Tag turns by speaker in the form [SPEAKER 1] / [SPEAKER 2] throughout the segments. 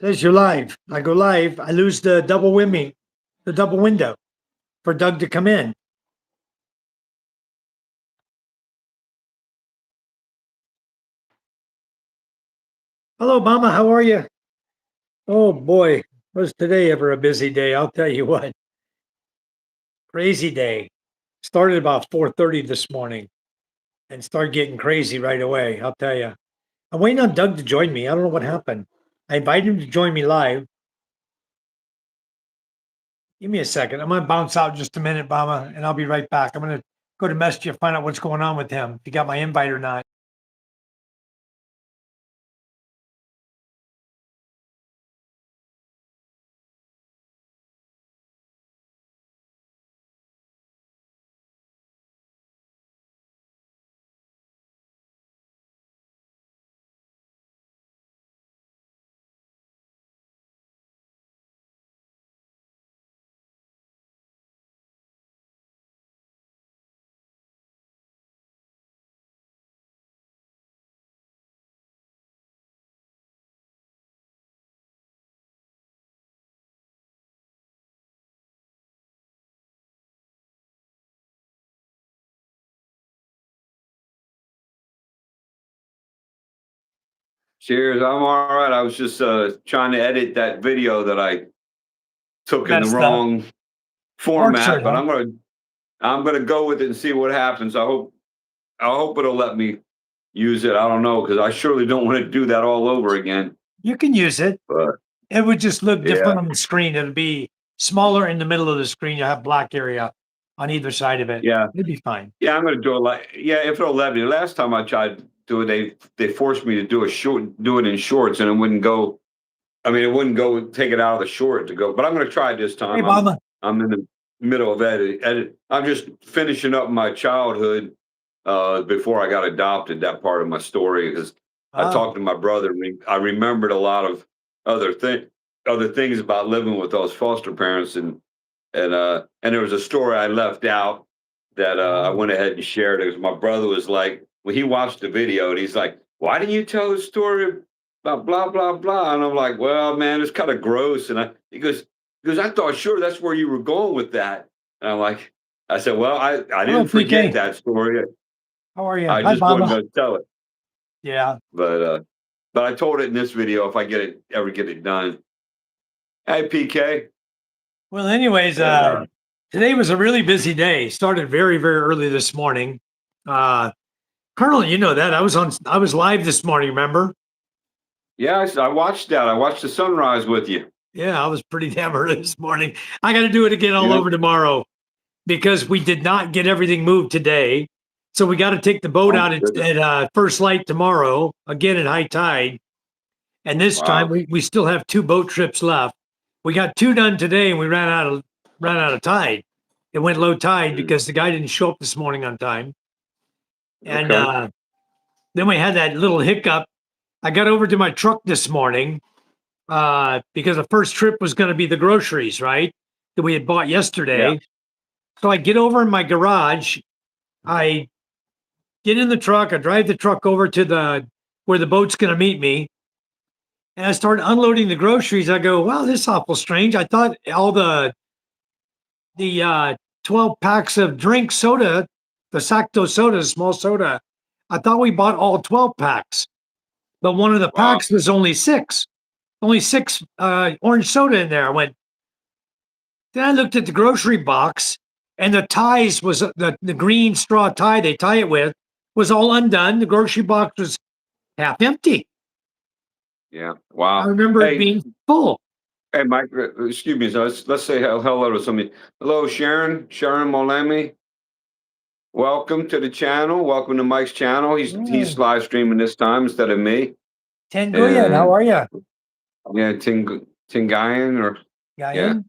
[SPEAKER 1] Says you're live. I go live. I lose the double window for Doug to come in. Hello, Mama. How are you? Oh boy, was today ever a busy day? I'll tell you what. Crazy day. Started about 4:30 this morning and started getting crazy right away. I'll tell you. I'm waiting on Doug to join me. I don't know what happened. I invited him to join me live. Give me a second. I'm gonna bounce out just a minute, Mama, and I'll be right back. I'm gonna go to Messenger, find out what's going on with him. If he got my invite or not.
[SPEAKER 2] Cheers. I'm all right. I was just trying to edit that video that I took in the
[SPEAKER 1] Messed up.
[SPEAKER 2] wrong
[SPEAKER 1] Orchard,
[SPEAKER 2] format, but
[SPEAKER 1] huh?
[SPEAKER 2] I'm gonna go with it and see what happens. I hope it'll let me use it. I don't know because I surely don't want to do that all over again.
[SPEAKER 1] You can use it.
[SPEAKER 2] But
[SPEAKER 1] It would just look
[SPEAKER 2] yeah,
[SPEAKER 1] different on the screen. It'll be smaller in the middle of the screen. You have black area on either side of it.
[SPEAKER 2] yeah,
[SPEAKER 1] It'd be fine.
[SPEAKER 2] yeah. I'm gonna do it like if it'll let me. Last time I tried to do it, they forced me to do it in shorts, and it wouldn't go. I mean, it wouldn't go. Take it out of the short to go. But I'm gonna try it this
[SPEAKER 1] Hey,
[SPEAKER 2] time. I'm
[SPEAKER 1] Mama.
[SPEAKER 2] I'm in the middle of edit. I'm just finishing up my childhood before I got adopted. That part of my story because I
[SPEAKER 1] Ah,
[SPEAKER 2] talked to my brother. And I remembered a lot of other thing other things about living with those foster parents, and there was a story I left out that I
[SPEAKER 1] ah.
[SPEAKER 2] went ahead and shared. It was my brother was like when he watched the video and he's like, "Why didn't you tell the story about blah blah blah?" And I'm like, "Well, man, it's kind of gross." And he goes, "I thought sure that's where you were going with that." And I'm like, I said, "Well, I
[SPEAKER 1] Hello,
[SPEAKER 2] didn't forget
[SPEAKER 1] PK.
[SPEAKER 2] that story.
[SPEAKER 1] How are you?
[SPEAKER 2] I
[SPEAKER 1] Hi,
[SPEAKER 2] just wasn't
[SPEAKER 1] Mama.
[SPEAKER 2] going to tell it."
[SPEAKER 1] Yeah.
[SPEAKER 2] But I told it in this video if I get it done. Hey, PK,
[SPEAKER 1] Well, anyways,
[SPEAKER 2] and
[SPEAKER 1] today was a really busy day. Started very, very early this morning. Uh, Colonel, you know that I was live this morning. Remember?
[SPEAKER 2] yeah, I watched that. I watched the sunrise with you.
[SPEAKER 1] Yeah, I was pretty damn early this morning. I got to do it again all
[SPEAKER 2] Yeah.
[SPEAKER 1] over tomorrow because we did not get everything moved today. So we got to take the boat
[SPEAKER 2] Oh
[SPEAKER 1] out
[SPEAKER 2] my goodness.
[SPEAKER 1] at first light tomorrow, again at high tide. And this time
[SPEAKER 2] Wow.
[SPEAKER 1] we still have two boat trips left. We got two done today and we ran out of tide. It went low tide
[SPEAKER 2] Mm,
[SPEAKER 1] because the guy didn't show up this morning on time. And
[SPEAKER 2] okay.
[SPEAKER 1] then we had that little hiccup. I got over to my truck this morning because the first trip was going to be the groceries, right? That we had bought
[SPEAKER 2] Yeah.
[SPEAKER 1] yesterday. So I get over in my garage. I get in the truck. I drive the truck over to the where the boat's going to meet me, and I start unloading the groceries. I go, "Wow, this is awful strange." I thought all the 12 packs of drink soda, the Sacto soda, small soda. I thought we bought all 12 packs, but one of the
[SPEAKER 2] Wow.
[SPEAKER 1] packs was only six orange soda in there. I went. Then I looked at the grocery box, and the ties was the green straw tie they tie it with was all undone. The grocery box was half empty.
[SPEAKER 2] Yeah.
[SPEAKER 1] I
[SPEAKER 2] Wow.
[SPEAKER 1] remember it being full.
[SPEAKER 2] Hey, Mike. Excuse me. So let's say hello to somebody. Hello, Sharon. Sharon Molemi. Welcome to the channel. Welcome to Mike's channel. He's
[SPEAKER 1] Mm.
[SPEAKER 2] live streaming this time instead of me.
[SPEAKER 1] Tenguyen, how
[SPEAKER 2] And
[SPEAKER 1] are you,
[SPEAKER 2] yeah, Tingayan or yeah.
[SPEAKER 1] Guyan?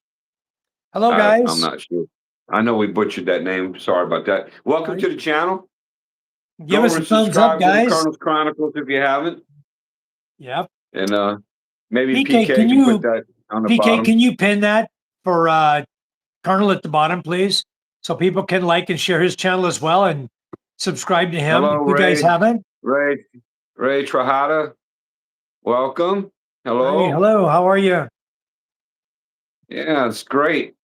[SPEAKER 1] Hello,
[SPEAKER 2] I'm
[SPEAKER 1] guys.
[SPEAKER 2] not sure. I know we butchered that name. Sorry about that. Welcome to the channel.
[SPEAKER 1] Give
[SPEAKER 2] Go
[SPEAKER 1] us
[SPEAKER 2] over
[SPEAKER 1] a
[SPEAKER 2] and
[SPEAKER 1] thumbs up,
[SPEAKER 2] subscribe to the
[SPEAKER 1] guys.
[SPEAKER 2] Colonel's Chronicles if you haven't.
[SPEAKER 1] Yep.
[SPEAKER 2] And maybe
[SPEAKER 1] PK,
[SPEAKER 2] PK can put that on the bottom.
[SPEAKER 1] Can you pin that for Colonel at the bottom, please? So people can like and share his channel as well and subscribe to him
[SPEAKER 2] Hello,
[SPEAKER 1] if you guys
[SPEAKER 2] Ray.
[SPEAKER 1] haven't.
[SPEAKER 2] Ray Trajada. Welcome.
[SPEAKER 1] Hey,
[SPEAKER 2] Hello.
[SPEAKER 1] hello. How are you?
[SPEAKER 2] Yeah, it's great.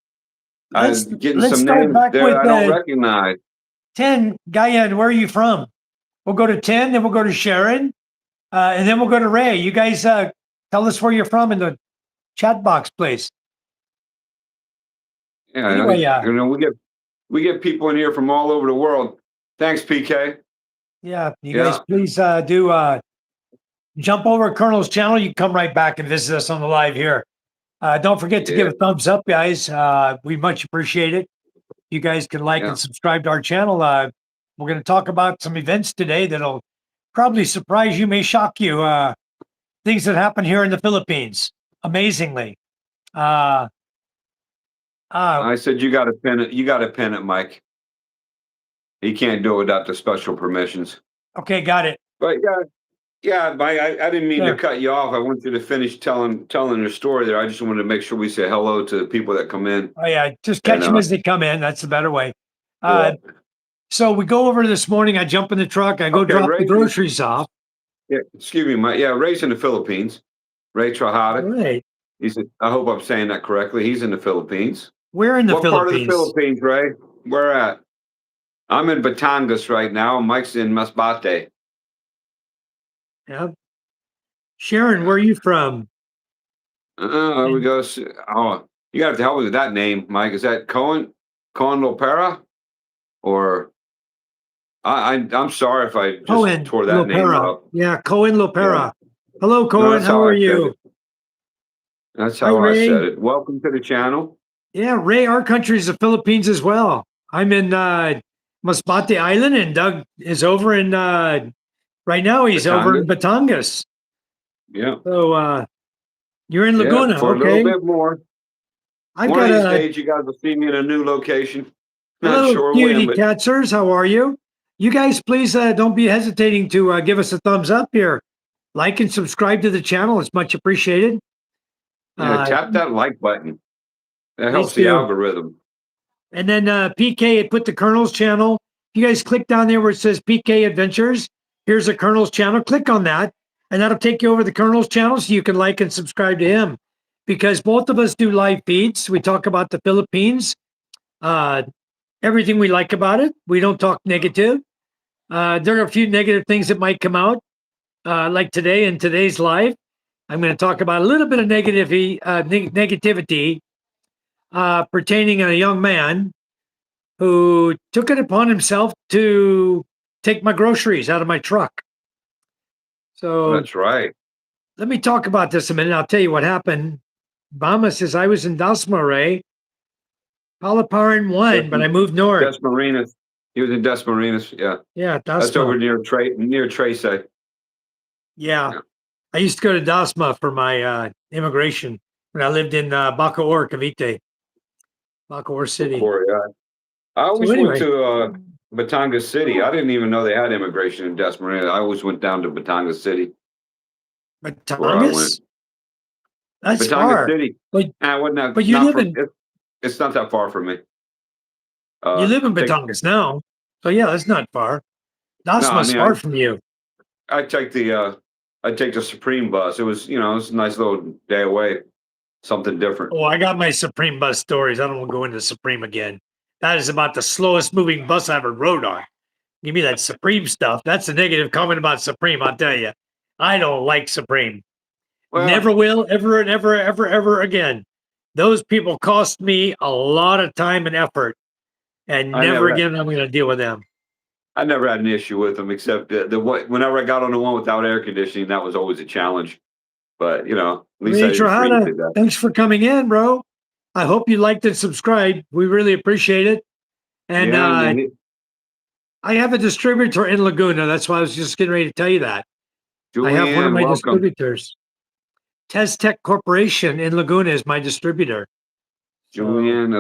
[SPEAKER 1] Let's
[SPEAKER 2] I'm getting
[SPEAKER 1] let's
[SPEAKER 2] some
[SPEAKER 1] start
[SPEAKER 2] names
[SPEAKER 1] back
[SPEAKER 2] there
[SPEAKER 1] with
[SPEAKER 2] I don't recognize.
[SPEAKER 1] 10. Gayan, where are you from? We'll go to 10, then we'll go to Sharon, and then we'll go to Ray. You guys tell us where you're from in the chat box, please.
[SPEAKER 2] Yeah,
[SPEAKER 1] Anyway,
[SPEAKER 2] we get people in here from all over the world. Thanks, PK.
[SPEAKER 1] yeah, you guys
[SPEAKER 2] Yeah,
[SPEAKER 1] please do jump over Colonel's channel. You can come right back and visit us on the live here. Don't forget to give
[SPEAKER 2] yeah,
[SPEAKER 1] a thumbs up, guys. We much appreciate it. You guys can like
[SPEAKER 2] yeah.
[SPEAKER 1] and subscribe to our channel. We're going to talk about some events today that'll probably surprise you, may shock you. Things that happen here in the Philippines, amazingly. Uh, uh,
[SPEAKER 2] I said you got to pin it. You got to pin it, Mike. He can't do it without the special permissions.
[SPEAKER 1] okay, got it.
[SPEAKER 2] But yeah, yeah, Mike. I didn't mean to
[SPEAKER 1] There.
[SPEAKER 2] cut you off. I want you to finish telling your story there. I just wanted to make sure we say hello to the people that come in.
[SPEAKER 1] Oh, yeah, just
[SPEAKER 2] And
[SPEAKER 1] catch them as they come in. That's the better way.
[SPEAKER 2] yeah.
[SPEAKER 1] So we go over this morning. I jump in the truck. I go
[SPEAKER 2] Okay,
[SPEAKER 1] drop the
[SPEAKER 2] Ray.
[SPEAKER 1] groceries off.
[SPEAKER 2] Yeah, excuse me, Mike. Yeah, Ray's in the Philippines. Ray
[SPEAKER 1] All
[SPEAKER 2] Trajada.
[SPEAKER 1] right.
[SPEAKER 2] I hope I'm saying that correctly. He's in the Philippines.
[SPEAKER 1] We're in the
[SPEAKER 2] What part of the
[SPEAKER 1] Philippines.
[SPEAKER 2] Philippines, Ray? Where at? I'm in Batangas right now. Mike's in Masbate.
[SPEAKER 1] Yeah. Sharon, where are you from?
[SPEAKER 2] There we
[SPEAKER 1] And,
[SPEAKER 2] go. Oh, you got to help me with that name, Mike. Is that Cohen Lopera? Or I'm sorry if I just
[SPEAKER 1] Cohen
[SPEAKER 2] tore that name
[SPEAKER 1] Lopera.
[SPEAKER 2] up.
[SPEAKER 1] Yeah, Cohen
[SPEAKER 2] Yeah.
[SPEAKER 1] Lopera. Hello,
[SPEAKER 2] No,
[SPEAKER 1] Cohen.
[SPEAKER 2] that's
[SPEAKER 1] How
[SPEAKER 2] how
[SPEAKER 1] are
[SPEAKER 2] I said
[SPEAKER 1] you?
[SPEAKER 2] it. That's
[SPEAKER 1] Hi,
[SPEAKER 2] how I said
[SPEAKER 1] Ray.
[SPEAKER 2] it. Welcome to the channel.
[SPEAKER 1] Yeah, Ray, our country is the Philippines as well. I'm in Masbate Island, and Doug is over in right now. He's over in
[SPEAKER 2] Batangas.
[SPEAKER 1] Batangas.
[SPEAKER 2] Yeah.
[SPEAKER 1] So you're in
[SPEAKER 2] Yeah.
[SPEAKER 1] Laguna,
[SPEAKER 2] For a little
[SPEAKER 1] okay?
[SPEAKER 2] bit more.
[SPEAKER 1] I've
[SPEAKER 2] One of
[SPEAKER 1] got
[SPEAKER 2] these
[SPEAKER 1] a
[SPEAKER 2] days, you guys will see me in a new location. Not
[SPEAKER 1] hello,
[SPEAKER 2] sure when,
[SPEAKER 1] cutie
[SPEAKER 2] but
[SPEAKER 1] catsers. How are you? You guys, please don't be hesitating to give us a thumbs up here. Like and subscribe to the channel. It's much appreciated.
[SPEAKER 2] yeah,
[SPEAKER 1] Uh,
[SPEAKER 2] tap that like button. That
[SPEAKER 1] please
[SPEAKER 2] helps the
[SPEAKER 1] do.
[SPEAKER 2] algorithm.
[SPEAKER 1] And then PK had put the Colonel's channel. You guys click down there where it says PK Adventures. Here's a Colonel's channel. Click on that, and that'll take you over the Colonel's channel so you can like and subscribe to him. Because both of us do live feeds. We talk about the Philippines, uh, everything we like about it. We don't talk negative. There are a few negative things that might come out, like today in today's live. I'm going to talk about a little bit of negativity pertaining to a young man who took it upon himself to take my groceries out of my truck. So
[SPEAKER 2] That's right.
[SPEAKER 1] let me talk about this a minute. I'll tell you what happened. Bama says I was in Dasmare, Palaparan
[SPEAKER 2] Des,
[SPEAKER 1] 1, but I moved north.
[SPEAKER 2] Des Marinas. He was in Des Marinas. Yeah,
[SPEAKER 1] Yeah,
[SPEAKER 2] that's
[SPEAKER 1] Dasma.
[SPEAKER 2] over near Trace.
[SPEAKER 1] Yeah.
[SPEAKER 2] Yeah,
[SPEAKER 1] I used to go to Dasma for my immigration when I lived in Bacoor, Cavite, Bacoor City.
[SPEAKER 2] before. Yeah, I
[SPEAKER 1] So
[SPEAKER 2] always went
[SPEAKER 1] anyway,
[SPEAKER 2] to Batangas City. I didn't even know they had immigration in Des Marinas. I always went down to Batangas City where I went.
[SPEAKER 1] Batangas, that's
[SPEAKER 2] Batangas
[SPEAKER 1] far.
[SPEAKER 2] City.
[SPEAKER 1] But
[SPEAKER 2] I wasn't
[SPEAKER 1] but
[SPEAKER 2] that,
[SPEAKER 1] you
[SPEAKER 2] not
[SPEAKER 1] live
[SPEAKER 2] for
[SPEAKER 1] in
[SPEAKER 2] it's not that far from me.
[SPEAKER 1] you live in
[SPEAKER 2] Take
[SPEAKER 1] Batangas now. So yeah, that's not far.
[SPEAKER 2] no, I
[SPEAKER 1] Dasma's
[SPEAKER 2] mean
[SPEAKER 1] far from you.
[SPEAKER 2] I take the Supreme bus. It was a nice little day away. Something different.
[SPEAKER 1] Oh, I got my Supreme bus stories. I don't want to go into Supreme again. That is about the slowest moving bus I ever rode on. Give me that Supreme stuff. That's a negative comment about Supreme. I'll tell you. I don't like Supreme.
[SPEAKER 2] Well,
[SPEAKER 1] Never will, ever and ever, ever, ever again. Those people cost me a lot of time and effort, and
[SPEAKER 2] I
[SPEAKER 1] never
[SPEAKER 2] never
[SPEAKER 1] again I'm going to deal with them.
[SPEAKER 2] I never had an issue with them except whenever I got on the one without air conditioning, that was always a challenge. But at least I
[SPEAKER 1] Ray
[SPEAKER 2] didn't freeze
[SPEAKER 1] Trahana,
[SPEAKER 2] to death.
[SPEAKER 1] thanks for coming in, bro. I hope you liked and subscribed. We really appreciate it. And
[SPEAKER 2] Yeah, and then
[SPEAKER 1] I have a distributor in Laguna. That's why I was just getting ready to tell you that. I have one of
[SPEAKER 2] Julianne,
[SPEAKER 1] my
[SPEAKER 2] welcome.
[SPEAKER 1] distributors. Tech Corporation in Laguna is my distributor. So
[SPEAKER 2] Julianne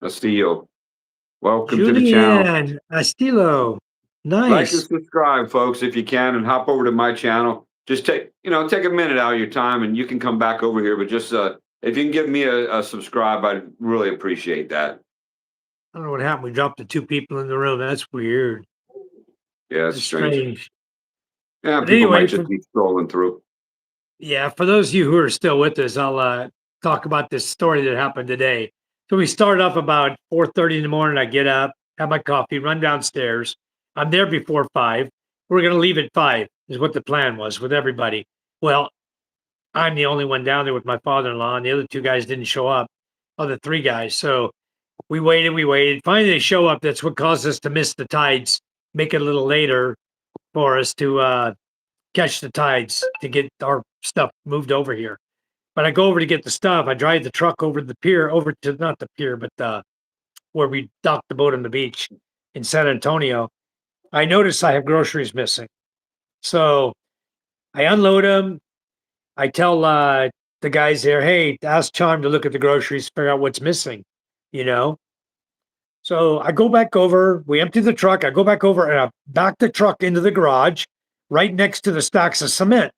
[SPEAKER 2] Astillo. Welcome to the channel.
[SPEAKER 1] Julianne Astilo.
[SPEAKER 2] Like and
[SPEAKER 1] Nice.
[SPEAKER 2] subscribe, folks, if you can, and hop over to my channel. Just take a minute out of your time, and you can come back over here. But just if you can give me a subscribe, I'd really appreciate that.
[SPEAKER 1] I don't know what happened. We dropped the two people in the room. That's weird.
[SPEAKER 2] Yeah, it's
[SPEAKER 1] That's
[SPEAKER 2] strange.
[SPEAKER 1] strange.
[SPEAKER 2] Yeah,
[SPEAKER 1] But
[SPEAKER 2] people
[SPEAKER 1] anyway,
[SPEAKER 2] might just be scrolling through.
[SPEAKER 1] Yeah, for those of you who are still with us, I'll talk about this story that happened today. So we start up about 4:30 in the morning. I get up, have my coffee, run downstairs. I'm there before 5. We're gonna leave at 5, is what the plan was with everybody. Well, I'm the only one down there with my father-in-law, and the other 2 guys didn't show up, other 3 guys. So we waited, we waited. Finally, they show up. That's what caused us to miss the tides, make it a little later for us to catch the tides to get our stuff moved over here. But I go over to get the stuff. I drive the truck over to the pier, over to not the pier, but where we docked the boat on the beach in San Antonio. I notice I have groceries missing. So I unload them. I tell the guys there, hey, ask Charm to look at the groceries, figure out what's missing, you know? So I go back over, we empty the truck. I go back over and I back the truck into the garage right next to the stacks of cement.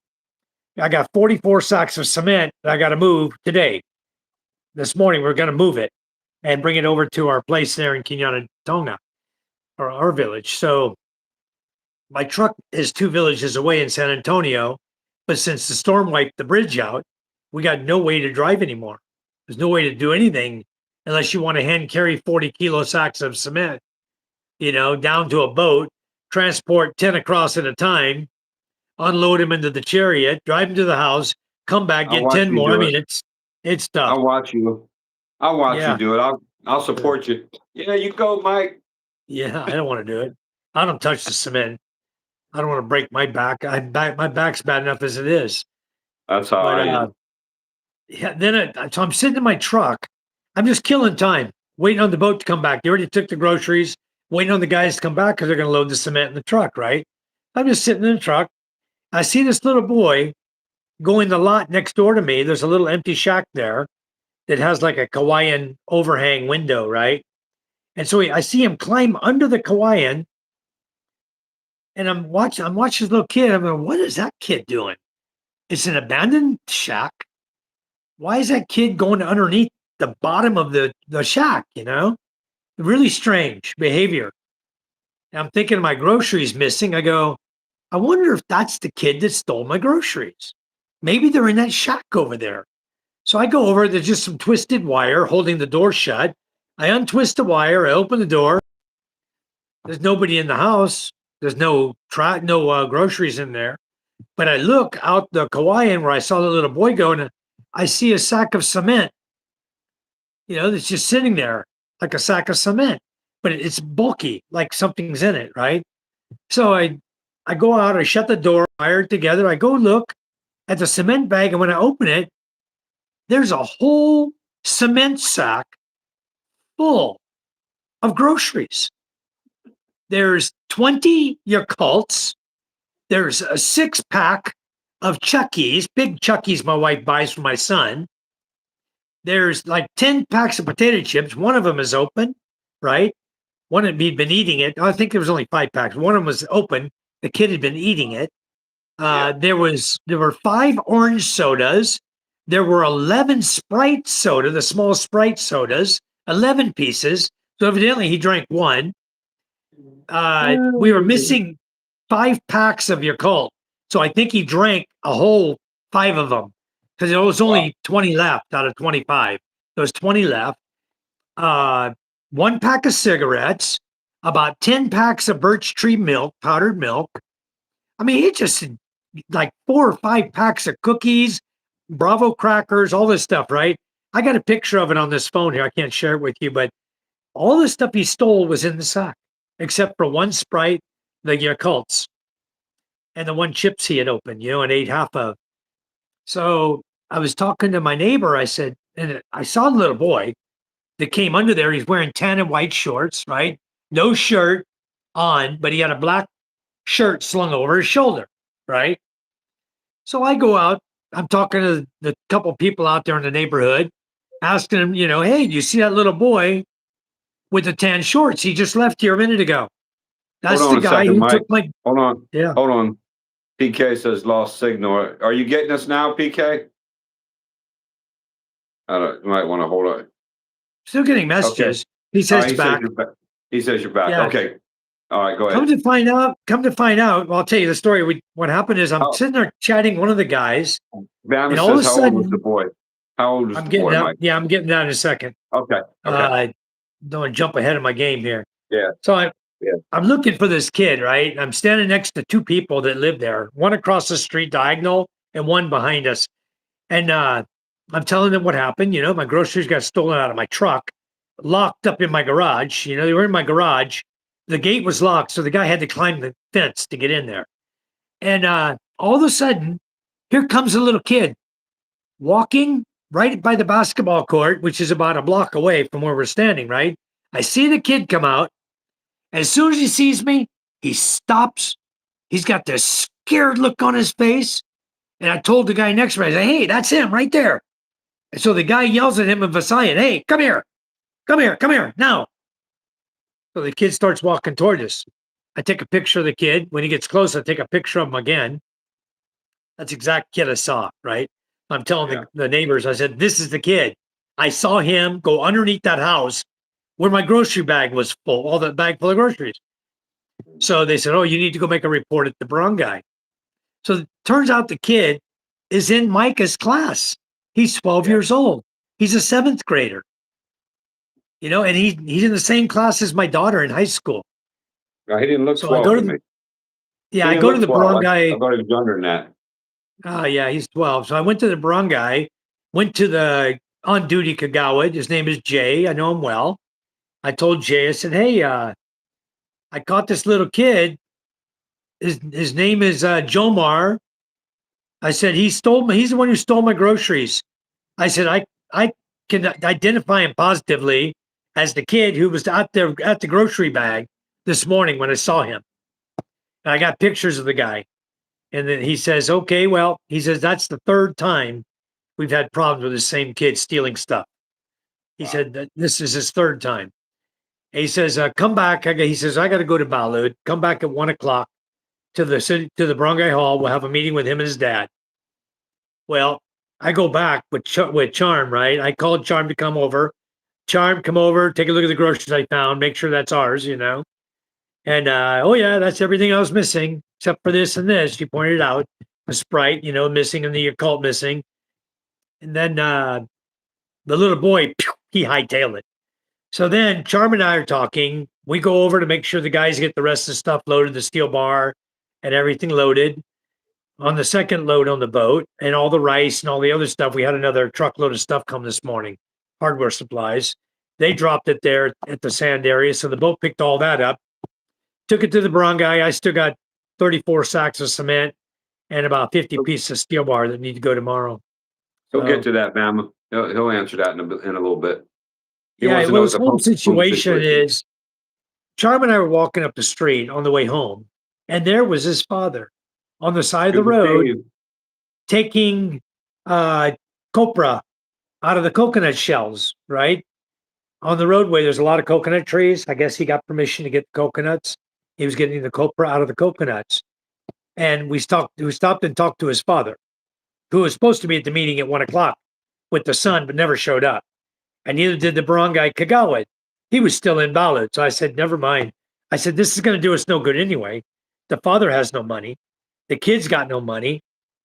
[SPEAKER 1] I got 44 sacks of cement that I got to move today. This morning, we're going to move it and bring it over to our place there in Quinana Tonga, or our village. So my truck is 2 villages away in San Antonio, but since the storm wiped the bridge out, we got no way to drive anymore. There's no way to do anything unless you want to hand carry 40-kilo sacks of cement, down to a boat, transport 10 across at a time, unload them into the chariot, drive them to the house, come back,
[SPEAKER 2] I'll
[SPEAKER 1] get
[SPEAKER 2] watch
[SPEAKER 1] 10
[SPEAKER 2] you
[SPEAKER 1] more. I
[SPEAKER 2] do it.
[SPEAKER 1] mean, it's tough.
[SPEAKER 2] I'll watch you. I'll watch you
[SPEAKER 1] Yeah.
[SPEAKER 2] do it. I'll
[SPEAKER 1] Yeah.
[SPEAKER 2] support you. Yeah, you go, Mike.
[SPEAKER 1] Yeah. I don't want to do it. I don't touch the cement. I don't want to break my back. My back's bad enough as it is.
[SPEAKER 2] That's how
[SPEAKER 1] But
[SPEAKER 2] I am.
[SPEAKER 1] yeah, so I'm sitting in my truck. I'm just killing time, waiting on the boat to come back. They already took the groceries, waiting on the guys to come back because they're going to load the cement in the truck, right? I'm just sitting in the truck. I see this little boy go in the lot next door to me. There's a little empty shack there that has like a Hawaiian overhang window, right? And so I see him climb under the Hawaiian, and I'm watching this little kid. I'm going, what is that kid doing? It's an abandoned shack. Why is that kid going underneath the bottom of the shack? Really strange behavior. And I'm thinking my groceries missing. I go, I wonder if that's the kid that stole my groceries. Maybe they're in that shack over there. So I go over, there's just some twisted wire holding the door shut. I untwist the wire, I open the door. There's nobody in the house. There's no groceries in there. But I look out the Hawaiian where I saw the little boy go, and I see a sack of cement, that's just sitting there like a sack of cement, but it's bulky, like something's in it, right? So I go out, I shut the door, wire it together. I go look at the cement bag, and when I open it, there's a whole cement sack full of groceries. There's 20 Yakults. There's a 6-pack of Chuckies, big Chuckies my wife buys for my son. There's like 10 packs of potato chips. One of them is open, right? One had been eating it. I think there was only 5 packs. One of them was open. The kid had been eating it.
[SPEAKER 2] Yeah.
[SPEAKER 1] There were 5 orange sodas. There were 11 Sprite soda, the small Sprite sodas, 11 pieces. So evidently he drank one. We were missing 5 packs of Yakult. So I think he drank a whole 5 of them because there was
[SPEAKER 2] Wow.
[SPEAKER 1] only 20 left out of 25. There was 20 left. Uh, 1 pack of cigarettes, about 10 packs of birch tree milk, powdered milk. I mean, he just like 4 or 5 packs of cookies, Bravo crackers, all this stuff, right? I got a picture of it on this phone here. I can't share it with you, but all the stuff he stole was in the sack, except for 1 Sprite, the Yakults, and the 1 chips he had opened, and ate half of. So I was talking to my neighbor. I said, and I saw the little boy that came under there. He's wearing tan and white shorts, right? No shirt on, but he had a black shirt slung over his shoulder, right? So I go out. I'm talking to the couple people out there in the neighborhood, asking them, hey, do you see that little boy with the tan shorts? He just left here a minute ago.
[SPEAKER 2] Hold
[SPEAKER 1] That's the
[SPEAKER 2] on a
[SPEAKER 1] guy
[SPEAKER 2] second,
[SPEAKER 1] who
[SPEAKER 2] Mike.
[SPEAKER 1] took my.
[SPEAKER 2] Hold on.
[SPEAKER 1] Yeah.
[SPEAKER 2] Hold on. PK says lost signal. Are you getting us now, PK? I don't, you might want to hold on.
[SPEAKER 1] Still getting
[SPEAKER 2] Okay.
[SPEAKER 1] messages. He
[SPEAKER 2] All
[SPEAKER 1] says
[SPEAKER 2] right.
[SPEAKER 1] he's back.
[SPEAKER 2] He says you're back.
[SPEAKER 1] Yeah.
[SPEAKER 2] Okay. All right, go
[SPEAKER 1] Come
[SPEAKER 2] ahead.
[SPEAKER 1] to find out, well, I'll tell you the story. What happened is I'm
[SPEAKER 2] How
[SPEAKER 1] sitting there chatting one of the guys,
[SPEAKER 2] Bama
[SPEAKER 1] and all of
[SPEAKER 2] says,
[SPEAKER 1] a
[SPEAKER 2] how old was the
[SPEAKER 1] sudden,
[SPEAKER 2] boy? How old was
[SPEAKER 1] I'm
[SPEAKER 2] the
[SPEAKER 1] getting
[SPEAKER 2] boy,
[SPEAKER 1] out.
[SPEAKER 2] Mike?
[SPEAKER 1] Yeah, I'm getting down in a second.
[SPEAKER 2] Okay, okay.
[SPEAKER 1] Uh, don't jump ahead of my game here.
[SPEAKER 2] Yeah,
[SPEAKER 1] So
[SPEAKER 2] yeah,
[SPEAKER 1] I'm looking for this kid, right? I'm standing next to two people that live there, one across the street diagonal and one behind us. And I'm telling them what happened. My groceries got stolen out of my truck, locked up in my garage. They were in my garage. The gate was locked, so the guy had to climb the fence to get in there. And all of a sudden, here comes a little kid walking right by the basketball court, which is about a block away from where we're standing, right? I see the kid come out. As soon as he sees me, he stops. He's got this scared look on his face. And I told the guy next to me, I said, hey, that's him right there. And so the guy yells at him in Visayan, hey, come here, come here, come here, now. So the kid starts walking toward us. I take a picture of the kid. When he gets close, I take a picture of him again. That's the exact kid I saw, right? I'm telling
[SPEAKER 2] yeah.
[SPEAKER 1] the neighbors, I said, this is the kid. I saw him go underneath that house where my grocery bag was full, all that bag full of groceries. So they said, oh, you need to go make a report at the barangay. So it turns out the kid is in Micah's class. He's 12
[SPEAKER 2] Yeah.
[SPEAKER 1] years old. He's a seventh grader, and he's in the same class as my daughter in high school.
[SPEAKER 2] No, he didn't look
[SPEAKER 1] So I
[SPEAKER 2] 12
[SPEAKER 1] go
[SPEAKER 2] to
[SPEAKER 1] to
[SPEAKER 2] me.
[SPEAKER 1] the yeah,
[SPEAKER 2] He
[SPEAKER 1] I
[SPEAKER 2] didn't
[SPEAKER 1] go to
[SPEAKER 2] look
[SPEAKER 1] the
[SPEAKER 2] 12. I
[SPEAKER 1] barangay.
[SPEAKER 2] thought he was younger than that.
[SPEAKER 1] Yeah, he's 12. So I went to the barangay, went to the on duty Kagawad. His name is Jay. I know him well. I told Jay, I said, hey, I caught this little kid. His name is Jomar. I said he's the one who stole my groceries. I said I can identify him positively as the kid who was out there at the grocery bag this morning when I saw him. And I got pictures of the guy. And then he says, okay, well, he says that's the third time we've had problems with the same kid stealing stuff. He
[SPEAKER 2] Wow.
[SPEAKER 1] said that this is his third time. And he says, come back. He says, I got to go to Balud. Come back at 1 o'clock to the city, to the barangay hall. We'll have a meeting with him and his dad. Well, I go back with Charm, right? I called Charm to come over. Charm, come over, take a look at the groceries I found, make sure that's ours. And oh yeah, that's everything I was missing, except for this and this. She pointed out a Sprite, missing and the occult missing. And then the little boy, he hightailed it. So then Charm and I are talking. We go over to make sure the guys get the rest of the stuff loaded, the steel bar and everything loaded on the second load on the boat and all the rice and all the other stuff. We had another truckload of stuff come this morning, hardware supplies. They dropped it there at the sand area. So the boat picked all that up, took it to the barangay. I still got 34 sacks of cement and about 50 pieces of steel bar that need to go tomorrow.
[SPEAKER 2] He'll get
[SPEAKER 1] So,
[SPEAKER 2] to that, Bama. He'll answer that in a little bit. He
[SPEAKER 1] yeah,
[SPEAKER 2] wants to
[SPEAKER 1] well,
[SPEAKER 2] know what
[SPEAKER 1] his
[SPEAKER 2] the
[SPEAKER 1] home
[SPEAKER 2] home
[SPEAKER 1] situation
[SPEAKER 2] situation is.
[SPEAKER 1] is Charm and I were walking up the street on the way home, and there was his father on the side of the
[SPEAKER 2] Good to see
[SPEAKER 1] road
[SPEAKER 2] you.
[SPEAKER 1] taking uh, copra out of the coconut shells, right? On the roadway, there's a lot of coconut trees. I guess he got permission to get coconuts. He was getting the copra out of the coconuts. And we stopped and talked to his father, who was supposed to be at the meeting at 1 o'clock with the son, but never showed up. And neither did the barangay Kagawad. He was still in Balud. So I said, never mind. I said, this is going to do us no good anyway. The father has no money. The kid's got no money.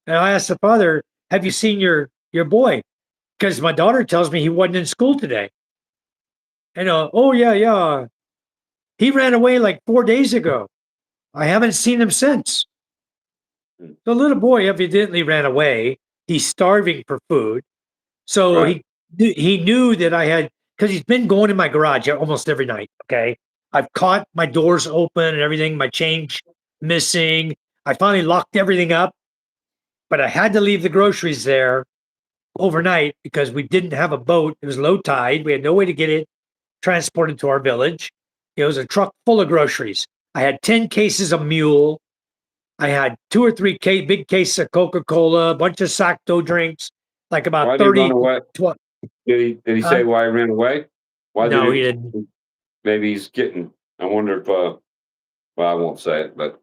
[SPEAKER 1] And I asked the father, have you seen your boy? Because my daughter tells me he wasn't in school today. And oh yeah, yeah. He ran away like 4 days ago. I haven't seen him since.
[SPEAKER 2] Mm.
[SPEAKER 1] The little boy evidently ran away. He's starving for food. So
[SPEAKER 2] Right.
[SPEAKER 1] he knew that I had, because he's been going in my garage almost every night. Okay. I've caught my doors open and everything, my change missing. I finally locked everything up, but I had to leave the groceries there overnight because we didn't have a boat. It was low tide. We had no way to get it transported to our village. It was a truck full of groceries. I had 10 cases of mule. I had two or three big cases of Coca-Cola, a bunch of Sacto drinks, like about
[SPEAKER 2] Why did he run
[SPEAKER 1] 30,
[SPEAKER 2] away?
[SPEAKER 1] 12.
[SPEAKER 2] Did he say why he ran away? Why did
[SPEAKER 1] No, he
[SPEAKER 2] it?
[SPEAKER 1] didn't.
[SPEAKER 2] Maybe he's getting. I wonder if. Well, I won't say it, but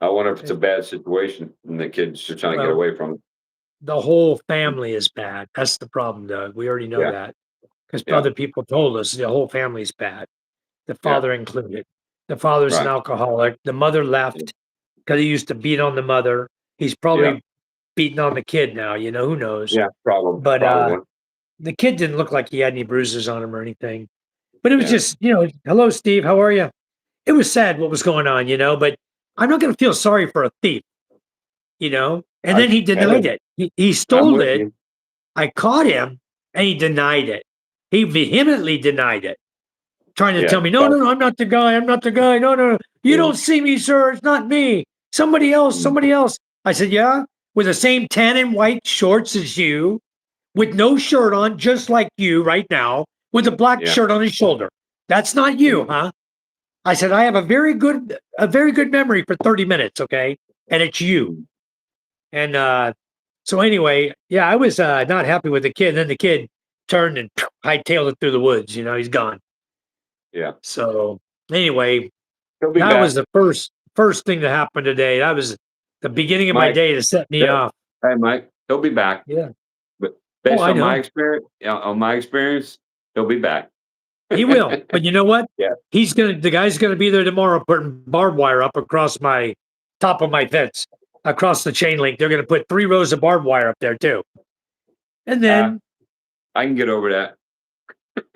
[SPEAKER 2] I wonder if it's a bad situation and the kid's just trying to get
[SPEAKER 1] Well,
[SPEAKER 2] away from it.
[SPEAKER 1] the whole family is bad. That's the problem, Doug. We already know
[SPEAKER 2] Yeah,
[SPEAKER 1] that because
[SPEAKER 2] yeah,
[SPEAKER 1] other people told us the whole family's bad, the
[SPEAKER 2] yeah.
[SPEAKER 1] father included. The father's an
[SPEAKER 2] Right.
[SPEAKER 1] alcoholic. The mother
[SPEAKER 2] Yeah.
[SPEAKER 1] left because he used to beat on the mother. He's
[SPEAKER 2] Yeah.
[SPEAKER 1] probably beating on the kid now, who knows?
[SPEAKER 2] Yeah.
[SPEAKER 1] But
[SPEAKER 2] Probably.
[SPEAKER 1] the kid didn't look like he had any bruises on him or anything. But it was
[SPEAKER 2] Yeah.
[SPEAKER 1] just, hello, Steve, how are you? It was sad what was going on, but I'm not going to feel sorry for a thief, And
[SPEAKER 2] I
[SPEAKER 1] then he denied
[SPEAKER 2] Hey,
[SPEAKER 1] it. He
[SPEAKER 2] I'm
[SPEAKER 1] stole
[SPEAKER 2] with
[SPEAKER 1] it.
[SPEAKER 2] you.
[SPEAKER 1] I caught him and he denied it. He vehemently denied it, trying to
[SPEAKER 2] Yeah.
[SPEAKER 1] tell me, no, no, no, I'm not the guy. I'm not the guy. No, no, no. You
[SPEAKER 2] Yeah.
[SPEAKER 1] don't see me, sir. It's not me. Somebody else,
[SPEAKER 2] Mm.
[SPEAKER 1] somebody else. I said, yeah, with the same tan and white shorts as you, with no shirt on, just like you right now, with a black
[SPEAKER 2] Yeah.
[SPEAKER 1] shirt on his shoulder. That's not you,
[SPEAKER 2] Mm.
[SPEAKER 1] huh? I said, I have a very good memory for 30 minutes, okay? And it's you.
[SPEAKER 2] Mm.
[SPEAKER 1] And so anyway, yeah, I was not happy with the kid. And then the kid turned and hightailed it through the woods. He's gone.
[SPEAKER 2] Yeah.
[SPEAKER 1] So anyway,
[SPEAKER 2] He'll be
[SPEAKER 1] that was
[SPEAKER 2] back.
[SPEAKER 1] the first thing that happened today. That was the beginning of my
[SPEAKER 2] Mike.
[SPEAKER 1] day to set me
[SPEAKER 2] He'll
[SPEAKER 1] off.
[SPEAKER 2] Hey, Mike, he'll be back.
[SPEAKER 1] Yeah.
[SPEAKER 2] But
[SPEAKER 1] Oh,
[SPEAKER 2] based
[SPEAKER 1] I
[SPEAKER 2] on my
[SPEAKER 1] know.
[SPEAKER 2] experience, yeah, he'll be back.
[SPEAKER 1] He will. But you know what?
[SPEAKER 2] Yeah.
[SPEAKER 1] The guy's gonna be there tomorrow putting barbed wire up across my top of my fence, across the chain link. They're gonna put 3 rows of barbed wire up there too. And
[SPEAKER 2] Uh,
[SPEAKER 1] then
[SPEAKER 2] I can get over that.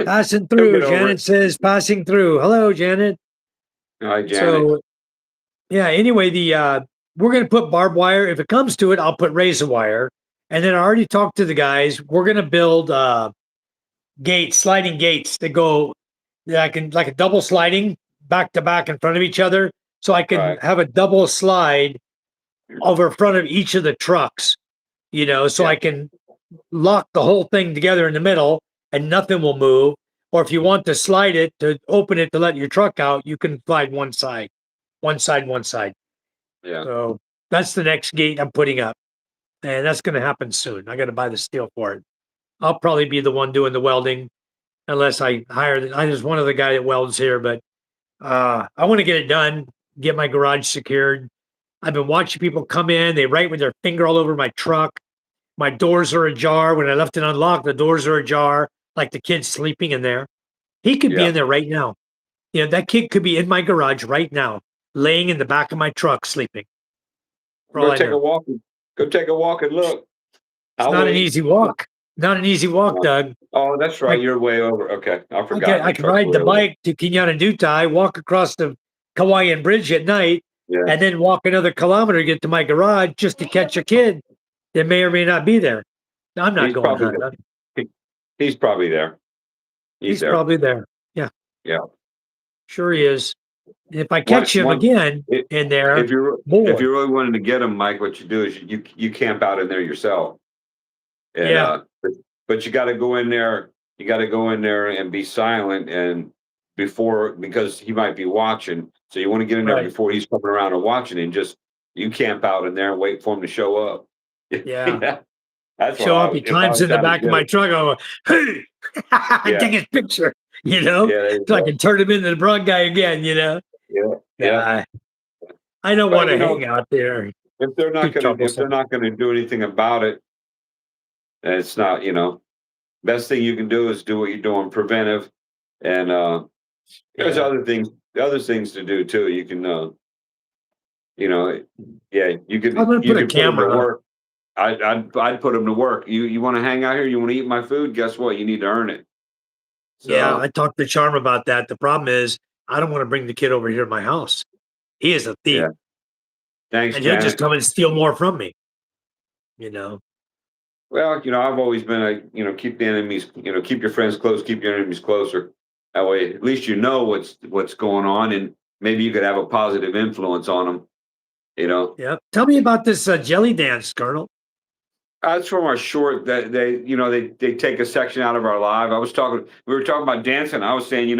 [SPEAKER 1] passing
[SPEAKER 2] He'll
[SPEAKER 1] through,
[SPEAKER 2] get over it.
[SPEAKER 1] Janet says, passing through. Hello, Janet.
[SPEAKER 2] All right, Janet.
[SPEAKER 1] So yeah, anyway, the we're gonna put barbed wire. If it comes to it, I'll put razor wire. And then I already talked to the guys. We're gonna build gates, sliding gates that go like a double sliding back to back in front of each other. So I can
[SPEAKER 2] Right.
[SPEAKER 1] have a double slide over front of each of the trucks, so
[SPEAKER 2] Yeah.
[SPEAKER 1] I can lock the whole thing together in the middle and nothing will move. Or if you want to slide it to open it to let your truck out, you can slide one side, one side, one side.
[SPEAKER 2] Yeah.
[SPEAKER 1] So that's the next gate I'm putting up. And that's going to happen soon. I got to buy the steel for it. I'll probably be the one doing the welding unless I just one other guy that welds here, but I want to get it done, get my garage secured. I've been watching people come in, they write with their finger all over my truck. My doors are ajar. When I left it unlocked, the doors are ajar, like the kid's sleeping in there. He could be
[SPEAKER 2] Yeah.
[SPEAKER 1] in there right now. That kid could be in my garage right now, laying in the back of my truck sleeping, for all
[SPEAKER 2] Go
[SPEAKER 1] I
[SPEAKER 2] take a
[SPEAKER 1] know.
[SPEAKER 2] walk. Go take a walk and look.
[SPEAKER 1] It's
[SPEAKER 2] I'll
[SPEAKER 1] not an
[SPEAKER 2] wait.
[SPEAKER 1] easy walk. Not an easy walk,
[SPEAKER 2] Uh,
[SPEAKER 1] Doug.
[SPEAKER 2] oh, that's right.
[SPEAKER 1] Like
[SPEAKER 2] You're way over. Okay. I
[SPEAKER 1] Okay,
[SPEAKER 2] forgot
[SPEAKER 1] I
[SPEAKER 2] your
[SPEAKER 1] can
[SPEAKER 2] truck's
[SPEAKER 1] ride
[SPEAKER 2] way
[SPEAKER 1] the
[SPEAKER 2] over.
[SPEAKER 1] bike to Kinyanadutai, walk across the Kauaian Bridge at night,
[SPEAKER 2] Yeah.
[SPEAKER 1] and then walk another kilometer to get to my garage just to catch a kid that may or may not be there. I'm not
[SPEAKER 2] He's
[SPEAKER 1] going
[SPEAKER 2] probably
[SPEAKER 1] hunting.
[SPEAKER 2] he's probably there. He's
[SPEAKER 1] He's
[SPEAKER 2] there.
[SPEAKER 1] probably there. Yeah,
[SPEAKER 2] Yeah.
[SPEAKER 1] sure he is. And if I
[SPEAKER 2] One
[SPEAKER 1] catch him
[SPEAKER 2] one
[SPEAKER 1] again
[SPEAKER 2] i-
[SPEAKER 1] in there,
[SPEAKER 2] if
[SPEAKER 1] boy,
[SPEAKER 2] you really wanted to get him, Mike, what you do is you camp out in there yourself. And
[SPEAKER 1] yeah,
[SPEAKER 2] but you got to go in there. You got to go in there and be silent and before because he might be watching. So you want to get in there
[SPEAKER 1] right,
[SPEAKER 2] before he's coming around and watching, and just you camp out in there and wait for him to show up.
[SPEAKER 1] yeah.
[SPEAKER 2] Yeah, that's what
[SPEAKER 1] Show
[SPEAKER 2] I
[SPEAKER 1] up,
[SPEAKER 2] would
[SPEAKER 1] he
[SPEAKER 2] if I
[SPEAKER 1] climbs
[SPEAKER 2] was
[SPEAKER 1] in the
[SPEAKER 2] down to
[SPEAKER 1] back of
[SPEAKER 2] get
[SPEAKER 1] my
[SPEAKER 2] it.
[SPEAKER 1] truck. I go, hey, I
[SPEAKER 2] Yeah,
[SPEAKER 1] take his picture,
[SPEAKER 2] yeah, there you
[SPEAKER 1] so I
[SPEAKER 2] go.
[SPEAKER 1] can turn him into the broad guy again.
[SPEAKER 2] Yeah, yeah.
[SPEAKER 1] Nah, I don't want
[SPEAKER 2] But
[SPEAKER 1] to hang out there. Too
[SPEAKER 2] if they're
[SPEAKER 1] troublesome.
[SPEAKER 2] not gonna do anything about it, and it's not best thing you can do is do what you're doing preventive, and there's
[SPEAKER 1] Yeah.
[SPEAKER 2] other things to do too. You can You know, yeah,
[SPEAKER 1] I'm gonna
[SPEAKER 2] you
[SPEAKER 1] put a
[SPEAKER 2] could put them to
[SPEAKER 1] camera.
[SPEAKER 2] work. I'd put them to work. You wanna hang out here? You wanna eat my food? Guess what? You need to earn it.
[SPEAKER 1] Yeah, I
[SPEAKER 2] So,
[SPEAKER 1] talked to Charm about that. The problem is I don't want to bring the kid over here to my house. He is a thief,
[SPEAKER 2] yeah. Thanks,
[SPEAKER 1] and he'll just
[SPEAKER 2] Janet.
[SPEAKER 1] come and steal more from me. You know.
[SPEAKER 2] Well, I've always been keep the enemies, keep your friends close, keep your enemies closer. That way, at least you know what's going on, and maybe you could have a positive influence on them. You know,
[SPEAKER 1] Yeah. Tell me about this jelly dance, Colonel.
[SPEAKER 2] That's from our short that they take a section out of our live. We were talking about dancing. I was saying,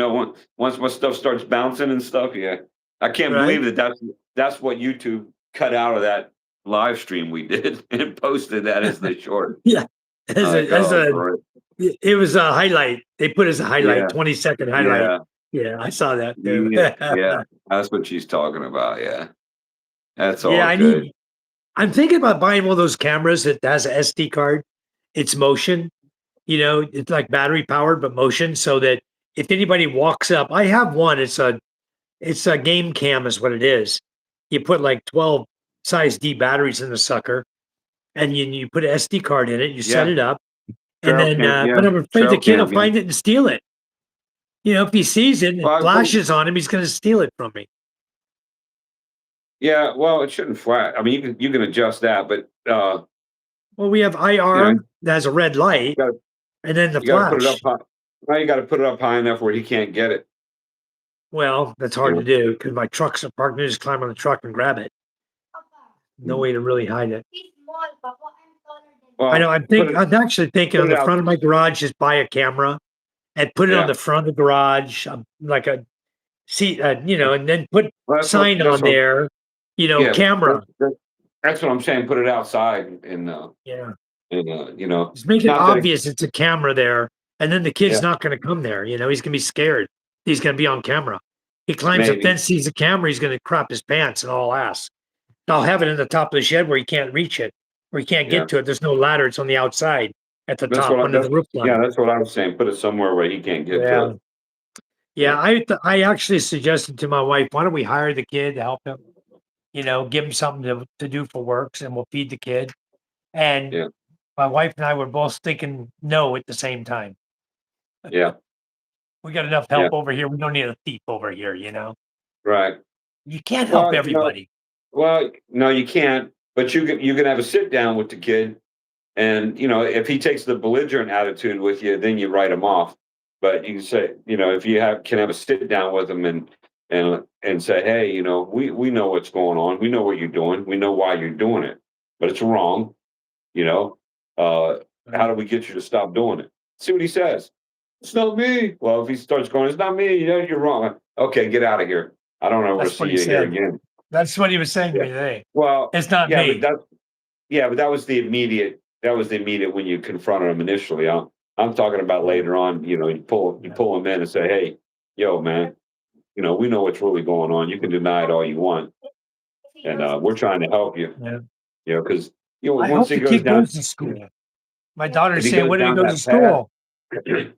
[SPEAKER 2] once my stuff starts bouncing and stuff, yeah, I can't
[SPEAKER 1] Right?
[SPEAKER 2] believe that's what YouTube cut out of that live stream we did and posted that as the short.
[SPEAKER 1] Yeah. As a
[SPEAKER 2] Like,
[SPEAKER 1] as
[SPEAKER 2] oh,
[SPEAKER 1] a
[SPEAKER 2] great.
[SPEAKER 1] it was a highlight. They put as a highlight,
[SPEAKER 2] Yeah,
[SPEAKER 1] 20-second highlight.
[SPEAKER 2] yeah,
[SPEAKER 1] Yeah, I saw that too.
[SPEAKER 2] yeah, yeah. That's what she's talking about. Yeah, that's
[SPEAKER 1] Yeah,
[SPEAKER 2] all good.
[SPEAKER 1] I'm thinking about buying one of those cameras that has a SD card. It's motion. It's like battery powered, but motion, so that if anybody walks up, I have one. It's a It's a game cam is what it is. You put like 12 size D batteries in the sucker and you put an SD card in it, you set
[SPEAKER 2] Yeah,
[SPEAKER 1] it up, and
[SPEAKER 2] trail
[SPEAKER 1] then,
[SPEAKER 2] cam, yeah,
[SPEAKER 1] but I'm afraid the
[SPEAKER 2] trail
[SPEAKER 1] kid will
[SPEAKER 2] cam, yeah.
[SPEAKER 1] find it and steal it. If he sees it and it
[SPEAKER 2] Well,
[SPEAKER 1] flashes on him, he's gonna steal it from me.
[SPEAKER 2] yeah, well, it shouldn't flat. I mean, you can adjust that, but
[SPEAKER 1] Well, we have
[SPEAKER 2] you know,
[SPEAKER 1] IR that has a red light
[SPEAKER 2] you gotta
[SPEAKER 1] and then the
[SPEAKER 2] you gotta put it up
[SPEAKER 1] flash.
[SPEAKER 2] high. Well, you got to put it up high enough where he can't get it.
[SPEAKER 1] Well, that's
[SPEAKER 2] You
[SPEAKER 1] hard to
[SPEAKER 2] know.
[SPEAKER 1] do because my trucks are parked. I just climb on the truck and grab it. No
[SPEAKER 2] Mm.
[SPEAKER 1] way to really hide it. I know.
[SPEAKER 2] Well, put it
[SPEAKER 1] I'm actually thinking
[SPEAKER 2] put
[SPEAKER 1] on
[SPEAKER 2] it
[SPEAKER 1] the
[SPEAKER 2] out.
[SPEAKER 1] front of my garage, just buy a camera and put it on
[SPEAKER 2] Yeah.
[SPEAKER 1] the front of the garage, like a seat, and then put
[SPEAKER 2] Well,
[SPEAKER 1] sign
[SPEAKER 2] that's
[SPEAKER 1] on
[SPEAKER 2] what.
[SPEAKER 1] there,
[SPEAKER 2] Yeah,
[SPEAKER 1] camera.
[SPEAKER 2] that's what I'm saying. Put it outside
[SPEAKER 1] Yeah.
[SPEAKER 2] and
[SPEAKER 1] Just make it
[SPEAKER 2] not that it,
[SPEAKER 1] obvious it's a camera there, and then the kid's
[SPEAKER 2] yeah,
[SPEAKER 1] not gonna come there, he's gonna be scared. He's gonna be on camera. He climbs a
[SPEAKER 2] maybe,
[SPEAKER 1] fence, sees a camera, he's gonna crap his pants and all ass. I'll have it in the top of the shed where he can't reach it, where he can't
[SPEAKER 2] yeah.
[SPEAKER 1] get to it. There's no ladder, it's on the outside at the
[SPEAKER 2] That's
[SPEAKER 1] top
[SPEAKER 2] what I,
[SPEAKER 1] under the
[SPEAKER 2] that's
[SPEAKER 1] roof
[SPEAKER 2] yeah,
[SPEAKER 1] line.
[SPEAKER 2] that's what I was saying. Put it somewhere where he can't get to
[SPEAKER 1] Yeah.
[SPEAKER 2] it.
[SPEAKER 1] Yeah,
[SPEAKER 2] Yeah,
[SPEAKER 1] I actually suggested to my wife, "Why don't we hire the kid to help him, give him something to do for works, and we'll feed the kid." And
[SPEAKER 2] yeah,
[SPEAKER 1] my wife and I were both thinking no at the same time.
[SPEAKER 2] yeah,
[SPEAKER 1] We got enough
[SPEAKER 2] yeah.
[SPEAKER 1] help over here. We don't need a thief over here,
[SPEAKER 2] Right.
[SPEAKER 1] You can't help
[SPEAKER 2] Well,
[SPEAKER 1] everybody.
[SPEAKER 2] well, no, you can't. But you can have a sit down with the kid. And, if he takes the belligerent attitude with you, then you write him off. But you can say, if you can have a sit down with him and say, hey, we know what's going on. We know what you're doing. We know why you're doing it, but it's wrong. You know, uh, how
[SPEAKER 1] Right.
[SPEAKER 2] do we get you to stop doing it? See what he says. It's not me. Well, if he starts going, it's not me. You're wrong. Okay, get out of here. I don't ever
[SPEAKER 1] That's what
[SPEAKER 2] see
[SPEAKER 1] he
[SPEAKER 2] you here
[SPEAKER 1] said.
[SPEAKER 2] again.
[SPEAKER 1] That's what he was saying to
[SPEAKER 2] Yeah.
[SPEAKER 1] me today.
[SPEAKER 2] Well,
[SPEAKER 1] It's not
[SPEAKER 2] yeah, but
[SPEAKER 1] me.
[SPEAKER 2] that was the immediate. That was the immediate when you confronted him initially. I'm talking about
[SPEAKER 1] Yeah.
[SPEAKER 2] later on. You
[SPEAKER 1] Yeah.
[SPEAKER 2] pull him in and say, "Hey, yo, man, we know what's really going on. You can deny it all you want, and we're trying to help you.
[SPEAKER 1] Yeah.
[SPEAKER 2] Because
[SPEAKER 1] I
[SPEAKER 2] once
[SPEAKER 1] hope
[SPEAKER 2] he
[SPEAKER 1] the
[SPEAKER 2] goes
[SPEAKER 1] kid
[SPEAKER 2] down,
[SPEAKER 1] goes to school. My daughter's
[SPEAKER 2] if he
[SPEAKER 1] saying,
[SPEAKER 2] goes
[SPEAKER 1] "When do we
[SPEAKER 2] down
[SPEAKER 1] go to
[SPEAKER 2] that path,
[SPEAKER 1] school?"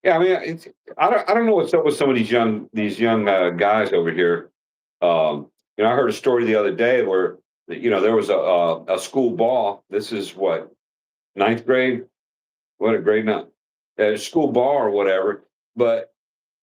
[SPEAKER 2] yeah, I mean, I don't know what's up with some of these young guys over here. I heard a story the other day where there was a school ball. This is what, ninth grade. What a grade now, at a school ball or whatever. But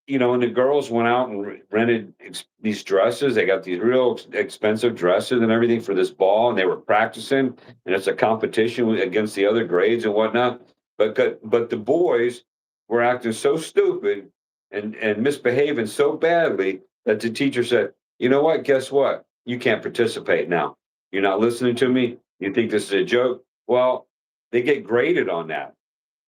[SPEAKER 2] and the girls went out and rented these dresses. They got these real expensive dresses and everything for this ball, and they were practicing, and it's a competition against the other grades and whatnot. But the boys were acting so stupid and misbehaving so badly that the teacher said, "You know what? Guess what? You can't participate now. You're not listening to me. You think this is a joke? Well, they get graded on that."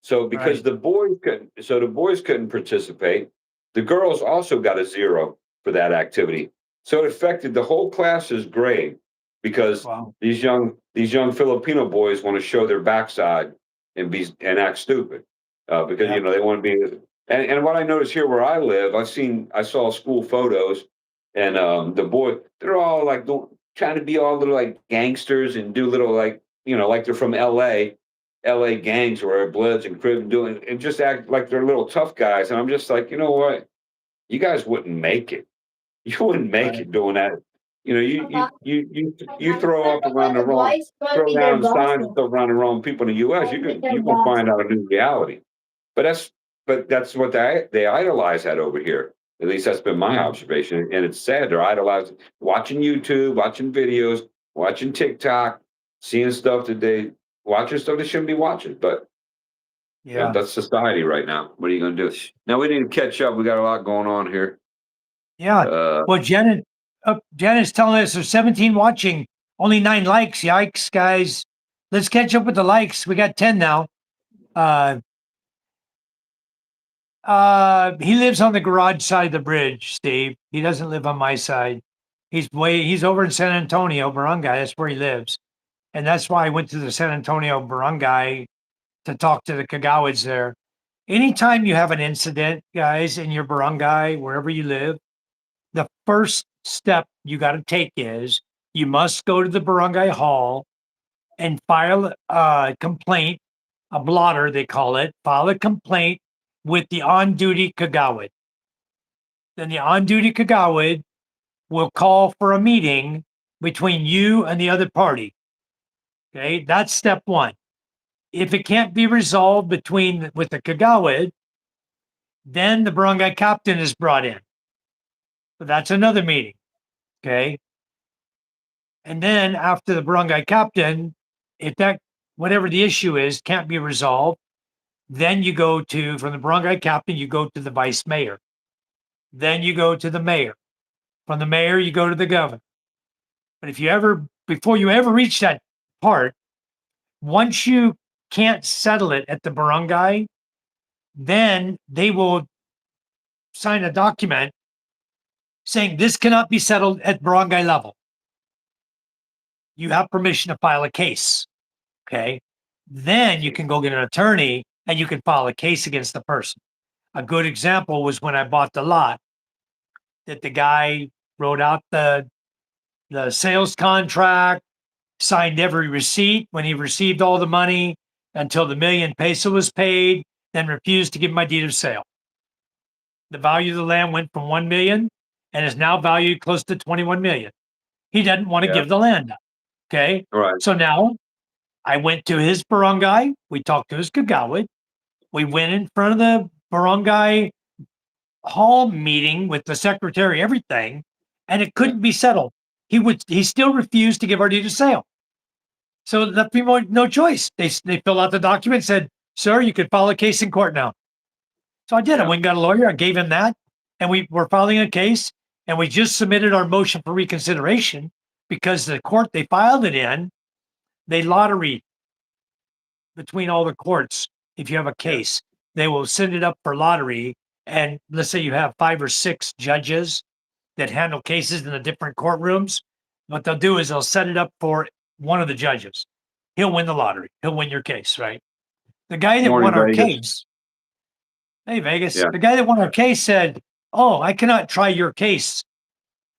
[SPEAKER 2] So because
[SPEAKER 1] Right.
[SPEAKER 2] the boys couldn't participate, the girls also got a 0 for that activity. So it affected the whole class's grade because
[SPEAKER 1] Wow.
[SPEAKER 2] these young Filipino boys want to show their backside and act stupid because
[SPEAKER 1] Yeah.
[SPEAKER 2] they want to be. And what I notice here where I live, I saw school photos, and the boy they're all like trying to be all little like gangsters and do little like they're from LA gangs or Bloods and Crips doing and just act like they're little tough guys. And I'm just like, you know what? You guys wouldn't make it. You wouldn't make
[SPEAKER 1] Right.
[SPEAKER 2] it doing that. You throw up around the wrong, throw down signs and stuff around the wrong people in the U.S. You're gonna find out a new reality. But that's what they idolize that over here. At least that's been my
[SPEAKER 1] Yeah.
[SPEAKER 2] observation, and it's sad. They're idolizing, watching YouTube, watching videos, watching TikTok, seeing stuff that they watching stuff they shouldn't be watching. But
[SPEAKER 1] Yeah.
[SPEAKER 2] that's society right now. What are you going to do? Now we need to catch up. We got a lot going on here.
[SPEAKER 1] Yeah.
[SPEAKER 2] Uh,
[SPEAKER 1] Well, Janet's telling us there's 17 watching, only 9 likes. Yikes, guys. Let's catch up with the likes. We got 10 now. Uh, he lives on the garage side of the bridge, Steve. He doesn't live on my side. He's over in San Antonio, Barangay. That's where he lives. And that's why I went to the San Antonio Barangay to talk to the Kagawads there. Anytime you have an incident, guys, in your barangay, wherever you live, the first step you got to take is you must go to the barangay hall and file a complaint, a blotter, they call it, file a complaint with the on duty Kagawad. Then the on duty Kagawad will call for a meeting between you and the other party. Okay, that's step one. If it can't be resolved with the Kagawad, then the barangay captain is brought in. So that's another meeting. Okay. And then after the barangay captain, if that whatever the issue is can't be resolved, then you go to from the barangay captain, you go to the vice mayor. Then you go to the mayor. From the mayor, you go to the governor. But if you ever before you ever reach that part, once you can't settle it at the barangay, then they will sign a document saying this cannot be settled at barangay level. You have permission to file a case. Okay. Then you can go get an attorney and you can file a case against the person. A good example was when I bought the lot that the guy wrote out the sales contract, signed every receipt when he received all the money until the $1,000,000 was paid, then refused to give my deed of sale. The value of the land went from 1 million and is now valued close to 21 million. He doesn't want to
[SPEAKER 2] Yeah.
[SPEAKER 1] give the land up. Okay.
[SPEAKER 2] Right.
[SPEAKER 1] So now I went to his barangay. We talked to his kagawad. We went in front of the barangay hall meeting with the secretary, everything, and it couldn't be settled. He still refused to give our deed of sale. So the people had no choice. They filled out the document, said, "Sir, you could file a case in court now." So I did. I
[SPEAKER 2] Yeah.
[SPEAKER 1] went and got a lawyer. I gave him that, and we were filing a case. And we just submitted our motion for reconsideration because the court they filed it in, they lottery between all the courts. If you have a
[SPEAKER 2] Yeah.
[SPEAKER 1] case, they will send it up for lottery. And let's say you have 5 or 6 judges that handle cases in the different courtrooms. What they'll do is they'll set it up for one of the judges. He'll win the lottery. He'll win your case, right? The guy that
[SPEAKER 2] Morning,
[SPEAKER 1] won our
[SPEAKER 2] Vegas.
[SPEAKER 1] case, hey, Vegas,
[SPEAKER 2] Yeah.
[SPEAKER 1] the guy that won our case said, "Oh, I cannot try your case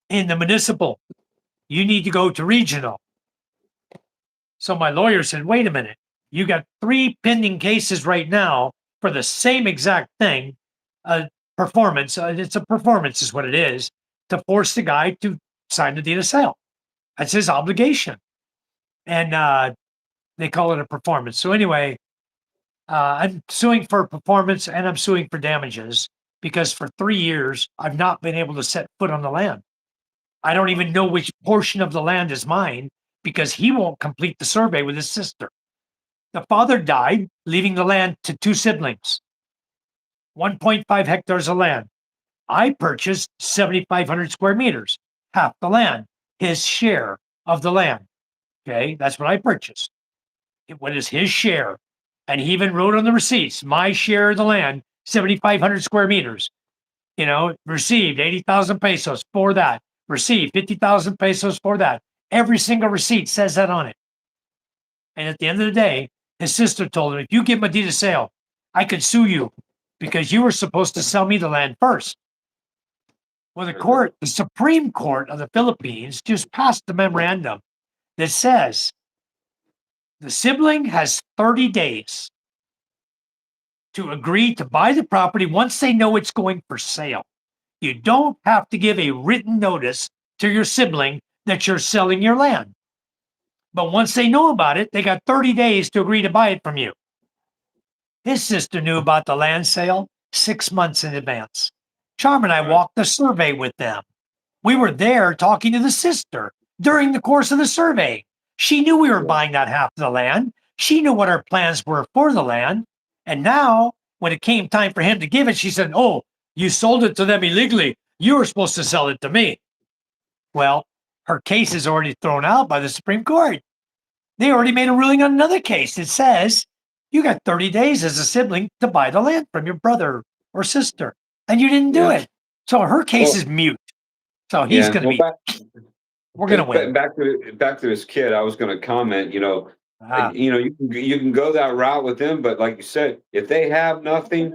[SPEAKER 1] in the municipal. You need to go to regional." So my lawyer said, "Wait a minute. You got 3 pending cases right now for the same exact thing. Performance. It's a performance, is what it is, to force the guy to sign the deed of sale. That's his obligation." And they call it a performance. So anyway, I'm suing for performance and I'm suing for damages because for 3 years I've not been able to set foot on the land. I don't even know which portion of the land is mine because he won't complete the survey with his sister. The father died, leaving the land to 2 siblings, 1.5 hectares of land. I purchased 7,500 square meters, half the land, his share of the land. Okay, that's what I purchased. What is his share? And he even wrote on the receipts, my share of the land, 7,500 square meters. Received 80,000 pesos for that. Received 50,000 pesos for that. Every single receipt says that on it. And at the end of the day, his sister told him, "If you give him a deed of sale, I could sue you because you were supposed to sell me the land first." Well, the Supreme Court of the Philippines just passed the memorandum that says the sibling has 30 days to agree to buy the property once they know it's going for sale. You don't have to give a written notice to your sibling that you're selling your land. But once they know about it, they got 30 days to agree to buy it from you. His sister knew about the land sale 6 months in advance. Charm and I walked the survey with them. We were there talking to the sister during the course of the survey. She knew we were buying that half of the land. She knew what our plans were for the land. And now, when it came time for him to give it, she said, "Oh, you sold it to them illegally. You were supposed to sell it to me." Well, her case is already thrown out by the Supreme Court. They already made a ruling on another case that says you got 30 days as a sibling to buy the land from your brother or sister, and you didn't do
[SPEAKER 2] Yeah.
[SPEAKER 1] it. So her case
[SPEAKER 2] Well,
[SPEAKER 1] is mute. So he's
[SPEAKER 2] yeah.
[SPEAKER 1] going to
[SPEAKER 2] Well,
[SPEAKER 1] be, we're going to win.
[SPEAKER 2] back to this kid. I was going to comment.
[SPEAKER 1] Ah,
[SPEAKER 2] You can go that route with them, but like you said, if they have nothing,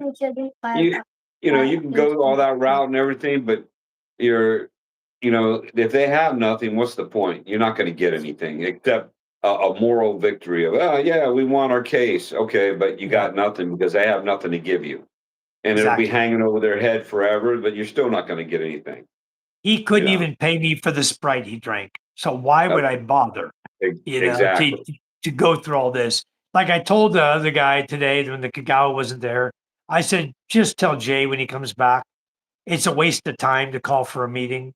[SPEAKER 2] you you can go all that route and everything, but you're if they have nothing, what's the point? You're not going to get anything except a moral victory of, oh yeah, we won our case. Okay, but you
[SPEAKER 1] yeah,
[SPEAKER 2] got nothing because they have nothing to give you, and it'll be
[SPEAKER 1] exactly.
[SPEAKER 2] hanging over their head forever. But you're still not going to get anything.
[SPEAKER 1] he couldn't
[SPEAKER 2] Yeah.
[SPEAKER 1] even pay me for the Sprite he drank. So why would I
[SPEAKER 2] Okay.
[SPEAKER 1] bother, you know,
[SPEAKER 2] Exactly.
[SPEAKER 1] to go through all this? Like I told the other guy today when the Kagawa wasn't there, I said, just tell Jay when he comes back, it's a waste of time to call for a meeting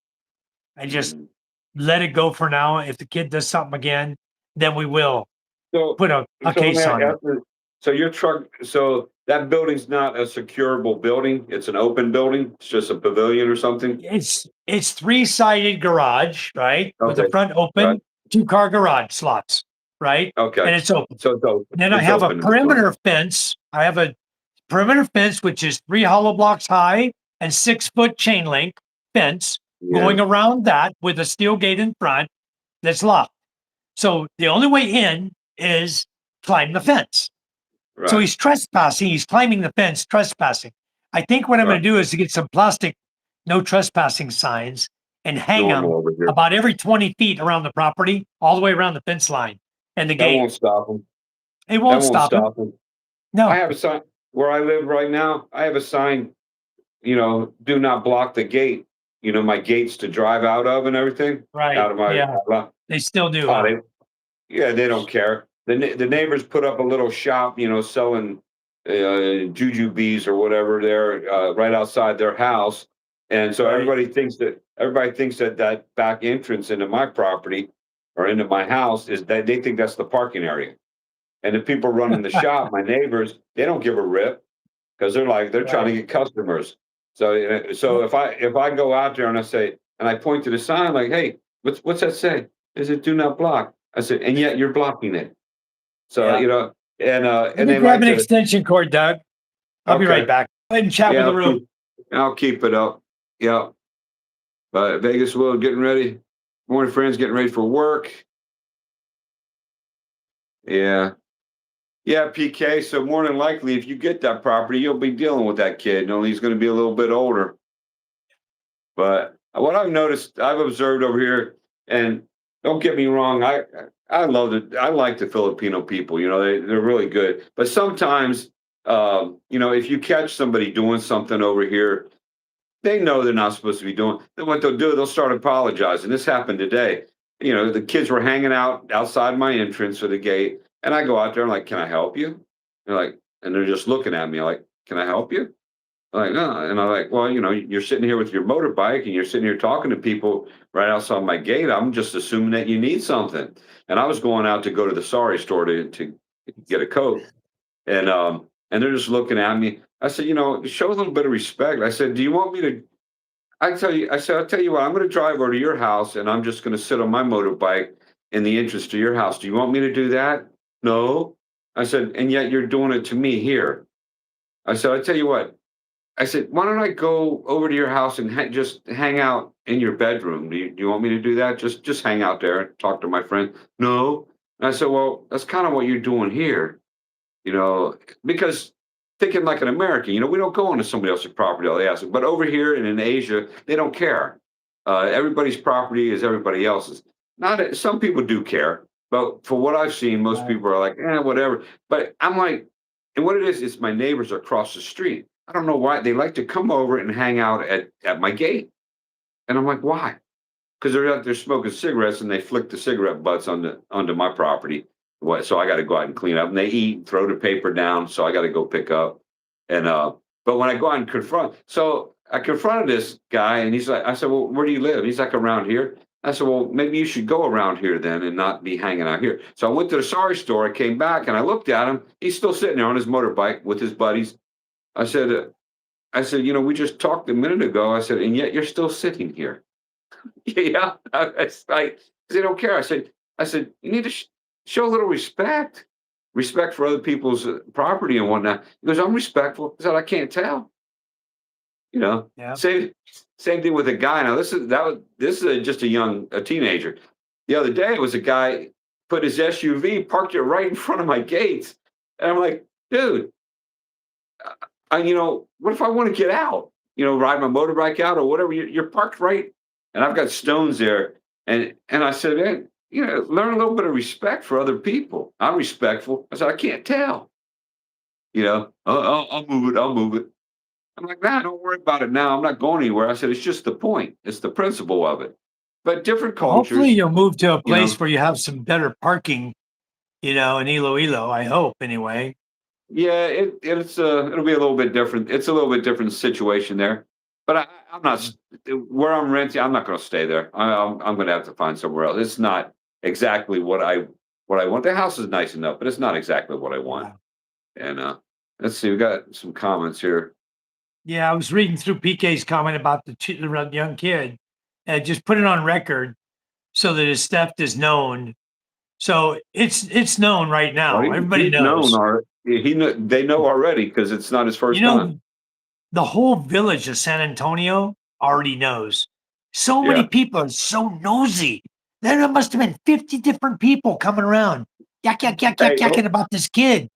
[SPEAKER 1] and just
[SPEAKER 2] Mhm.
[SPEAKER 1] let it go for now. If the kid does something again, then we will
[SPEAKER 2] So,
[SPEAKER 1] put a
[SPEAKER 2] so let
[SPEAKER 1] case
[SPEAKER 2] me
[SPEAKER 1] on it.
[SPEAKER 2] ask you, so your truck, so that building's not a securable building? It's an open building? It's just a pavilion or something?
[SPEAKER 1] It's three-sided garage, right? With the
[SPEAKER 2] Okay,
[SPEAKER 1] front
[SPEAKER 2] right,
[SPEAKER 1] open, two-car garage slots, right?
[SPEAKER 2] okay.
[SPEAKER 1] And it's open.
[SPEAKER 2] So it's open,
[SPEAKER 1] Then I
[SPEAKER 2] it's
[SPEAKER 1] have a
[SPEAKER 2] open in the front.
[SPEAKER 1] perimeter fence. I have a perimeter fence, which is 3 hollow blocks high and 6-foot chain link fence
[SPEAKER 2] Yeah,
[SPEAKER 1] going around that with a steel gate in front that's locked. So the only way in is climb the fence. So
[SPEAKER 2] right,
[SPEAKER 1] he's trespassing. He's climbing the fence, trespassing. I think what I'm going
[SPEAKER 2] right.
[SPEAKER 1] to do is to get some plastic no trespassing signs and hang them
[SPEAKER 2] Normal over here.
[SPEAKER 1] about every 20 feet around the property, all the way around the fence line and the
[SPEAKER 2] That
[SPEAKER 1] gate.
[SPEAKER 2] won't stop them.
[SPEAKER 1] It
[SPEAKER 2] That
[SPEAKER 1] won't
[SPEAKER 2] won't
[SPEAKER 1] stop him.
[SPEAKER 2] stop them. I
[SPEAKER 1] No,
[SPEAKER 2] have a sign where I live right now. I have a sign, do not block the gate. My gates to drive out of and everything
[SPEAKER 1] right.
[SPEAKER 2] out of my,
[SPEAKER 1] Yeah, they still do,
[SPEAKER 2] oh,
[SPEAKER 1] huh?
[SPEAKER 2] yeah, they don't care. The neighbors put up a little shop, selling juju bees or whatever there, right outside their house, and so
[SPEAKER 1] Right.
[SPEAKER 2] everybody thinks that that back entrance into my property or into my house is that they think that's the parking area, and the people running the shop, my neighbors, they don't give a rip because they're trying to
[SPEAKER 1] Right.
[SPEAKER 2] get customers. So
[SPEAKER 1] Well,
[SPEAKER 2] if I go out there and I say and I point to the sign like, hey, what's that say? Is it do not block? I said, and yet you're blocking it. So,
[SPEAKER 1] yeah. Let
[SPEAKER 2] and
[SPEAKER 1] me
[SPEAKER 2] they
[SPEAKER 1] grab
[SPEAKER 2] like
[SPEAKER 1] an
[SPEAKER 2] to,
[SPEAKER 1] extension cord, Doug. I'll be right
[SPEAKER 2] okay,
[SPEAKER 1] back. Go ahead and chat with
[SPEAKER 2] yeah,
[SPEAKER 1] the room.
[SPEAKER 2] I'll keep it up. Yeah. But Vegas will getting ready. Morning friends getting ready for work. Yeah. Yeah, PK. So more than likely, if you get that property, you'll be dealing with that kid. Only he's going to be a little bit older. But what I've noticed, I've observed over here, and don't get me wrong, I love it. I like the Filipino people. They're really good. But sometimes, if you catch somebody doing something over here, they know they're not supposed to be doing. Then what they'll do, they'll start apologizing. This happened today. The kids were hanging out outside my entrance or the gate, and I go out there and like, "Can I help you?" They're like, and they're just looking at me like, "Can I help you?" Like, no. And I'm like, well, you're sitting here with your motorbike and you're sitting here talking to people right outside my gate. I'm just assuming that you need something. And I was going out to go to the sorry store to get a coat. And they're just looking at me. I said, show a little bit of respect. I said, do you want me to? I said, I'll tell you what, I'm going to drive over to your house and I'm just going to sit on my motorbike in the entrance to your house. Do you want me to do that? No. I said, and yet you're doing it to me here. I said, I tell you what, I said, "Why don't I go over to your house and just hang out in your bedroom? Do you want me to do that? Just hang out there and talk to my friend." No. And I said, "Well, that's kind of what you're doing here, you know, because thinking like an American, we don't go onto somebody else's property all they ask. But over here and in Asia, they don't care. Everybody's property is everybody else's. Not some people do care, but for what I've seen, most
[SPEAKER 1] Right.
[SPEAKER 2] people are like, whatever. But I'm like, and what it is my neighbors across the street. I don't know why they like to come over and hang out at my gate, and I'm like, why? Because they're out there smoking cigarettes and they flick the cigarette butts onto my property. What? So I got to go out and clean up. And they eat, throw the paper down. So I got to go pick up. And but when I go out and so I confronted this guy, and he's like, I said, well, where do you live? He's like, around here. I said, well, maybe you should go around here then and not be hanging out here. So I went to the sorry store. I came back and I looked at him. He's still sitting there on his motorbike with his buddies. I said, we just talked a minute ago. I said, and yet you're still sitting here. Yeah, it's like they don't care. I said, you need to show a little respect for other people's property and whatnot. He goes, I'm respectful. I said, I can't tell. You know,
[SPEAKER 1] Yeah.
[SPEAKER 2] same thing with a guy. Now this is just a teenager. The other day it was a guy put his SUV parked it right in front of my gates, and I'm like, dude, what if I want to get out? Ride my motorbike out or whatever. You're parked right, and I've got stones there. And I said, man, learn a little bit of respect for other people. I'm respectful. I said, I can't tell. I'll move it. I'll move it. I'm like, nah, don't worry about it now. I'm not going anywhere. I said, it's just the point. It's the principle of it. But different
[SPEAKER 1] Well, hopefully
[SPEAKER 2] cultures,
[SPEAKER 1] you'll move to a
[SPEAKER 2] you
[SPEAKER 1] place
[SPEAKER 2] know,
[SPEAKER 1] where you have some better parking, in Iloilo, I hope anyway.
[SPEAKER 2] yeah, it'll be a little bit different. It's a little bit different situation there. But I'm not
[SPEAKER 1] Mm,
[SPEAKER 2] where I'm renting. I'm not going to stay there. I'm going to have to find somewhere else. It's not exactly what I want. The house is nice enough, but it's not exactly what I want.
[SPEAKER 1] yeah.
[SPEAKER 2] And let's see, we got some comments here.
[SPEAKER 1] Yeah, I was reading through PK's comment about the young kid, and just put it on record so that his theft is known. So it's known right
[SPEAKER 2] Well,
[SPEAKER 1] now. Everybody
[SPEAKER 2] he's known
[SPEAKER 1] knows.
[SPEAKER 2] already. They know already because it's not his
[SPEAKER 1] You
[SPEAKER 2] first time.
[SPEAKER 1] know, the whole village of San Antonio already knows. So many
[SPEAKER 2] Yeah.
[SPEAKER 1] people are so nosy. There must have been 50 different people coming around, yak, yak, yak, yak,
[SPEAKER 2] Hey. Oh,
[SPEAKER 1] yakking about this kid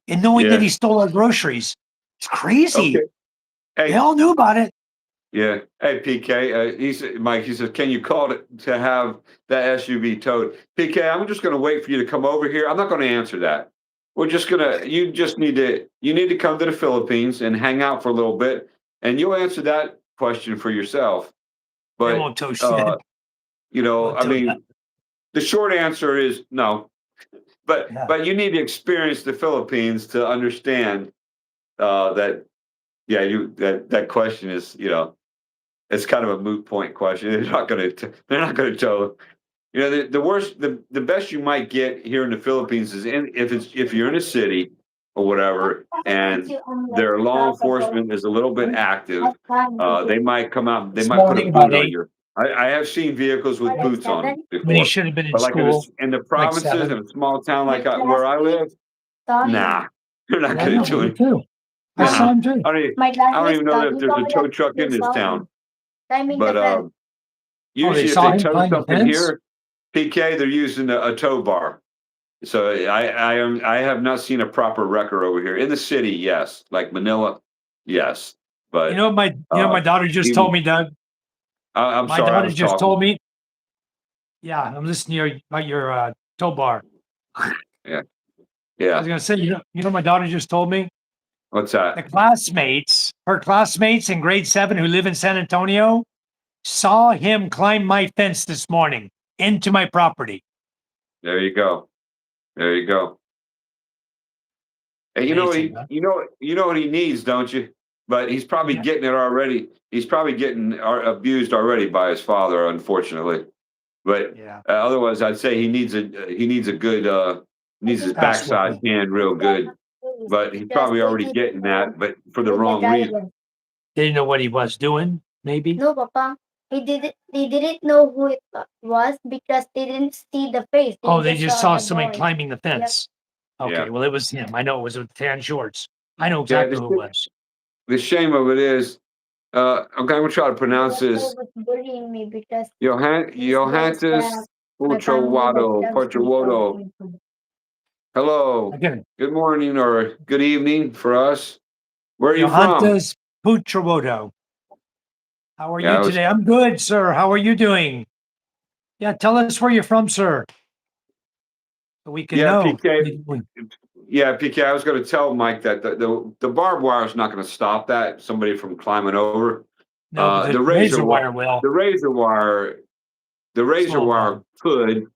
[SPEAKER 1] and knowing that
[SPEAKER 2] yeah.
[SPEAKER 1] he stole our groceries. It's crazy.
[SPEAKER 2] Okay.
[SPEAKER 1] They
[SPEAKER 2] Hey.
[SPEAKER 1] all knew about it.
[SPEAKER 2] Yeah. Hey, PK. He said, Mike. He says, "Can you call it to have that SUV towed?" PK, I'm just going to wait for you to come over here. I'm not going to answer that. We're just gonna. You just need to. You need to come to the Philippines and hang out for a little bit, and you'll answer that question for yourself.
[SPEAKER 1] They
[SPEAKER 2] But
[SPEAKER 1] won't tow shit. Won't
[SPEAKER 2] I
[SPEAKER 1] tow that.
[SPEAKER 2] mean, the short answer is no. But
[SPEAKER 1] Yeah.
[SPEAKER 2] but you need to experience the Philippines to understand that. Yeah, that question is, it's kind of a moot point question. They're not gonna tell. The worst, the best you might get here in the Philippines is if you're in a city or whatever, and their law enforcement is a little bit active, they might come out. They
[SPEAKER 1] This
[SPEAKER 2] might put a
[SPEAKER 1] morning about
[SPEAKER 2] boot on
[SPEAKER 1] 8,
[SPEAKER 2] your. I have seen vehicles with boots on them
[SPEAKER 1] when he
[SPEAKER 2] before,
[SPEAKER 1] should have been in
[SPEAKER 2] but like
[SPEAKER 1] school,
[SPEAKER 2] in the
[SPEAKER 1] like
[SPEAKER 2] provinces
[SPEAKER 1] 7.
[SPEAKER 2] in a small town like where I live, nah, they're not
[SPEAKER 1] Yeah, I
[SPEAKER 2] gonna
[SPEAKER 1] know.
[SPEAKER 2] do
[SPEAKER 1] Me
[SPEAKER 2] it.
[SPEAKER 1] too. I saw
[SPEAKER 2] Nah,
[SPEAKER 1] him too.
[SPEAKER 2] I don't even know if there's a tow truck in this town. But
[SPEAKER 1] Oh, they
[SPEAKER 2] usually, if
[SPEAKER 1] saw
[SPEAKER 2] they
[SPEAKER 1] him
[SPEAKER 2] tow
[SPEAKER 1] climb the
[SPEAKER 2] something
[SPEAKER 1] fence?
[SPEAKER 2] here, PK, they're using a tow bar. So I have not seen a proper wrecker over here in the city. Yes, like Manila, yes,
[SPEAKER 1] You
[SPEAKER 2] but
[SPEAKER 1] know what my daughter just told
[SPEAKER 2] even
[SPEAKER 1] me, Doug?
[SPEAKER 2] I'm
[SPEAKER 1] My
[SPEAKER 2] sorry, I
[SPEAKER 1] daughter
[SPEAKER 2] was
[SPEAKER 1] just
[SPEAKER 2] talking.
[SPEAKER 1] told me, yeah, I'm listening to about your tow bar.
[SPEAKER 2] Yeah,
[SPEAKER 1] I
[SPEAKER 2] yeah.
[SPEAKER 1] was gonna say, my daughter just told me
[SPEAKER 2] What's
[SPEAKER 1] the
[SPEAKER 2] that?
[SPEAKER 1] her classmates in grade 7 who live in San Antonio saw him climb my fence this morning into my property.
[SPEAKER 2] There you go. There you go. And
[SPEAKER 1] Amazing, huh?
[SPEAKER 2] you know what he needs, don't you? But he's probably
[SPEAKER 1] Yeah,
[SPEAKER 2] getting it already. He's probably getting abused already by his father, unfortunately. But
[SPEAKER 1] yeah.
[SPEAKER 2] otherwise, I'd say he needs a good needs his
[SPEAKER 1] Pass
[SPEAKER 2] backside
[SPEAKER 1] whooping.
[SPEAKER 2] hand real good. But he's probably already getting that, but for the wrong reason.
[SPEAKER 1] They didn't know what he was doing, maybe.
[SPEAKER 3] No, Papa. They didn't know who it was because they didn't see the face. They
[SPEAKER 1] Oh, they
[SPEAKER 3] just
[SPEAKER 1] just
[SPEAKER 3] saw
[SPEAKER 1] saw
[SPEAKER 3] the
[SPEAKER 1] somebody
[SPEAKER 3] boy.
[SPEAKER 1] climbing the
[SPEAKER 3] Yep.
[SPEAKER 1] fence. Okay,
[SPEAKER 2] Yeah,
[SPEAKER 1] well, it was him. I know it was with tan shorts. I know
[SPEAKER 2] yeah.
[SPEAKER 1] exactly who it was.
[SPEAKER 2] The shame of it is, okay, I'm gonna try to
[SPEAKER 3] The
[SPEAKER 2] pronounce
[SPEAKER 3] uncle
[SPEAKER 2] this.
[SPEAKER 3] was bullying me because these guys
[SPEAKER 2] Johannes
[SPEAKER 3] that my family was judged me for
[SPEAKER 2] Portrawodo.
[SPEAKER 3] being food.
[SPEAKER 2] Hello,
[SPEAKER 1] Again,
[SPEAKER 2] good morning or good evening for us. Where are you from?
[SPEAKER 1] Johannes Putrawoto. How are
[SPEAKER 2] Yeah,
[SPEAKER 1] you
[SPEAKER 2] I was.
[SPEAKER 1] today? I'm good, sir. How are you doing? Yeah, tell us where you're from, sir, so we can
[SPEAKER 2] Yeah,
[SPEAKER 1] know.
[SPEAKER 2] PK. Yeah, PK. I was going to tell Mike that the barbed wire is not going to stop that somebody from climbing over.
[SPEAKER 1] No, but
[SPEAKER 2] The
[SPEAKER 1] the razor wire will.
[SPEAKER 2] the razor wire, the razor
[SPEAKER 1] Slow 'em
[SPEAKER 2] wire
[SPEAKER 1] down.
[SPEAKER 2] could.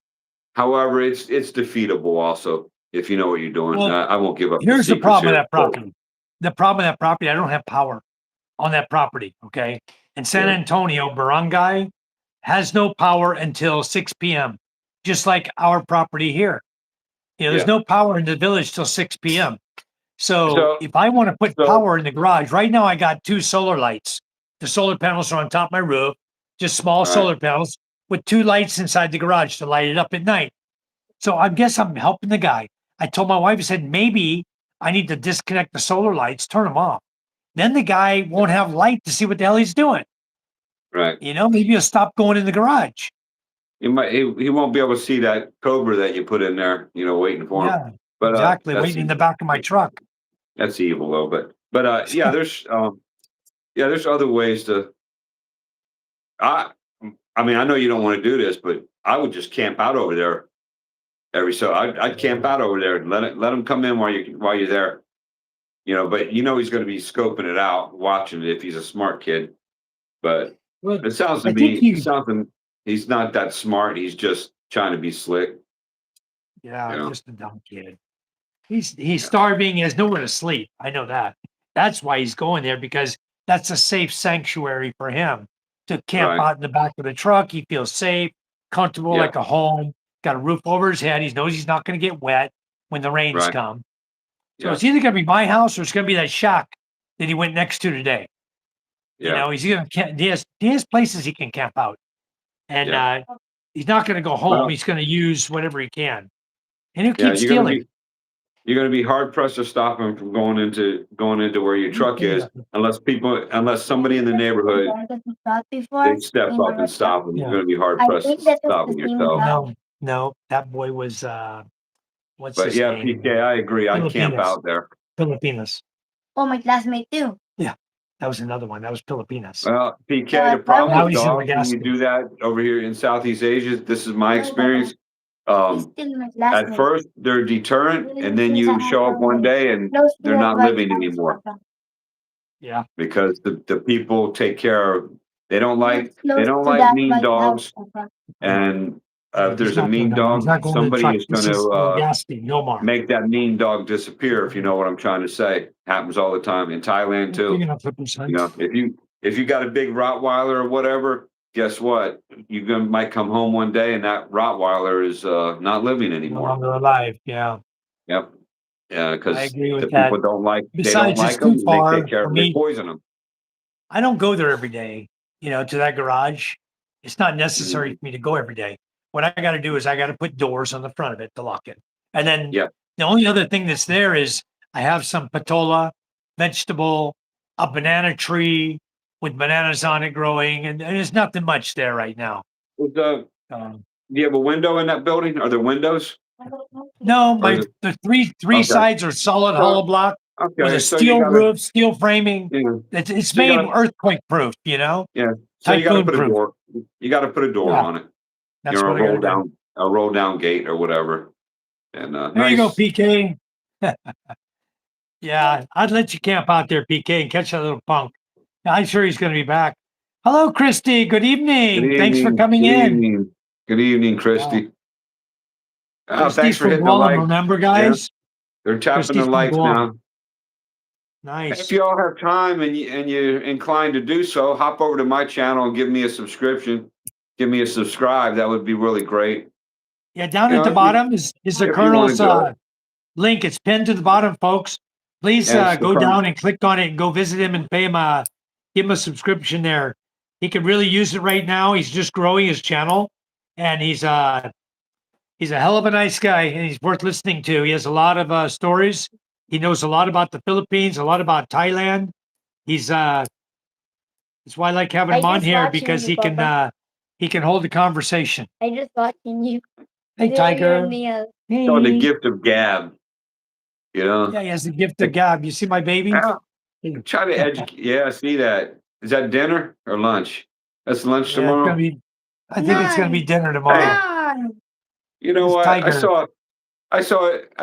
[SPEAKER 2] However, it's defeatable also if you know what you're doing.
[SPEAKER 1] Well,
[SPEAKER 2] I won't give up the
[SPEAKER 1] here's the
[SPEAKER 2] secrets
[SPEAKER 1] problem with
[SPEAKER 2] here.
[SPEAKER 1] that property. The problem with that property, I don't have power on that property. Okay. In San
[SPEAKER 2] Yeah,
[SPEAKER 1] Antonio, barangay has no power until 6 p.m., just like our property here. There's
[SPEAKER 2] yeah.
[SPEAKER 1] no power in the village till 6 p.m. So
[SPEAKER 2] So
[SPEAKER 1] if I want to put
[SPEAKER 2] so
[SPEAKER 1] power in the garage, right now I got 2 solar lights. The solar panels are on top of my roof, just small
[SPEAKER 2] all right,
[SPEAKER 1] solar panels with 2 lights inside the garage to light it up at night. So I guess I'm helping the guy. I told my wife, I said, maybe I need to disconnect the solar lights, turn them off. Then the guy won't have light to see what the hell he's doing.
[SPEAKER 2] right.
[SPEAKER 1] Maybe he'll stop going in the garage.
[SPEAKER 2] He won't be able to see that cobra that you put in there. Waiting for him.
[SPEAKER 1] Yeah,
[SPEAKER 2] But
[SPEAKER 1] exactly. Waiting in the back of my truck.
[SPEAKER 2] that's evil though. But yeah, there's other ways to. I I mean, I know you don't want to do this, but I would just camp out over there I'd camp out over there and let them come in while you're there. but he's going to be scoping it out, watching it if he's a smart kid. But
[SPEAKER 1] Well,
[SPEAKER 2] it sounds to
[SPEAKER 1] I think
[SPEAKER 2] me, he's not that smart. He's just trying to be slick.
[SPEAKER 1] yeah,
[SPEAKER 2] You know,
[SPEAKER 1] just a dumb kid. He's
[SPEAKER 2] yeah,
[SPEAKER 1] starving. He has nowhere to sleep. I know that. That's why he's going there because that's a safe sanctuary for him to camp
[SPEAKER 2] right,
[SPEAKER 1] out in the back of the truck. He feels safe, comfortable,
[SPEAKER 2] yeah,
[SPEAKER 1] like a home. Got a roof over his head. He knows he's not going to get wet when the rains
[SPEAKER 2] right,
[SPEAKER 1] come. So
[SPEAKER 2] yeah,
[SPEAKER 1] it's either going to be my house or it's going to be that shack that he went next to today.
[SPEAKER 2] yeah,
[SPEAKER 1] He's going to he has places he can camp out, and
[SPEAKER 2] yeah.
[SPEAKER 1] he's not going to go home.
[SPEAKER 2] Well,
[SPEAKER 1] He's going to use whatever he can, and he'll
[SPEAKER 2] yeah,
[SPEAKER 1] keep stealing.
[SPEAKER 2] you're gonna be hard pressed to stop him from going into where your truck is, unless somebody in the neighborhood
[SPEAKER 3] That we thought
[SPEAKER 2] they
[SPEAKER 3] before
[SPEAKER 2] step
[SPEAKER 3] in
[SPEAKER 2] up
[SPEAKER 3] our
[SPEAKER 2] and
[SPEAKER 3] town.
[SPEAKER 2] stop him. You're
[SPEAKER 1] Yeah.
[SPEAKER 2] gonna be hard
[SPEAKER 3] I
[SPEAKER 2] pressed to
[SPEAKER 3] think that was
[SPEAKER 2] stop
[SPEAKER 3] the
[SPEAKER 2] him
[SPEAKER 3] same
[SPEAKER 2] yourself.
[SPEAKER 3] guy.
[SPEAKER 1] No, that boy was what's
[SPEAKER 2] But
[SPEAKER 1] his
[SPEAKER 2] yeah,
[SPEAKER 1] name?
[SPEAKER 2] PK, I agree. I'd camp
[SPEAKER 1] Filipinas.
[SPEAKER 2] out there.
[SPEAKER 1] Filipinas.
[SPEAKER 3] Oh, my classmate too.
[SPEAKER 1] Yeah, that was another one. That was Filipinas.
[SPEAKER 2] Well, PK,
[SPEAKER 3] Yeah,
[SPEAKER 2] the problem
[SPEAKER 1] Now
[SPEAKER 2] with
[SPEAKER 1] he's in
[SPEAKER 2] dogs when you
[SPEAKER 1] Legazpi.
[SPEAKER 2] do that over here in Southeast Asia, this is my
[SPEAKER 3] No, Papa.
[SPEAKER 2] experience.
[SPEAKER 3] He's
[SPEAKER 2] Um,
[SPEAKER 3] still my
[SPEAKER 2] at
[SPEAKER 3] classmate.
[SPEAKER 2] first they're deterrent, and then
[SPEAKER 3] Since I
[SPEAKER 2] you
[SPEAKER 3] have
[SPEAKER 2] show up one day and
[SPEAKER 3] close to
[SPEAKER 2] they're
[SPEAKER 3] a
[SPEAKER 2] not
[SPEAKER 3] white
[SPEAKER 2] living
[SPEAKER 3] house,
[SPEAKER 2] anymore
[SPEAKER 3] Papa.
[SPEAKER 1] Yeah,
[SPEAKER 2] because the people take care of. They don't
[SPEAKER 3] It's
[SPEAKER 2] like they
[SPEAKER 3] close
[SPEAKER 2] don't
[SPEAKER 3] to
[SPEAKER 2] like
[SPEAKER 3] that
[SPEAKER 2] mean
[SPEAKER 3] white house,
[SPEAKER 2] dogs,
[SPEAKER 3] Papa.
[SPEAKER 2] and
[SPEAKER 1] yeah.
[SPEAKER 2] if
[SPEAKER 1] He's
[SPEAKER 2] there's a
[SPEAKER 1] not doing
[SPEAKER 2] mean
[SPEAKER 1] that. He's
[SPEAKER 2] dog,
[SPEAKER 1] not going to the
[SPEAKER 2] somebody
[SPEAKER 1] truck.
[SPEAKER 2] is
[SPEAKER 1] This
[SPEAKER 2] going
[SPEAKER 1] is
[SPEAKER 2] to
[SPEAKER 1] Legazpi. No more.
[SPEAKER 2] make that mean dog disappear. If you know what I'm trying to say, happens all the time in Thailand
[SPEAKER 1] You're
[SPEAKER 2] too.
[SPEAKER 1] gonna flip his son.
[SPEAKER 2] If you got a big Rottweiler or whatever, guess what? Might come home one day and that Rottweiler is not living
[SPEAKER 1] No
[SPEAKER 2] anymore.
[SPEAKER 1] longer alive. Yeah,
[SPEAKER 2] Yep. Yeah,
[SPEAKER 1] I
[SPEAKER 2] because
[SPEAKER 1] agree
[SPEAKER 2] the
[SPEAKER 1] with that.
[SPEAKER 2] people they don't
[SPEAKER 1] Besides, it's
[SPEAKER 2] like
[SPEAKER 1] too
[SPEAKER 2] them and they take
[SPEAKER 1] far
[SPEAKER 2] care
[SPEAKER 1] for
[SPEAKER 2] of them. They
[SPEAKER 1] me.
[SPEAKER 2] poison them.
[SPEAKER 1] I don't go there every day, to that garage. It's not necessary
[SPEAKER 2] Mhm.
[SPEAKER 1] for me to go every day. What I got to do is I got to put doors on the front of it to lock it. And then
[SPEAKER 2] Yeah.
[SPEAKER 1] the only other thing that's there is I have some patola, vegetable, a banana tree with bananas on it growing, and there's nothing much there right now.
[SPEAKER 2] Was, uh,
[SPEAKER 1] Um,
[SPEAKER 2] do you have a window in that building? Are there windows?
[SPEAKER 1] no,
[SPEAKER 2] Or is
[SPEAKER 1] my
[SPEAKER 2] it
[SPEAKER 1] the three
[SPEAKER 2] okay?
[SPEAKER 1] sides are solid
[SPEAKER 2] So
[SPEAKER 1] hollow block with a
[SPEAKER 2] okay, so you
[SPEAKER 1] steel
[SPEAKER 2] gotta
[SPEAKER 1] roof, steel framing.
[SPEAKER 2] you know
[SPEAKER 1] It's
[SPEAKER 2] so you
[SPEAKER 1] made
[SPEAKER 2] gotta
[SPEAKER 1] earthquake proof,
[SPEAKER 2] yeah, so you gotta
[SPEAKER 1] typhoon
[SPEAKER 2] put a
[SPEAKER 1] proof.
[SPEAKER 2] door. You gotta put a door
[SPEAKER 1] Yeah,
[SPEAKER 2] on it.
[SPEAKER 1] that's
[SPEAKER 2] A
[SPEAKER 1] what I got to do.
[SPEAKER 2] roll down gate or whatever. And
[SPEAKER 1] There you go,
[SPEAKER 2] nice.
[SPEAKER 1] PK. Yeah, I'd let you camp out there, PK, and catch that little punk. I'm sure he's going to be back. Hello, Christy. Good
[SPEAKER 2] Good
[SPEAKER 1] evening. Thanks for
[SPEAKER 2] evening.
[SPEAKER 1] coming
[SPEAKER 2] Good
[SPEAKER 1] in.
[SPEAKER 2] evening. Good evening,
[SPEAKER 1] Yeah.
[SPEAKER 2] Christy. Oh, thanks
[SPEAKER 1] Christy's
[SPEAKER 2] for
[SPEAKER 1] from
[SPEAKER 2] hitting the
[SPEAKER 1] Guam,
[SPEAKER 2] like.
[SPEAKER 1] remember,
[SPEAKER 2] Yeah,
[SPEAKER 1] guys?
[SPEAKER 2] they're tapping the
[SPEAKER 1] Christy's from
[SPEAKER 2] likes
[SPEAKER 1] Guam.
[SPEAKER 2] now. If
[SPEAKER 1] Nice.
[SPEAKER 2] you all have time and you're inclined to do so, hop over to my channel and give me a subscription. Give me a subscribe. That would be really great.
[SPEAKER 1] Yeah, down
[SPEAKER 2] You
[SPEAKER 1] at
[SPEAKER 2] know,
[SPEAKER 1] the bottom is the
[SPEAKER 2] if you want to
[SPEAKER 1] Colonel's
[SPEAKER 2] do it.
[SPEAKER 1] link. It's pinned to the bottom, folks. Please
[SPEAKER 2] And it's the
[SPEAKER 1] go
[SPEAKER 2] current.
[SPEAKER 1] down and click on it and go visit him and give him a subscription there. He could really use it right now. He's just growing his channel, and he's a hell of a nice guy, and he's worth listening to. He has a lot of stories. He knows a lot about the Philippines, a lot about Thailand. He's that's why I like having
[SPEAKER 3] I
[SPEAKER 1] him on
[SPEAKER 3] just
[SPEAKER 1] here
[SPEAKER 3] watching
[SPEAKER 1] because
[SPEAKER 3] you, Papa.
[SPEAKER 1] he can hold a conversation.
[SPEAKER 3] I just watching you.
[SPEAKER 1] Hey,
[SPEAKER 3] Doing your
[SPEAKER 1] Tiger.
[SPEAKER 3] nails.
[SPEAKER 2] Called the
[SPEAKER 1] Hey.
[SPEAKER 2] gift of gab. You know,
[SPEAKER 1] Yeah, he has the gift of gab. You see my baby?
[SPEAKER 2] Ow, try to educate. Yeah, I see that. Is that dinner or lunch? That's lunch
[SPEAKER 1] Yeah, it's gonna
[SPEAKER 2] tomorrow.
[SPEAKER 1] be. I think it's gonna be
[SPEAKER 3] None.
[SPEAKER 1] dinner
[SPEAKER 2] Hey,
[SPEAKER 1] tomorrow.
[SPEAKER 3] None.
[SPEAKER 2] you know
[SPEAKER 1] It's
[SPEAKER 2] what? I
[SPEAKER 1] Tiger.
[SPEAKER 2] saw I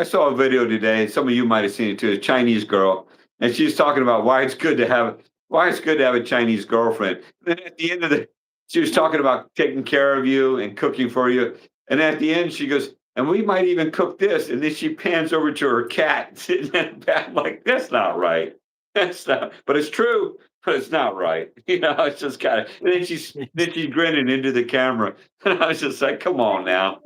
[SPEAKER 2] saw a video today. Some of you might have seen it too. A Chinese girl, and she's talking about why it's good to have a Chinese girlfriend. Then at the end of she was talking about taking care of you and cooking for you. And at the end, she goes, and we might even cook this. And then she pans over to her cat sitting in the back. I'm like, that's not right. That's not. But it's true. But it's not right. It's just kind of. And then she's grinning into the camera, and I was just like, come on now.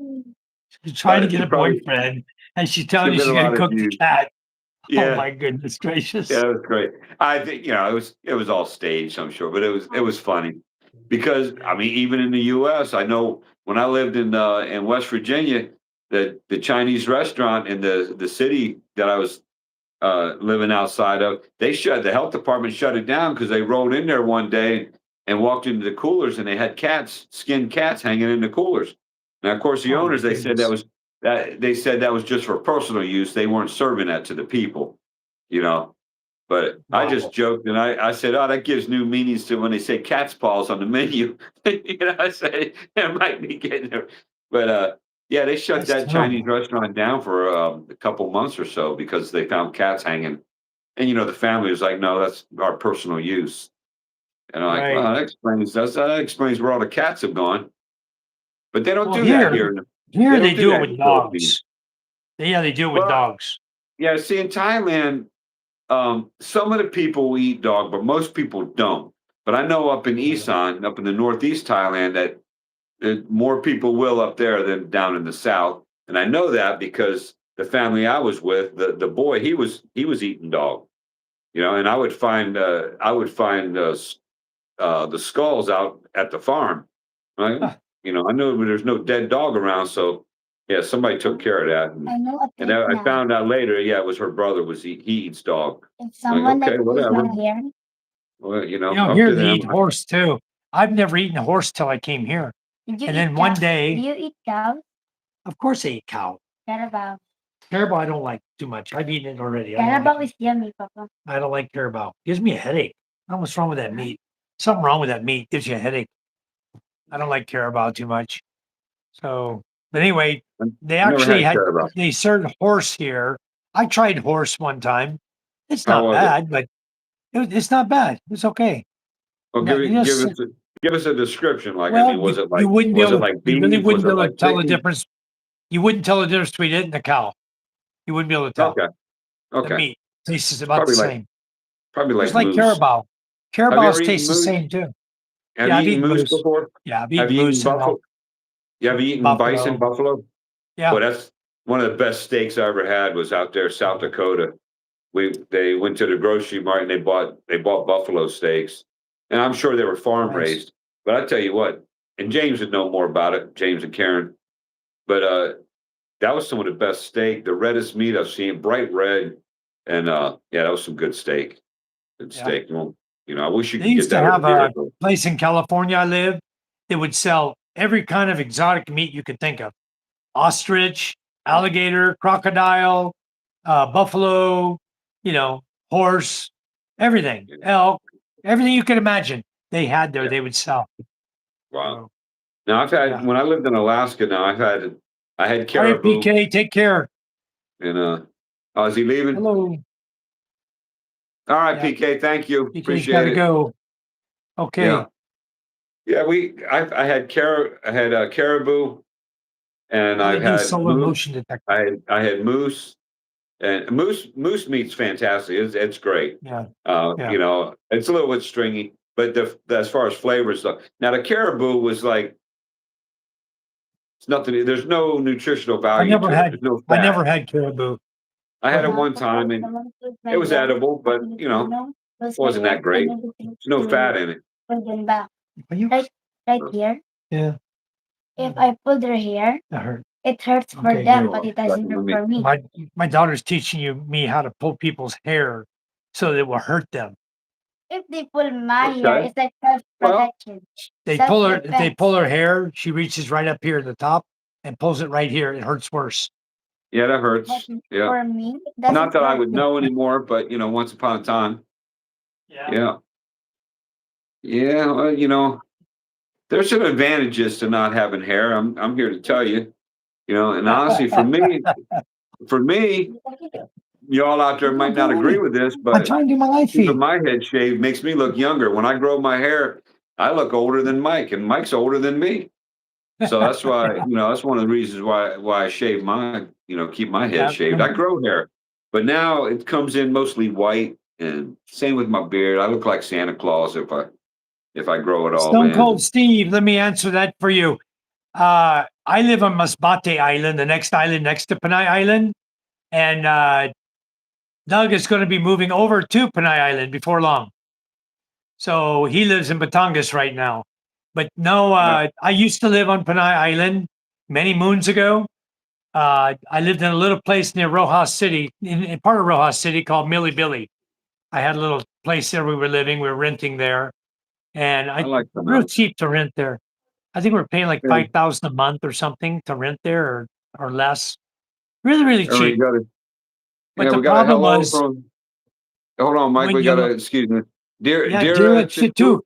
[SPEAKER 1] She's trying to
[SPEAKER 2] But
[SPEAKER 1] get a boyfriend, and she's telling
[SPEAKER 2] she'll
[SPEAKER 1] you
[SPEAKER 2] get a
[SPEAKER 1] she's gonna
[SPEAKER 2] lot of
[SPEAKER 1] cook the
[SPEAKER 2] views.
[SPEAKER 1] cat. Oh
[SPEAKER 2] Yeah.
[SPEAKER 1] my goodness
[SPEAKER 2] Yeah,
[SPEAKER 1] gracious!
[SPEAKER 2] it was great. I think it was all staged, I'm sure, but it was funny because I
[SPEAKER 1] Yeah.
[SPEAKER 2] mean, even in the U.S., I know when I lived in West Virginia, the Chinese restaurant in the city that I was living outside of, the health department shut it down because they rolled in there one day and walked into the coolers and they had skinned cats hanging in the coolers. Now, of course, the
[SPEAKER 1] Oh my
[SPEAKER 2] owners
[SPEAKER 1] goodness!
[SPEAKER 2] they said that was just for personal use. They weren't serving that to the people, you know. But I just
[SPEAKER 1] Wow.
[SPEAKER 2] joked and I said, "Oh, that gives new meanings to when they say cat's paws on the menu." I said it might be getting there, but yeah, they shut
[SPEAKER 1] That's
[SPEAKER 2] that Chinese
[SPEAKER 1] terrible.
[SPEAKER 2] restaurant down for a couple months or so because they found cats hanging And the family was like, no, that's our personal use. And I'm like,
[SPEAKER 1] Right.
[SPEAKER 2] well, that explains where all the cats have gone. But they don't
[SPEAKER 1] Well,
[SPEAKER 2] do that
[SPEAKER 1] here,
[SPEAKER 2] here. They
[SPEAKER 1] here they
[SPEAKER 2] don't do
[SPEAKER 1] do it
[SPEAKER 2] that in
[SPEAKER 1] with
[SPEAKER 2] the Philippines.
[SPEAKER 1] dogs. Yeah, they do it with
[SPEAKER 2] Well,
[SPEAKER 1] dogs.
[SPEAKER 2] yeah, see, in Thailand, some of the people eat dog, but most people don't. But I know up in
[SPEAKER 1] Yeah.
[SPEAKER 2] Isan, up in the northeast Thailand, that more people will up there than down in the south. And I know that because the family I was with, the boy, he was eating dog. And I would find the skulls out at the farm. Right?
[SPEAKER 1] Huh.
[SPEAKER 2] I know there's no dead dog around, so yeah, somebody took care of that. And
[SPEAKER 3] I know a
[SPEAKER 2] and
[SPEAKER 3] trick
[SPEAKER 2] I
[SPEAKER 3] now.
[SPEAKER 2] found out later, yeah, it was her brother. He eats dog.
[SPEAKER 3] If
[SPEAKER 2] I'm like,
[SPEAKER 3] someone
[SPEAKER 2] okay,
[SPEAKER 3] like pulls
[SPEAKER 2] whatever.
[SPEAKER 3] my hair,
[SPEAKER 2] Well, up
[SPEAKER 1] Here
[SPEAKER 2] to
[SPEAKER 1] they
[SPEAKER 2] them.
[SPEAKER 1] eat horse too. I've never eaten a horse till I came here.
[SPEAKER 3] did you
[SPEAKER 1] And
[SPEAKER 3] eat
[SPEAKER 1] then one
[SPEAKER 3] cow? Do
[SPEAKER 1] day,
[SPEAKER 3] you eat cows?
[SPEAKER 1] of course, I eat cow.
[SPEAKER 3] Carabao.
[SPEAKER 1] Carabao, I don't like too much. I've eaten it already. I don't
[SPEAKER 3] Carabao
[SPEAKER 1] like,
[SPEAKER 3] is yummy, Papa.
[SPEAKER 1] I don't like carabao. Gives me a headache. I don't know what's wrong with that meat. Something wrong with that meat. Gives you a headache. I don't like carabao too much. So, but anyway, they
[SPEAKER 2] I never
[SPEAKER 1] actually
[SPEAKER 2] had carabao.
[SPEAKER 1] they served horse here. I tried horse one time. It's
[SPEAKER 2] How
[SPEAKER 1] not
[SPEAKER 2] was it?
[SPEAKER 1] bad, but it's not bad. It's okay.
[SPEAKER 2] Well,
[SPEAKER 1] No, you just,
[SPEAKER 2] give us a description. Like, I
[SPEAKER 1] well,
[SPEAKER 2] mean, was it
[SPEAKER 1] you
[SPEAKER 2] like
[SPEAKER 1] wouldn't be
[SPEAKER 2] was it
[SPEAKER 1] able to,
[SPEAKER 2] like
[SPEAKER 1] you really
[SPEAKER 2] beef? Was
[SPEAKER 1] wouldn't
[SPEAKER 2] it
[SPEAKER 1] be able to
[SPEAKER 2] like
[SPEAKER 1] tell the
[SPEAKER 2] chicken?
[SPEAKER 1] difference. You wouldn't tell the difference between it and the cow. You wouldn't be able to tell.
[SPEAKER 2] Okay,
[SPEAKER 1] The
[SPEAKER 2] okay.
[SPEAKER 1] meat tastes
[SPEAKER 2] It's
[SPEAKER 1] about the same.
[SPEAKER 2] probably
[SPEAKER 1] Just
[SPEAKER 2] like
[SPEAKER 1] like
[SPEAKER 2] moose.
[SPEAKER 1] carabao.
[SPEAKER 2] Have you
[SPEAKER 1] Carabao
[SPEAKER 2] ever eaten
[SPEAKER 1] tastes the
[SPEAKER 2] moose?
[SPEAKER 1] same too.
[SPEAKER 2] Have
[SPEAKER 1] Yeah,
[SPEAKER 2] you
[SPEAKER 1] I've
[SPEAKER 2] eaten
[SPEAKER 1] eaten
[SPEAKER 2] moose
[SPEAKER 1] moose.
[SPEAKER 2] before?
[SPEAKER 1] Yeah, I've
[SPEAKER 2] Have
[SPEAKER 1] eaten
[SPEAKER 2] you eaten
[SPEAKER 1] moose and
[SPEAKER 2] buffalo? You ever eaten bison,
[SPEAKER 1] buffalo.
[SPEAKER 2] buffalo?
[SPEAKER 1] Yeah,
[SPEAKER 2] Well, that's one of the best steaks I ever had was out there, South Dakota. They went to the grocery mart and they bought buffalo steaks, and I'm sure they were farm
[SPEAKER 1] nice.
[SPEAKER 2] raised. But I tell you what, and James would know more about it, James and Karen. But that was some of the best steak, the reddest meat I've seen, bright red, and yeah, that was some good steak. Good
[SPEAKER 1] Yeah.
[SPEAKER 2] steak. Well, I wish you
[SPEAKER 1] They
[SPEAKER 2] could get
[SPEAKER 1] used to
[SPEAKER 2] that over
[SPEAKER 1] have
[SPEAKER 2] here.
[SPEAKER 1] a place in California I lived. They would sell every kind of exotic meat you could think of: ostrich, alligator, crocodile, buffalo, you know, horse, everything,
[SPEAKER 2] Yeah,
[SPEAKER 1] elk, everything you could imagine. They had there.
[SPEAKER 2] yeah.
[SPEAKER 1] They would sell.
[SPEAKER 2] Wow.
[SPEAKER 1] So,
[SPEAKER 2] Now I've had
[SPEAKER 1] yeah.
[SPEAKER 2] when I lived in Alaska. Now I had
[SPEAKER 1] All right,
[SPEAKER 2] caribou,
[SPEAKER 1] PK, take care.
[SPEAKER 2] and oh, is he leaving?
[SPEAKER 1] Hello.
[SPEAKER 2] All right,
[SPEAKER 1] Yeah,
[SPEAKER 2] PK. Thank you.
[SPEAKER 1] PK's
[SPEAKER 2] Appreciate
[SPEAKER 1] got to
[SPEAKER 2] it.
[SPEAKER 1] go.
[SPEAKER 2] Yeah,
[SPEAKER 1] Okay.
[SPEAKER 2] yeah. I had caribou, and
[SPEAKER 1] All they
[SPEAKER 2] I've
[SPEAKER 1] do is
[SPEAKER 2] had
[SPEAKER 1] solar
[SPEAKER 2] moose.
[SPEAKER 1] motion detector.
[SPEAKER 2] I had moose, and moose meat's fantastic. It's great.
[SPEAKER 1] Yeah, yeah.
[SPEAKER 2] It's a little bit stringy, but as far as flavors, now the caribou was like it's nothing. There's no nutritional
[SPEAKER 1] I
[SPEAKER 2] value
[SPEAKER 1] never
[SPEAKER 2] to it.
[SPEAKER 1] had
[SPEAKER 2] There's no
[SPEAKER 1] I
[SPEAKER 2] fat.
[SPEAKER 1] never had caribou.
[SPEAKER 2] I had it
[SPEAKER 1] Okay.
[SPEAKER 2] one time, and
[SPEAKER 3] Someone pulls
[SPEAKER 2] it
[SPEAKER 3] my
[SPEAKER 2] was
[SPEAKER 3] hair
[SPEAKER 2] edible,
[SPEAKER 3] sa
[SPEAKER 2] but
[SPEAKER 3] Filipino, pulls my
[SPEAKER 2] wasn't
[SPEAKER 3] hair,
[SPEAKER 2] that
[SPEAKER 3] I
[SPEAKER 2] great.
[SPEAKER 3] never think
[SPEAKER 2] There's no
[SPEAKER 3] to
[SPEAKER 2] fat in it.
[SPEAKER 3] pull them back.
[SPEAKER 1] Are you?
[SPEAKER 3] Right
[SPEAKER 2] So,
[SPEAKER 3] here.
[SPEAKER 1] Yeah,
[SPEAKER 3] If I pull their hair,
[SPEAKER 1] that hurt.
[SPEAKER 3] it hurts for
[SPEAKER 1] Okay,
[SPEAKER 3] them,
[SPEAKER 1] good.
[SPEAKER 3] but it
[SPEAKER 2] fucking
[SPEAKER 3] doesn't hurt
[SPEAKER 2] with me.
[SPEAKER 3] for me.
[SPEAKER 1] My daughter's teaching me how to pull people's hair so that it will hurt them.
[SPEAKER 3] If they pull my hair,
[SPEAKER 2] Okay.
[SPEAKER 3] it's like
[SPEAKER 2] Well,
[SPEAKER 3] self-protection.
[SPEAKER 1] If they pull
[SPEAKER 3] Self-defense.
[SPEAKER 1] her hair, she reaches right up here at the top and pulls it right here. It hurts worse.
[SPEAKER 2] yeah, that
[SPEAKER 3] But
[SPEAKER 2] hurts. Yeah.
[SPEAKER 3] for me, it
[SPEAKER 2] Not
[SPEAKER 3] doesn't
[SPEAKER 2] that I
[SPEAKER 3] hurt.
[SPEAKER 2] would know anymore, but once upon a time.
[SPEAKER 1] Yeah.
[SPEAKER 2] Yeah. Yeah. Well, there's some advantages to not having hair. I'm here to tell you. And honestly, for me, y'all out there
[SPEAKER 1] I'm not
[SPEAKER 2] might not
[SPEAKER 1] doing
[SPEAKER 2] agree
[SPEAKER 1] it.
[SPEAKER 2] with this,
[SPEAKER 1] I'm
[SPEAKER 2] but
[SPEAKER 1] trying to do my life
[SPEAKER 2] keeping
[SPEAKER 1] feed.
[SPEAKER 2] my head shaved makes me look younger. When I grow my hair, I look older than Mike, and Mike's older than me. So that's why, that's one of the reasons why I shave mine, keep my head
[SPEAKER 1] Yeah.
[SPEAKER 2] shaved. I grow hair, but now it comes in mostly white, and same with my beard. I look like Santa Claus if I grow it all
[SPEAKER 1] Stone
[SPEAKER 2] in.
[SPEAKER 1] Cold Steve, let me answer that for you. I live on Masbate Island, the next island next to Panay Island, and Doug is going to be moving over to Panay Island before long. So he lives in Batangas right now. But no,
[SPEAKER 2] Yeah,
[SPEAKER 1] I used to live on Panay Island many moons ago. I lived in a little place near Rojas City, in part of Rojas City called Millie Billy. I had a little place there we were living. We were renting there, and
[SPEAKER 2] I like the
[SPEAKER 1] real
[SPEAKER 2] night.
[SPEAKER 1] cheap to rent there. I think we were paying like
[SPEAKER 2] Yeah,
[SPEAKER 1] 5,000 a month or something to rent there, or less. Really, really
[SPEAKER 2] we
[SPEAKER 1] cheap.
[SPEAKER 2] got a
[SPEAKER 1] But
[SPEAKER 2] yeah,
[SPEAKER 1] the
[SPEAKER 2] we got a
[SPEAKER 1] problem
[SPEAKER 2] hello
[SPEAKER 1] was
[SPEAKER 2] from. Hold on, Mike.
[SPEAKER 1] when
[SPEAKER 2] We got
[SPEAKER 1] you,
[SPEAKER 2] a excuse me, dear
[SPEAKER 1] yeah,
[SPEAKER 2] Dira
[SPEAKER 1] Dira
[SPEAKER 2] Chituk.
[SPEAKER 1] Chituk,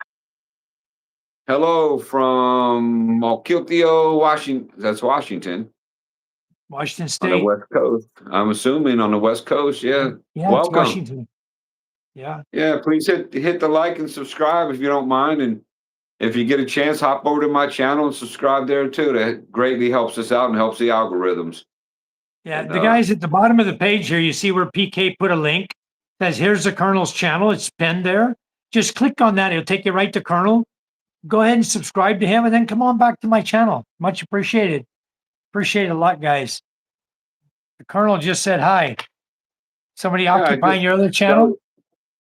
[SPEAKER 2] Hello from Malkiltio, Washington. That's Washington
[SPEAKER 1] Washington
[SPEAKER 2] on the
[SPEAKER 1] State.
[SPEAKER 2] West Coast. I'm assuming on the West Coast. Yeah,
[SPEAKER 1] Yeah, it's
[SPEAKER 2] welcome.
[SPEAKER 1] Washington. Yeah.
[SPEAKER 2] Yeah, please hit the like and subscribe if you don't mind, and if you get a chance, hop over to my channel and subscribe there too. That greatly helps us out and helps the algorithms.
[SPEAKER 1] Yeah.
[SPEAKER 2] And
[SPEAKER 1] The guys at the bottom of the page here, you see where PK put a link. Says here's the Colonel's channel. It's pinned there. Just click on that. It'll take you right to Colonel. Go ahead and subscribe to him and then come on back to my channel. Much appreciated. Appreciate it a lot, guys. The Colonel just said hi. Somebody
[SPEAKER 2] yeah, I
[SPEAKER 1] occupying
[SPEAKER 2] just
[SPEAKER 1] your other
[SPEAKER 2] that
[SPEAKER 1] channel?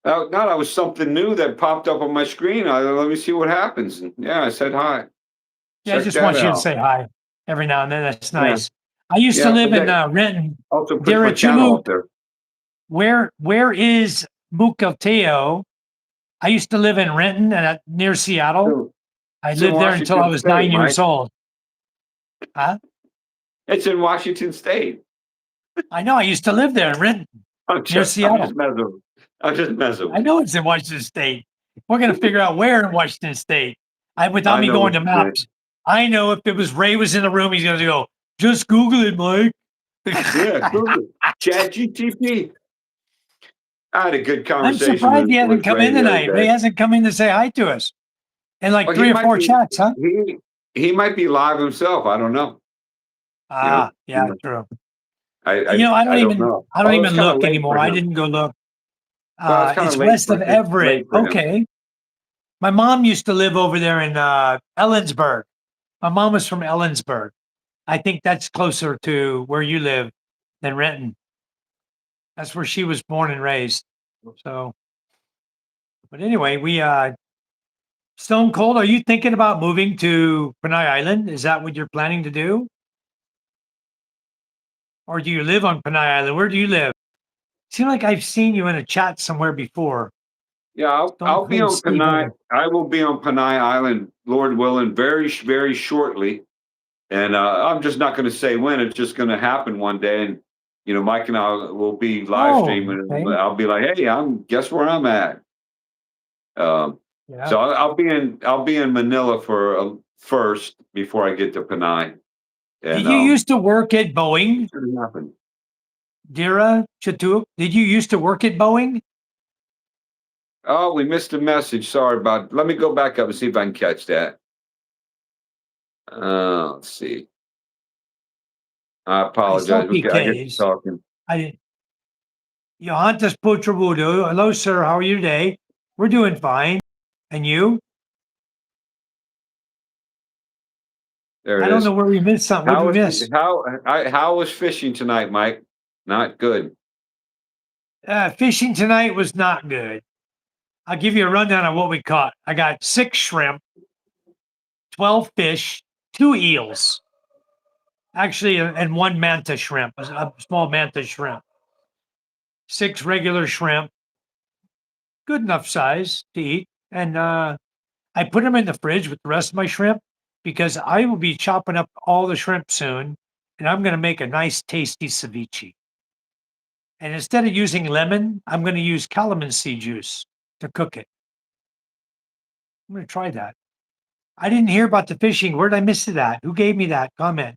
[SPEAKER 2] was, that was something new that popped up on my screen. Let me see what happens. And yeah, I said hi.
[SPEAKER 1] Yeah, I
[SPEAKER 2] Check
[SPEAKER 1] just
[SPEAKER 2] that
[SPEAKER 1] want you to
[SPEAKER 2] out.
[SPEAKER 1] say hi every now and then. That's
[SPEAKER 2] Yeah,
[SPEAKER 1] nice. I used to
[SPEAKER 2] yeah.
[SPEAKER 1] live
[SPEAKER 2] But
[SPEAKER 1] in
[SPEAKER 2] that
[SPEAKER 1] Renton.
[SPEAKER 2] also puts my channel
[SPEAKER 1] Dirachulu,
[SPEAKER 2] up there.
[SPEAKER 1] where is Mukilteo? I used to live in Renton and near Seattle.
[SPEAKER 2] So
[SPEAKER 1] I
[SPEAKER 2] it's in
[SPEAKER 1] lived there until I
[SPEAKER 2] Washington
[SPEAKER 1] was
[SPEAKER 2] State,
[SPEAKER 1] 9 years
[SPEAKER 2] Mike.
[SPEAKER 1] old. Huh?
[SPEAKER 2] It's in Washington State.
[SPEAKER 1] I know. I used to live there in Renton near
[SPEAKER 2] I'm
[SPEAKER 1] Seattle.
[SPEAKER 2] just messing. I'm just messing
[SPEAKER 1] I
[SPEAKER 2] with
[SPEAKER 1] know it's in Washington State. We're going to figure out where in Washington State. Without
[SPEAKER 2] I
[SPEAKER 1] me
[SPEAKER 2] know
[SPEAKER 1] going
[SPEAKER 2] what
[SPEAKER 1] to
[SPEAKER 2] you're saying.
[SPEAKER 1] maps. I know if it was Ray was in the room, he's going to go, just Google it, Mike.
[SPEAKER 2] Yeah, Google Chat GTP. I had a good
[SPEAKER 1] I'm
[SPEAKER 2] conversation
[SPEAKER 1] surprised he hasn't
[SPEAKER 2] with
[SPEAKER 1] come
[SPEAKER 2] Ray
[SPEAKER 1] in
[SPEAKER 2] the other
[SPEAKER 1] tonight. Ray
[SPEAKER 2] day.
[SPEAKER 1] hasn't come in to say hi to us in like
[SPEAKER 2] Well, he
[SPEAKER 1] three or
[SPEAKER 2] might
[SPEAKER 1] four
[SPEAKER 2] be
[SPEAKER 1] chats, huh?
[SPEAKER 2] he might be live himself. I don't know. You know, he
[SPEAKER 1] Yeah,
[SPEAKER 2] might-
[SPEAKER 1] true.
[SPEAKER 2] I
[SPEAKER 1] I
[SPEAKER 2] I don't know.
[SPEAKER 1] don't
[SPEAKER 2] Although it's
[SPEAKER 1] even
[SPEAKER 2] kind of
[SPEAKER 1] look
[SPEAKER 2] late
[SPEAKER 1] anymore.
[SPEAKER 2] for
[SPEAKER 1] I
[SPEAKER 2] him.
[SPEAKER 1] didn't go look.
[SPEAKER 2] Well, it's kind of
[SPEAKER 1] It's west of Everett.
[SPEAKER 2] late for him.
[SPEAKER 1] Okay. My mom used to live over there in Ellensburg. My mom was from Ellensburg. I think that's closer to where you live than Renton. That's where she was born and raised. So, but anyway, we Stone Cold, are you thinking about moving to Panay Island? Is that what you're planning to do? Or do you live on Panay Island? Where do you live? Seem like I've seen you in a chat somewhere before.
[SPEAKER 2] Yeah,
[SPEAKER 1] Stone
[SPEAKER 2] I'll be
[SPEAKER 1] Cold
[SPEAKER 2] on
[SPEAKER 1] Steve
[SPEAKER 2] Panay.
[SPEAKER 1] Irwin.
[SPEAKER 2] I will be on Panay Island, Lord willing, very shortly. And I'm just not going to say when. It's just going to happen one day. And Mike and I will be live
[SPEAKER 1] Oh,
[SPEAKER 2] streaming, and
[SPEAKER 1] okay.
[SPEAKER 2] I'll be like, "Hey, guess where I'm at." Um,
[SPEAKER 1] Yeah.
[SPEAKER 2] so I'll be in Manila for first before I get to Panay,
[SPEAKER 1] Did
[SPEAKER 2] and
[SPEAKER 1] you used to work at Boeing,
[SPEAKER 2] it's going to happen.
[SPEAKER 1] Dira Chatuk? Did you used to work at Boeing?
[SPEAKER 2] Oh, we missed a message. Sorry about. Let me go back up and see if I can catch that. Let's see. I
[SPEAKER 1] I saw
[SPEAKER 2] apologize. I get to
[SPEAKER 1] PKs.
[SPEAKER 2] talking.
[SPEAKER 1] I didn't. Johannes Putrabudu. Hello, sir. How are you today? We're doing fine. And you?
[SPEAKER 2] There
[SPEAKER 1] I
[SPEAKER 2] it
[SPEAKER 1] don't
[SPEAKER 2] is.
[SPEAKER 1] know where we missed something. What did we miss?
[SPEAKER 2] How was fishing tonight, Mike? Not good.
[SPEAKER 1] Fishing tonight was not good. I'll give you a rundown of what we caught. I got 6 shrimp, 12 fish, 2 eels, actually, and 1 manta shrimp, a small manta shrimp, 6 regular shrimp, good enough size to eat. And I put them in the fridge with the rest of my shrimp because I will be chopping up all the shrimp soon, and I'm going to make a nice, tasty ceviche. And instead of using lemon, I'm going to use calamansi juice to cook it. I'm going to try that. I didn't hear about the fishing. Where did I miss it at? Who gave me that comment?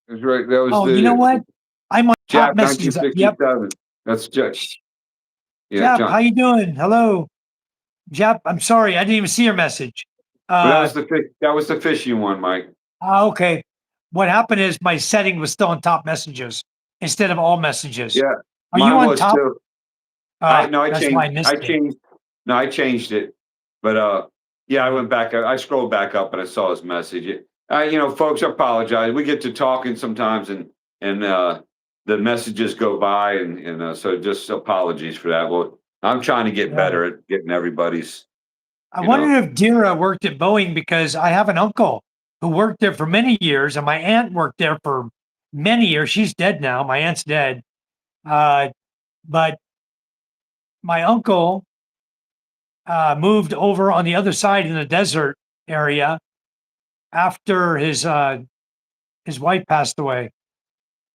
[SPEAKER 2] That's right. That was
[SPEAKER 1] Oh, you know
[SPEAKER 2] the
[SPEAKER 1] what? I'm on top
[SPEAKER 2] Jap
[SPEAKER 1] messages. Yep.
[SPEAKER 2] 1967. That's Jap. Yeah,
[SPEAKER 1] Jap, how
[SPEAKER 2] John.
[SPEAKER 1] you doing? Hello. Jap, I'm sorry. I didn't even see your message.
[SPEAKER 2] But that was the fish. That was the fishing one, Mike.
[SPEAKER 1] Okay. What happened is my setting was still on top messages instead of all messages.
[SPEAKER 2] Yeah,
[SPEAKER 1] Are you
[SPEAKER 2] mine
[SPEAKER 1] on
[SPEAKER 2] was
[SPEAKER 1] top?
[SPEAKER 2] too. I no, I
[SPEAKER 1] That's why I
[SPEAKER 2] changed. I
[SPEAKER 1] missed it.
[SPEAKER 2] changed. No, I changed it. But yeah, I went back. I scrolled back up and I saw his message. Folks, I apologize. We get to talking sometimes, and the messages go by, and so just apologies for that. Well, I'm trying to get
[SPEAKER 1] Yeah.
[SPEAKER 2] better at getting everybody's.
[SPEAKER 1] I
[SPEAKER 2] You know,
[SPEAKER 1] wondered if Dira worked at Boeing because I have an uncle who worked there for many years, and my aunt worked there for many years. She's dead now. My aunt's dead. Uh, but my uncle moved over on the other side in the desert area after his wife passed away.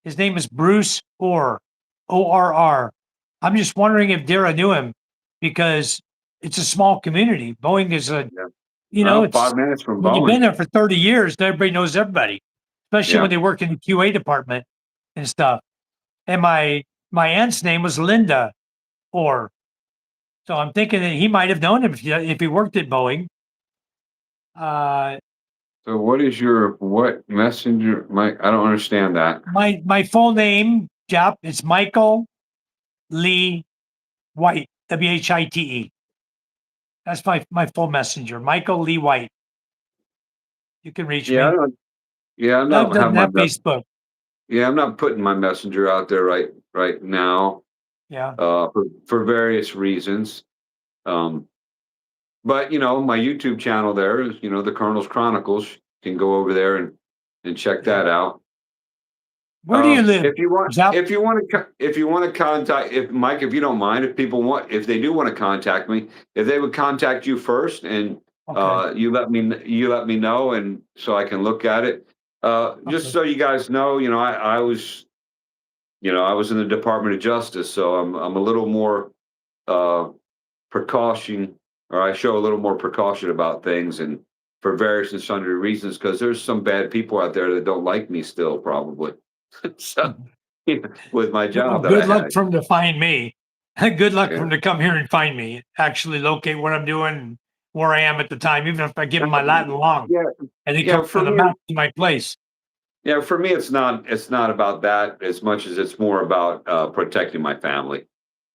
[SPEAKER 1] His name is Bruce Orr, ORR. I'm just wondering if Dara knew him because it's a small community. Boeing is
[SPEAKER 2] yeah. Well,
[SPEAKER 1] it's
[SPEAKER 2] 5 minutes from
[SPEAKER 1] when you've been
[SPEAKER 2] Boeing.
[SPEAKER 1] there for 30 years, everybody knows everybody, especially
[SPEAKER 2] Yeah.
[SPEAKER 1] when they work in the QA department and stuff. And my aunt's name was Linda. or so I'm thinking that he might have known him if he worked at Boeing. Uh,
[SPEAKER 2] So what is your what messenger, Mike? I don't understand that.
[SPEAKER 1] my full name, Jap, it's Michael Lee White, White. That's my full messenger, Michael Lee White. You can reach
[SPEAKER 2] Yeah, I
[SPEAKER 1] me.
[SPEAKER 2] don't. Yeah, I
[SPEAKER 1] Doug
[SPEAKER 2] don't have
[SPEAKER 1] doesn't
[SPEAKER 2] my.
[SPEAKER 1] have Facebook.
[SPEAKER 2] Yeah, I'm not putting my messenger out there right now.
[SPEAKER 1] Yeah.
[SPEAKER 2] For various reasons. Um, but my YouTube channel there is the Colonel's Chronicles. You can go over there and check
[SPEAKER 1] Yeah.
[SPEAKER 2] that out.
[SPEAKER 1] Where do you live,
[SPEAKER 2] If you want,
[SPEAKER 1] Jap?
[SPEAKER 2] if you want to contact, if Mike, if you don't mind, if people want, if they do want to contact me, if they would contact you first, and
[SPEAKER 1] Okay.
[SPEAKER 2] you let me know, and so I can look at it. Just
[SPEAKER 1] Okay.
[SPEAKER 2] so you guys know, I was, I was in the Department of Justice, so I'm a little more uh, precaution, or I show a little more precaution about things, and for various and sundry reasons, because there's some bad people out there that don't like me still, probably. So, with my
[SPEAKER 1] Well,
[SPEAKER 2] job that I
[SPEAKER 1] good luck
[SPEAKER 2] had.
[SPEAKER 1] for him to find me. Good luck for
[SPEAKER 2] Yeah.
[SPEAKER 1] him to come here and find me. Actually, locate what I'm doing, and where I am at the time. Even if I give him my Latin long,
[SPEAKER 2] Yeah,
[SPEAKER 1] and they
[SPEAKER 2] yeah.
[SPEAKER 1] come
[SPEAKER 2] For
[SPEAKER 1] to the
[SPEAKER 2] me,
[SPEAKER 1] map to my place.
[SPEAKER 2] for me, it's not about that as much as it's more about protecting my family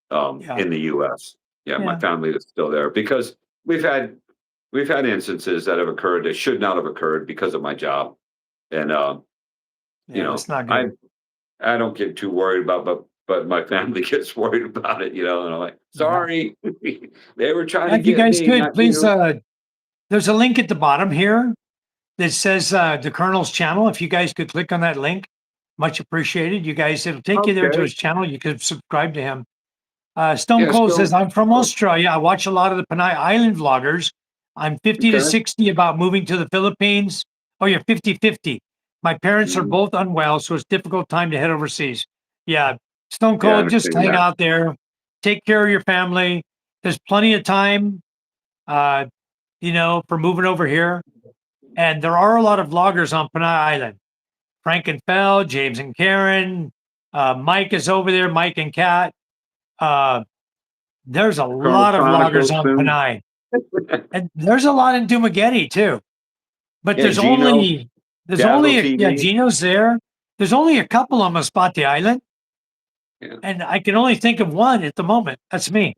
[SPEAKER 1] Yeah.
[SPEAKER 2] in the U.S. Yeah, my
[SPEAKER 1] Yeah.
[SPEAKER 2] family is still there because we've had we've had instances that have occurred that should not have occurred because of my job, and you
[SPEAKER 1] Yeah. That's
[SPEAKER 2] know,
[SPEAKER 1] not
[SPEAKER 2] I
[SPEAKER 1] good.
[SPEAKER 2] I don't get too worried about, but my family gets worried about it, and I'm like,
[SPEAKER 1] Yeah.
[SPEAKER 2] sorry, they were trying to
[SPEAKER 1] If you
[SPEAKER 2] get
[SPEAKER 1] guys
[SPEAKER 2] me,
[SPEAKER 1] could
[SPEAKER 2] not
[SPEAKER 1] please,
[SPEAKER 2] you.
[SPEAKER 1] there's a link at the bottom here that says the Colonel's channel. If you guys could click on that link, much appreciated. You guys, it'll take you there to
[SPEAKER 2] Okay,
[SPEAKER 1] his channel. You could subscribe to him. Stone
[SPEAKER 2] yeah,
[SPEAKER 1] Cold says,
[SPEAKER 2] so
[SPEAKER 1] I'm from Australia. I watch a lot of the Panay Island vloggers. I'm 50 to
[SPEAKER 2] okay.
[SPEAKER 1] 60 about moving to the Philippines. Oh, you're 50-50. My parents are
[SPEAKER 2] Mhm.
[SPEAKER 1] both unwell, so it's difficult time to head overseas. Yeah, Stone
[SPEAKER 2] Yeah, I
[SPEAKER 1] Cold, just
[SPEAKER 2] understand
[SPEAKER 1] hang
[SPEAKER 2] that.
[SPEAKER 1] out there. Take care of your family. There's plenty of time, uh, for moving over here. And there are a lot of vloggers on Panay Island. Frank and Fell, James and Karen, Mike is over there, Mike and Kat. Uh, there's a
[SPEAKER 2] Colonel
[SPEAKER 1] lot of vloggers
[SPEAKER 2] Chronicles
[SPEAKER 1] on
[SPEAKER 2] soon.
[SPEAKER 1] Panay, and there's a lot in Dumaguete too. But
[SPEAKER 2] Yeah, Gino,
[SPEAKER 1] there's
[SPEAKER 2] Dazzle
[SPEAKER 1] only yeah,
[SPEAKER 2] TV.
[SPEAKER 1] Gino's there. There's only a couple on Masbate Island,
[SPEAKER 2] Yeah,
[SPEAKER 1] and I can only think of one at the moment. That's me.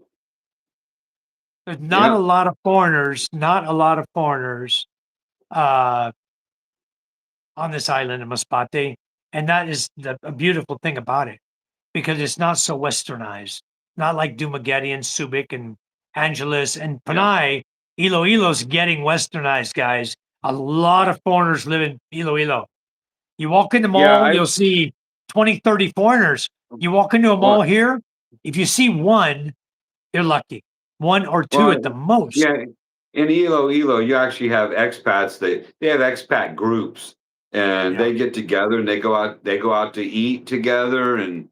[SPEAKER 1] There's not a
[SPEAKER 2] yeah,
[SPEAKER 1] lot of foreigners, not a lot of foreigners uh, on this island in Masbate, and that is a beautiful thing about it because it's not so westernized, not like Dumaguete and Subic and Angeles and
[SPEAKER 2] yeah,
[SPEAKER 1] Panay. Iloilo's getting westernized, guys. A lot of foreigners live in Iloilo. You walk in the
[SPEAKER 2] yeah.
[SPEAKER 1] mall, you'll see 20, 30 foreigners. You walk into a mall
[SPEAKER 2] Well,
[SPEAKER 1] here, if you see one, you're lucky. One or two
[SPEAKER 2] well,
[SPEAKER 1] at the most.
[SPEAKER 2] yeah. In Iloilo, you actually have expats. They have expat groups, and
[SPEAKER 1] Yeah.
[SPEAKER 2] they get together and they go out. They go out to eat together and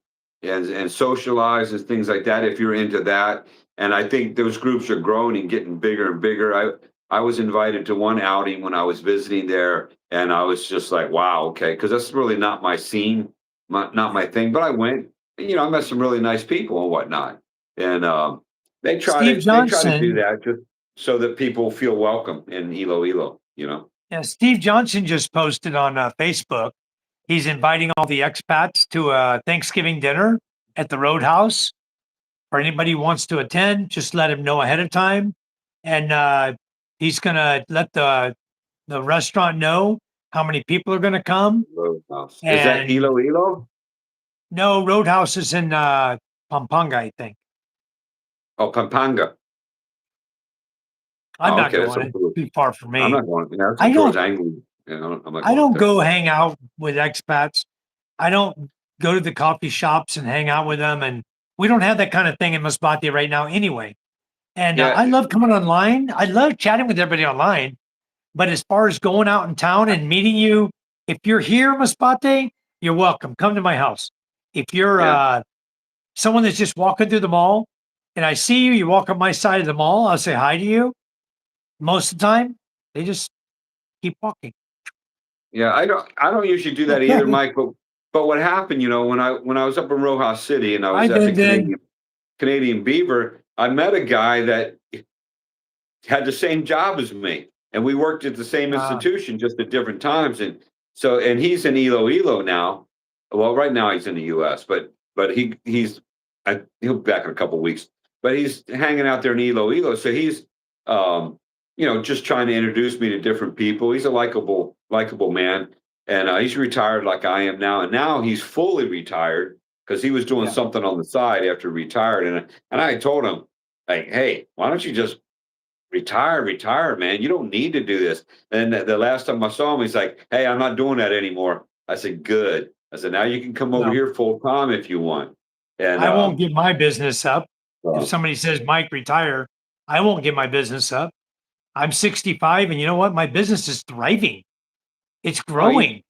[SPEAKER 2] socialize and things like that. If you're into that, and I think those groups are growing and getting bigger and bigger. I was invited to one outing when I was visiting there, and I was just like, wow, okay, because that's really not my scene, not my
[SPEAKER 1] Yeah.
[SPEAKER 2] thing. But I went. I met some really nice people and whatnot, and
[SPEAKER 1] Steve
[SPEAKER 2] they try to do
[SPEAKER 1] Johnson.
[SPEAKER 2] that just so that people feel welcome in Iloilo.
[SPEAKER 1] Yeah, Steve Johnson just posted on Facebook. He's inviting all the expats to a Thanksgiving dinner at the Roadhouse. For anybody who wants to attend, just let him know ahead of time. And he's gonna let the restaurant know how many people are gonna come.
[SPEAKER 2] Roadhouse. Is that
[SPEAKER 1] And
[SPEAKER 2] Iloilo?
[SPEAKER 1] no, Roadhouse is in Pampanga, I think.
[SPEAKER 2] Oh, Pampanga.
[SPEAKER 1] I'm
[SPEAKER 2] Oh,
[SPEAKER 1] not
[SPEAKER 2] okay, that's
[SPEAKER 1] going.
[SPEAKER 2] up
[SPEAKER 1] It's
[SPEAKER 2] towards.
[SPEAKER 1] too far for
[SPEAKER 2] I'm
[SPEAKER 1] me.
[SPEAKER 2] not going. Yeah, that's
[SPEAKER 1] I
[SPEAKER 2] up towards
[SPEAKER 1] don't
[SPEAKER 2] Anglo. I'm not
[SPEAKER 1] I
[SPEAKER 2] going up
[SPEAKER 1] don't
[SPEAKER 2] there.
[SPEAKER 1] go hang out with expats. I don't go to the coffee shops and hang out with them. And we don't have that kind of thing in Masbate right now anyway. And
[SPEAKER 2] Yeah,
[SPEAKER 1] I love coming online. I love chatting with everybody online. But as far as going out in town and meeting you, if you're here, Masbate, you're welcome. Come to my house. If you're
[SPEAKER 2] yeah,
[SPEAKER 1] someone that's just walking through the mall and I see you, you walk up my side of the mall, I'll say hi to you. Most of the time, they just keep walking.
[SPEAKER 2] yeah. I don't usually do that either, Mike. But what happened? When I was up in Rojas City and I
[SPEAKER 1] Hi,
[SPEAKER 2] was at the
[SPEAKER 1] Ben Ben.
[SPEAKER 2] Canadian. Canadian Beaver, I met a guy that had the same job as me, and we worked at the same
[SPEAKER 1] Uh,
[SPEAKER 2] institution, just at different times. And so, and he's in Iloilo now. Well, right now he's in the U.S., but he'll be back in a couple weeks. But he's hanging out there in Iloilo, so he's um, just trying to introduce me to different people. He's a likable man, and he's retired like I am now, and now he's fully retired because he was doing
[SPEAKER 1] yeah.
[SPEAKER 2] something on the side after retired, and I told him, like, hey, why don't you just retire, man. You don't need to do this. And the last time I saw him, he's like, hey, I'm not doing that anymore. I said, good. I said, now you can come over
[SPEAKER 1] No,
[SPEAKER 2] here full time if you want. And
[SPEAKER 1] I won't give my business up. If
[SPEAKER 2] uh,
[SPEAKER 1] somebody says, Mike, retire, I won't give my business up. I'm 65, and you know what? My business is thriving. It's
[SPEAKER 2] well,
[SPEAKER 1] growing.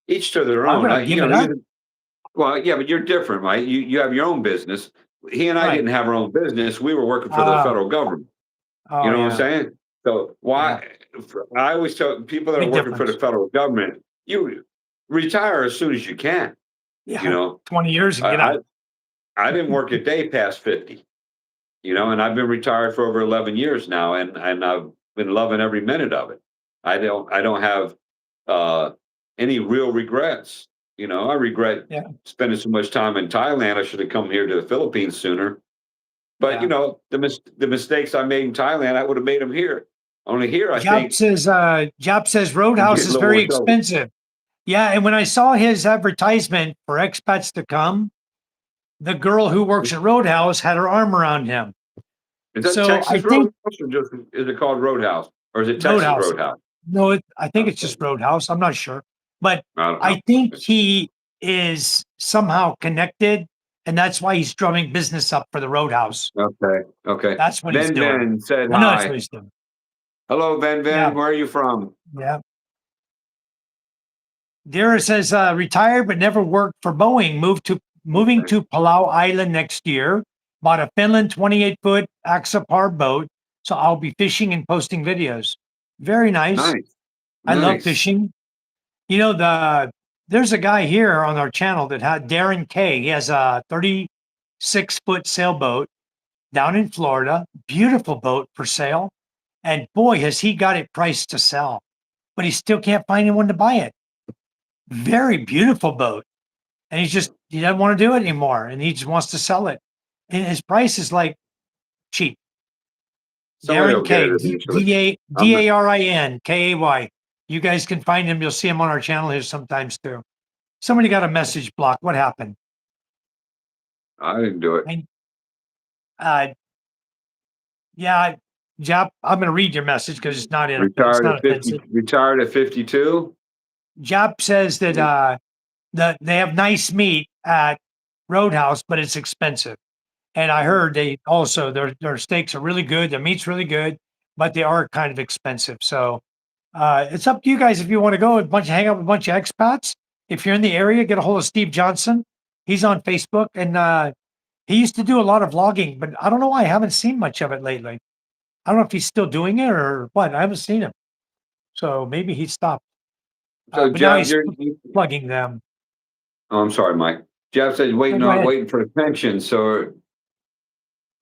[SPEAKER 2] each to their
[SPEAKER 1] Why
[SPEAKER 2] own.
[SPEAKER 1] would I give it up?
[SPEAKER 2] Well, yeah, but you're different, right? You have your own business. He and I
[SPEAKER 1] Right.
[SPEAKER 2] didn't have our own business. We were working for the
[SPEAKER 1] Ah,
[SPEAKER 2] federal government. You
[SPEAKER 1] oh,
[SPEAKER 2] know what I'm
[SPEAKER 1] yeah.
[SPEAKER 2] saying? So
[SPEAKER 1] Yeah.
[SPEAKER 2] why? I always tell people that are
[SPEAKER 1] Big
[SPEAKER 2] working for the
[SPEAKER 1] difference.
[SPEAKER 2] federal government, you retire as soon as you can. You
[SPEAKER 1] Yeah.
[SPEAKER 2] know,
[SPEAKER 1] 20 years and
[SPEAKER 2] I,
[SPEAKER 1] get
[SPEAKER 2] I
[SPEAKER 1] out.
[SPEAKER 2] I didn't work a day past 50, and I've been retired for over 11 years now, and I've been loving every minute of it. I don't have uh any real regrets. I regret
[SPEAKER 1] Yeah.
[SPEAKER 2] spending so much time in Thailand. I should have come here to the Philippines sooner. But
[SPEAKER 1] Yeah.
[SPEAKER 2] the mistakes I made in Thailand, I would have made them here. Only here, I think
[SPEAKER 1] Jop says
[SPEAKER 2] I'm
[SPEAKER 1] Roadhouse
[SPEAKER 2] getting a
[SPEAKER 1] is
[SPEAKER 2] little
[SPEAKER 1] very
[SPEAKER 2] more trouble.
[SPEAKER 1] expensive. Yeah, and when I saw his advertisement for expats to come, the girl who works at Roadhouse had her arm around him.
[SPEAKER 2] Is that
[SPEAKER 1] So I
[SPEAKER 2] Texas
[SPEAKER 1] think
[SPEAKER 2] Roadhouse, or just is it called Roadhouse, or is it Texas
[SPEAKER 1] Roadhouse.
[SPEAKER 2] Roadhouse?
[SPEAKER 1] No, I think it's
[SPEAKER 2] Okay,
[SPEAKER 1] just Roadhouse. I'm not sure, but
[SPEAKER 2] I don't know.
[SPEAKER 1] I think he is somehow connected, and that's why he's drumming business up for the Roadhouse.
[SPEAKER 2] Okay, okay.
[SPEAKER 1] That's what he's
[SPEAKER 2] Ven
[SPEAKER 1] doing.
[SPEAKER 2] Ven said
[SPEAKER 1] I know that's what
[SPEAKER 2] hi.
[SPEAKER 1] he's doing.
[SPEAKER 2] Hello, Ven
[SPEAKER 1] Yeah,
[SPEAKER 2] Ven. Where are you from?
[SPEAKER 1] yeah. Dara says retired but never worked for Boeing. Moving
[SPEAKER 2] Okay,
[SPEAKER 1] to Palau Island next year. Bought a Finland 28-foot Axopar boat, so I'll be fishing and posting videos. Very nice.
[SPEAKER 2] nice,
[SPEAKER 1] I love
[SPEAKER 2] nice.
[SPEAKER 1] fishing. There's a guy here on our channel that had Darren K. He has a 36-foot sailboat down in Florida. Beautiful boat for sale. And boy, has he got it priced to sell, but he still can't find anyone to buy it. Very beautiful boat. And he doesn't want to do it anymore. And he just wants to sell it. And his price is like cheap.
[SPEAKER 2] Somebody
[SPEAKER 1] Darren
[SPEAKER 2] will get it
[SPEAKER 1] K.
[SPEAKER 2] eventually. I'm not,
[SPEAKER 1] Darin Kay. You guys can find him. You'll see him on our channel here sometimes too. Somebody got a message block. What happened?
[SPEAKER 2] I didn't do it.
[SPEAKER 1] And uh yeah, Jap, I'm gonna read your message because it's not offensive.
[SPEAKER 2] Retired at 52.
[SPEAKER 1] Jap says that they have nice meat at Roadhouse, but it's expensive. And I heard they also their steaks are really good, their meat's really good, but they are kind of expensive. So it's up to you guys if you want to go hang out with a bunch of expats. If you're in the area, get a hold of Steve Johnson. He's on Facebook, and he used to do a lot of vlogging, but I don't know why I haven't seen much of it lately. I don't know if he's still doing it or what. I haven't seen him. So maybe he stopped.
[SPEAKER 2] So
[SPEAKER 1] But now
[SPEAKER 2] Jeff,
[SPEAKER 1] he's plugging them.
[SPEAKER 2] oh, I'm sorry, Mike. Jeff said
[SPEAKER 1] No, go ahead.
[SPEAKER 2] waiting for the pension. So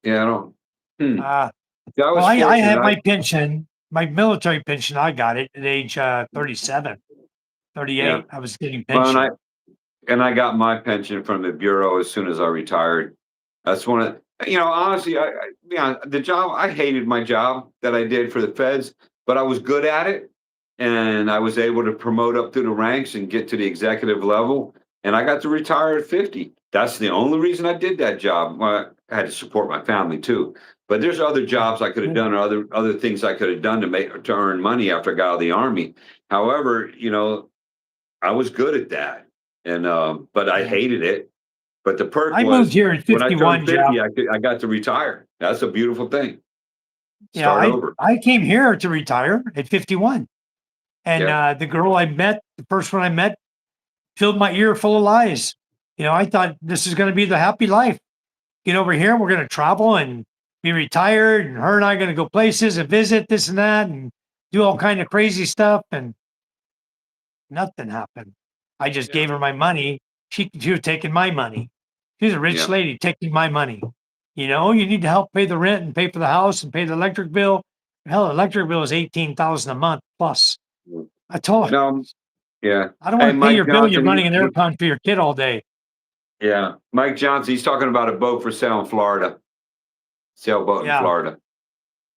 [SPEAKER 2] yeah, I don't. Hmm.
[SPEAKER 1] Uh,
[SPEAKER 2] I
[SPEAKER 1] well,
[SPEAKER 2] was
[SPEAKER 1] I
[SPEAKER 2] fortunate.
[SPEAKER 1] have my pension, my military pension. I got it at age 37,
[SPEAKER 2] Yeah.
[SPEAKER 1] 38. I was getting
[SPEAKER 2] Well,
[SPEAKER 1] pension.
[SPEAKER 2] and I got my pension from the bureau as soon as I retired. That's one of honestly, the job, I hated my job that I did for the feds, but I was good at it, and I was able to promote up through the ranks and get to the executive level, and I got to retire at 50. That's the only reason I did that job. Well, I had to support my family too, but there's other
[SPEAKER 1] Yeah.
[SPEAKER 2] jobs I could have done, or other things I could have done to earn money after I got out of the army. However, I was good at that, and but I
[SPEAKER 1] Yeah.
[SPEAKER 2] hated it. But the perk
[SPEAKER 1] I moved
[SPEAKER 2] was
[SPEAKER 1] here at
[SPEAKER 2] when I turned
[SPEAKER 1] 51, Jeff.
[SPEAKER 2] 50, I got to retire. That's a beautiful thing.
[SPEAKER 1] Yeah,
[SPEAKER 2] Start over.
[SPEAKER 1] I came here to retire at 51. And
[SPEAKER 2] Yeah,
[SPEAKER 1] the girl I met, the first one I met, filled my ear full of lies. I thought this is going to be the happy life. Get over here, we're going to travel and be retired, and her and I are going to go places and visit this and that and do all kind of crazy stuff. And nothing happened. I just gave her my money. She was taking my money. She's a rich
[SPEAKER 2] yeah,
[SPEAKER 1] lady taking my money. You need to help pay the rent and pay for the house and pay the electric bill. Hell, electric bill is 18,000 a month plus. I told her,
[SPEAKER 2] No, yeah.
[SPEAKER 1] I don't
[SPEAKER 2] Hey,
[SPEAKER 1] want to pay
[SPEAKER 2] Mike
[SPEAKER 1] your bill. You're
[SPEAKER 2] Johnson,
[SPEAKER 1] running an aircon for your kid all day.
[SPEAKER 2] yeah, Mike Johnson, he's talking about a boat for sale in Florida, sailboat in
[SPEAKER 1] Yeah.
[SPEAKER 2] Florida,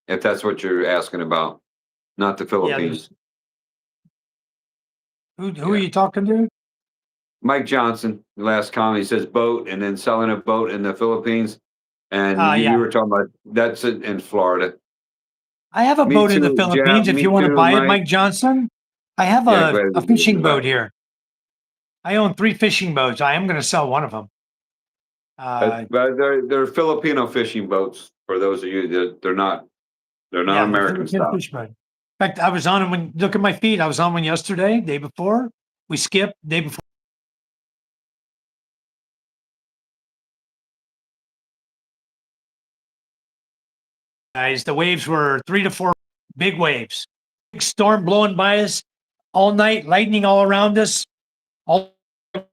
[SPEAKER 2] if that's what you're asking about, not the
[SPEAKER 1] Yeah.
[SPEAKER 2] Philippines.
[SPEAKER 1] Who are
[SPEAKER 2] Yeah.
[SPEAKER 1] you talking to?
[SPEAKER 2] Mike Johnson, last comment, he says boat and then selling a boat in the Philippines. And you
[SPEAKER 1] Yeah.
[SPEAKER 2] were talking about that's in Florida.
[SPEAKER 1] I have a
[SPEAKER 2] Me
[SPEAKER 1] boat in the
[SPEAKER 2] too, Jeff.
[SPEAKER 1] Philippines. If
[SPEAKER 2] Me
[SPEAKER 1] you want to
[SPEAKER 2] too,
[SPEAKER 1] buy it,
[SPEAKER 2] Mike.
[SPEAKER 1] Mike Johnson, I have
[SPEAKER 2] Yeah, go ahead.
[SPEAKER 1] a
[SPEAKER 2] We'll do it
[SPEAKER 1] fishing boat
[SPEAKER 2] about
[SPEAKER 1] here. I own 3 fishing boats. I am going to sell one of them.
[SPEAKER 2] but they're Filipino fishing boats. For those of you that they're not
[SPEAKER 1] Yeah, the
[SPEAKER 2] American
[SPEAKER 1] Filipino
[SPEAKER 2] style.
[SPEAKER 1] fish boat. In fact, I was on one. Look at my feet. I was on one yesterday, day before. We skipped day before. Guys, the waves were 3 to 4 big waves. Big storm blowing by us all night, lightning all around us. All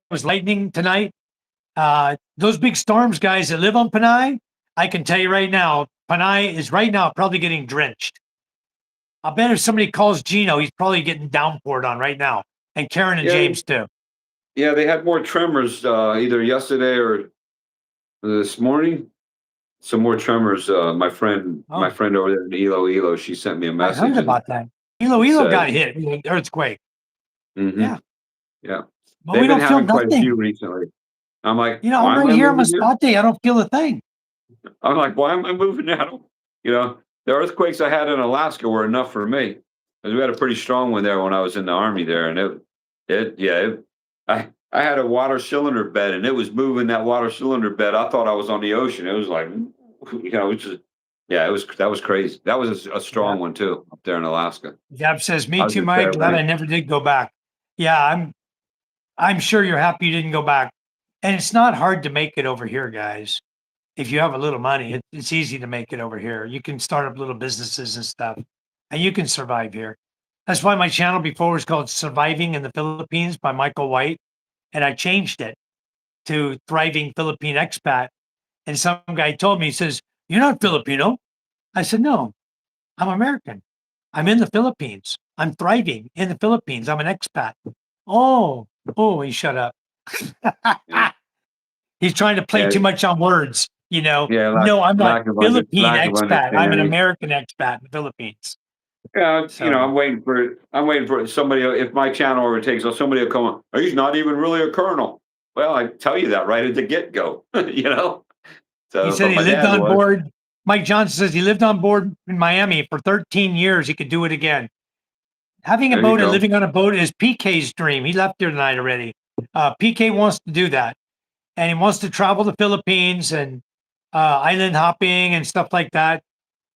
[SPEAKER 1] was lightning tonight. Those big storms, guys that live on Panay, I can tell you right now, Panay is right now probably getting drenched. I bet if somebody calls Gino, he's probably getting downpoured on right now, and Karen and
[SPEAKER 2] Yeah,
[SPEAKER 1] James too.
[SPEAKER 2] yeah, they had more tremors either yesterday or this morning. Some more tremors. My
[SPEAKER 1] Oh,
[SPEAKER 2] friend over there in Elo, she sent me a
[SPEAKER 1] I
[SPEAKER 2] message
[SPEAKER 1] heard
[SPEAKER 2] and
[SPEAKER 1] about that. Ilo
[SPEAKER 2] said,
[SPEAKER 1] got hit with an earthquake.
[SPEAKER 2] hmm
[SPEAKER 1] Yeah,
[SPEAKER 2] yeah,
[SPEAKER 1] but
[SPEAKER 2] they've
[SPEAKER 1] we
[SPEAKER 2] been
[SPEAKER 1] don't feel
[SPEAKER 2] having quite a few
[SPEAKER 1] nothing.
[SPEAKER 2] recently. I'm like,
[SPEAKER 1] I'm
[SPEAKER 2] why am
[SPEAKER 1] right
[SPEAKER 2] I
[SPEAKER 1] here in
[SPEAKER 2] moving here?
[SPEAKER 1] Masbate. I don't feel a thing.
[SPEAKER 2] I'm like, why am I moving now? The earthquakes I had in Alaska were enough for me. 'Cause we had a pretty strong one there when I was in the army there, and I had a water cylinder bed, and it was moving that water cylinder bed. I thought I was on the ocean. It was like, which is, yeah, that was crazy. That was a
[SPEAKER 1] Yeah.
[SPEAKER 2] strong one too up there in Alaska.
[SPEAKER 1] Gab says,
[SPEAKER 2] I
[SPEAKER 1] "Me
[SPEAKER 2] was
[SPEAKER 1] too,
[SPEAKER 2] just
[SPEAKER 1] Mike. Glad I
[SPEAKER 2] saying,
[SPEAKER 1] never did go back." Yeah, I'm sure you're happy you didn't go back. And it's not hard to make it over here, guys. If you have a little money, it's easy to make it over here. You can start up little businesses and stuff, and you can survive here. That's why my channel before was called Surviving in the Philippines by Michael White, and I changed it to Thriving Philippine Expat. And some guy told me, he says, "You're not Filipino." I said, "No, I'm American. I'm in the Philippines. I'm thriving in the Philippines. I'm an expat." Oh, he shut up.
[SPEAKER 2] yeah,
[SPEAKER 1] He's trying to play
[SPEAKER 2] yeah,
[SPEAKER 1] too much on words.
[SPEAKER 2] yeah,
[SPEAKER 1] No, I'm not Philippine
[SPEAKER 2] lack of
[SPEAKER 1] expat. I'm an
[SPEAKER 2] understanding.
[SPEAKER 1] American expat in the Philippines.
[SPEAKER 2] Yeah,
[SPEAKER 1] So
[SPEAKER 2] I'm waiting for somebody. If my channel overtakes, so somebody will come on. He's not even really a colonel. Well, I tell you that right at the get go.
[SPEAKER 1] he
[SPEAKER 2] So,
[SPEAKER 1] said
[SPEAKER 2] but
[SPEAKER 1] he
[SPEAKER 2] my
[SPEAKER 1] lived
[SPEAKER 2] dad
[SPEAKER 1] on
[SPEAKER 2] was.
[SPEAKER 1] board. Mike Johnson says he lived on board in Miami for 13 years. He could do it again. Having a
[SPEAKER 2] There you
[SPEAKER 1] boat and
[SPEAKER 2] go.
[SPEAKER 1] living on a boat is PK's dream. He left here tonight already. PK wants to do that, and he wants to travel the Philippines and island hopping and stuff like that.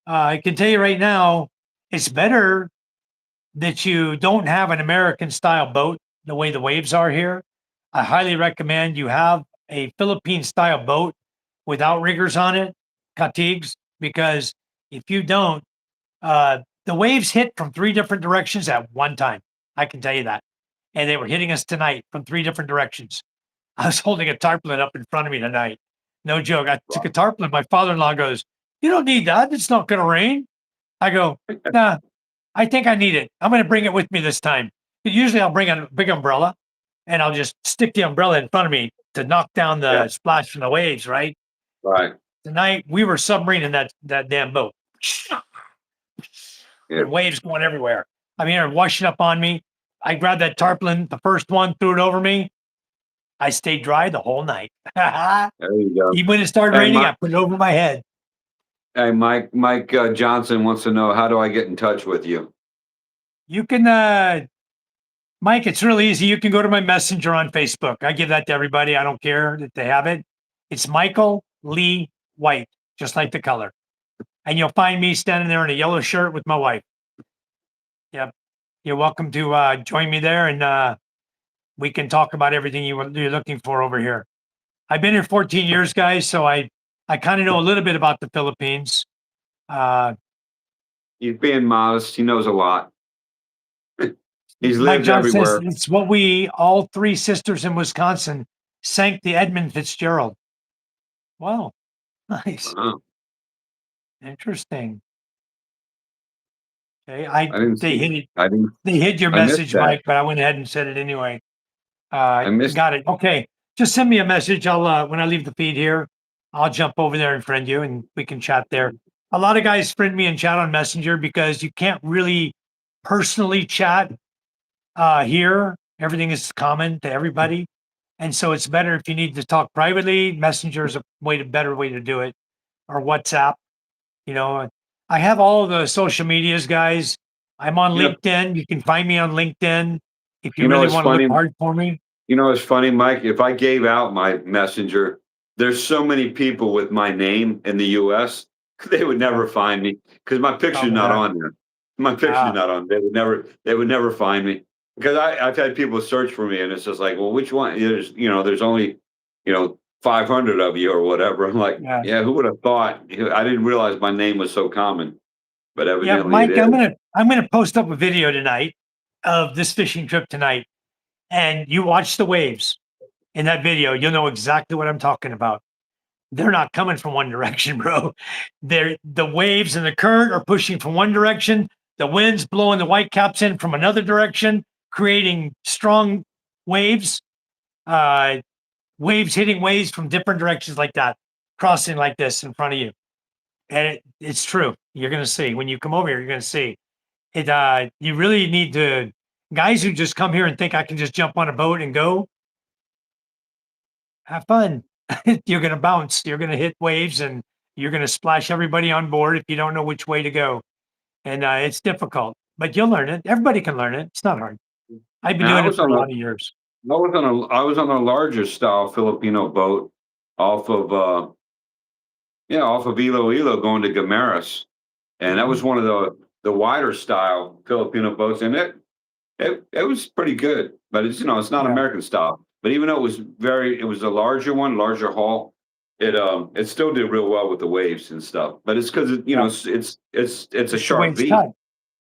[SPEAKER 1] I can tell you right now, it's better that you don't have an American style boat the way the waves are here. I highly recommend you have a Philippine style boat without riggers on it, fatigues, because if you don't, the waves hit from 3 different directions at one time. I can tell you that. And they were hitting us tonight from 3 different directions. I was holding a tarpaulin up in front of me tonight. No joke. I took a
[SPEAKER 2] Wow.
[SPEAKER 1] tarpaulin. My father in law goes, "You don't need that. It's not going to rain." I go, "Nah, I think I need it. I'm going to bring it with me this time." Usually I'll bring a big umbrella and I'll just stick the umbrella in front of me to knock down
[SPEAKER 2] Yeah.
[SPEAKER 1] the splash from the waves, right?
[SPEAKER 2] Right.
[SPEAKER 1] Tonight we were submarining that damn boat.
[SPEAKER 2] Yeah.
[SPEAKER 1] And waves going everywhere. I mean, they're washing up on me. I grabbed that tarpaulin, the first one, threw it over me. I stayed dry the whole night.
[SPEAKER 2] There you go.
[SPEAKER 1] Even when it started
[SPEAKER 2] Hey,
[SPEAKER 1] raining, I
[SPEAKER 2] Mike.
[SPEAKER 1] put it over my head.
[SPEAKER 2] Hey, Mike Johnson wants to know, how do I get in touch with you?
[SPEAKER 1] You can, Mike, it's really easy. You can go to my messenger on Facebook. I give that to everybody. I don't care that they have it. It's Michael Lee White, just like the color. And you'll find me standing there in a yellow shirt with my wife. Yep. You're welcome to join me there, and we can talk about everything you're looking for over here. I've been here 14 years, guys, so I kind of know a little bit about the Philippines. Uh,
[SPEAKER 2] He's being modest. He knows a lot. He's
[SPEAKER 1] Mike
[SPEAKER 2] lived
[SPEAKER 1] John says
[SPEAKER 2] everywhere.
[SPEAKER 1] it's what we all 3 sisters in Wisconsin sank the Edmund Fitzgerald. Wow. Nice.
[SPEAKER 2] Wow.
[SPEAKER 1] Interesting. Okay.
[SPEAKER 2] I didn't
[SPEAKER 1] They
[SPEAKER 2] see.
[SPEAKER 1] hit it.
[SPEAKER 2] I didn't.
[SPEAKER 1] They hit your
[SPEAKER 2] I missed
[SPEAKER 1] message,
[SPEAKER 2] that.
[SPEAKER 1] Mike, but I went ahead and said it anyway.
[SPEAKER 2] I missed.
[SPEAKER 1] Got it. Okay. Just send me a message. When I leave the feed here, I'll jump over there and friend you and we can chat there. A lot of guys friend me and chat on Messenger because you can't really personally chat here. Everything is common to everybody. And so it's better if you need to talk privately. Messenger is a better way to do it, or WhatsApp. You know, I have all the social medias, guys. I'm on
[SPEAKER 2] You know.
[SPEAKER 1] LinkedIn. You can find me on LinkedIn if you
[SPEAKER 2] You know.
[SPEAKER 1] really
[SPEAKER 2] It's
[SPEAKER 1] want to look
[SPEAKER 2] funny.
[SPEAKER 1] hard for me.
[SPEAKER 2] You know, it's funny, Mike. If I gave out my messenger, there's so many people with my name in the US, they would
[SPEAKER 1] Yeah,
[SPEAKER 2] never find me because my picture's
[SPEAKER 1] probably
[SPEAKER 2] not
[SPEAKER 1] not.
[SPEAKER 2] on there. My picture's
[SPEAKER 1] Ah,
[SPEAKER 2] not on. They would never find me because I've had people search for me and it's just like, well, which one? There's only, 500 of you or whatever. I'm like,
[SPEAKER 1] yeah.
[SPEAKER 2] yeah, who would have thought? I didn't realize my name was so common, but
[SPEAKER 1] Yeah,
[SPEAKER 2] evidently it
[SPEAKER 1] Mike,
[SPEAKER 2] is.
[SPEAKER 1] I'm gonna post up a video tonight of this fishing trip tonight, and you watch the waves in that video. You'll know exactly what I'm talking about. They're not coming from one direction, bro. The waves and the current are pushing from one direction. The wind's blowing the whitecaps in from another direction, creating strong waves. Uh, Waves hitting waves from different directions like that, crossing like this in front of you. And it's true. You're gonna see when you come over here. You're gonna see it. You really need to. Guys who just come here and think I can just jump on a boat and go, have fun. You're gonna bounce. You're gonna hit waves, and you're gonna splash everybody on board if you don't know which way to go. And it's difficult, but you'll learn it. Everybody can learn it. It's not hard. I've been
[SPEAKER 2] Now
[SPEAKER 1] doing it for a lot of years.
[SPEAKER 2] I was on a larger style Filipino boat off of off of Iloilo going to Gamaras. And that
[SPEAKER 1] Mhm.
[SPEAKER 2] was one of the wider style Filipino boats, and it was pretty good. But it's not
[SPEAKER 1] Yeah,
[SPEAKER 2] American style. But even though it was a larger one, larger hull, it still did real well with the waves and stuff. But it's because
[SPEAKER 1] yeah.
[SPEAKER 2] it's a
[SPEAKER 1] It's the way
[SPEAKER 2] sharp
[SPEAKER 1] it's
[SPEAKER 2] beat.
[SPEAKER 1] cut.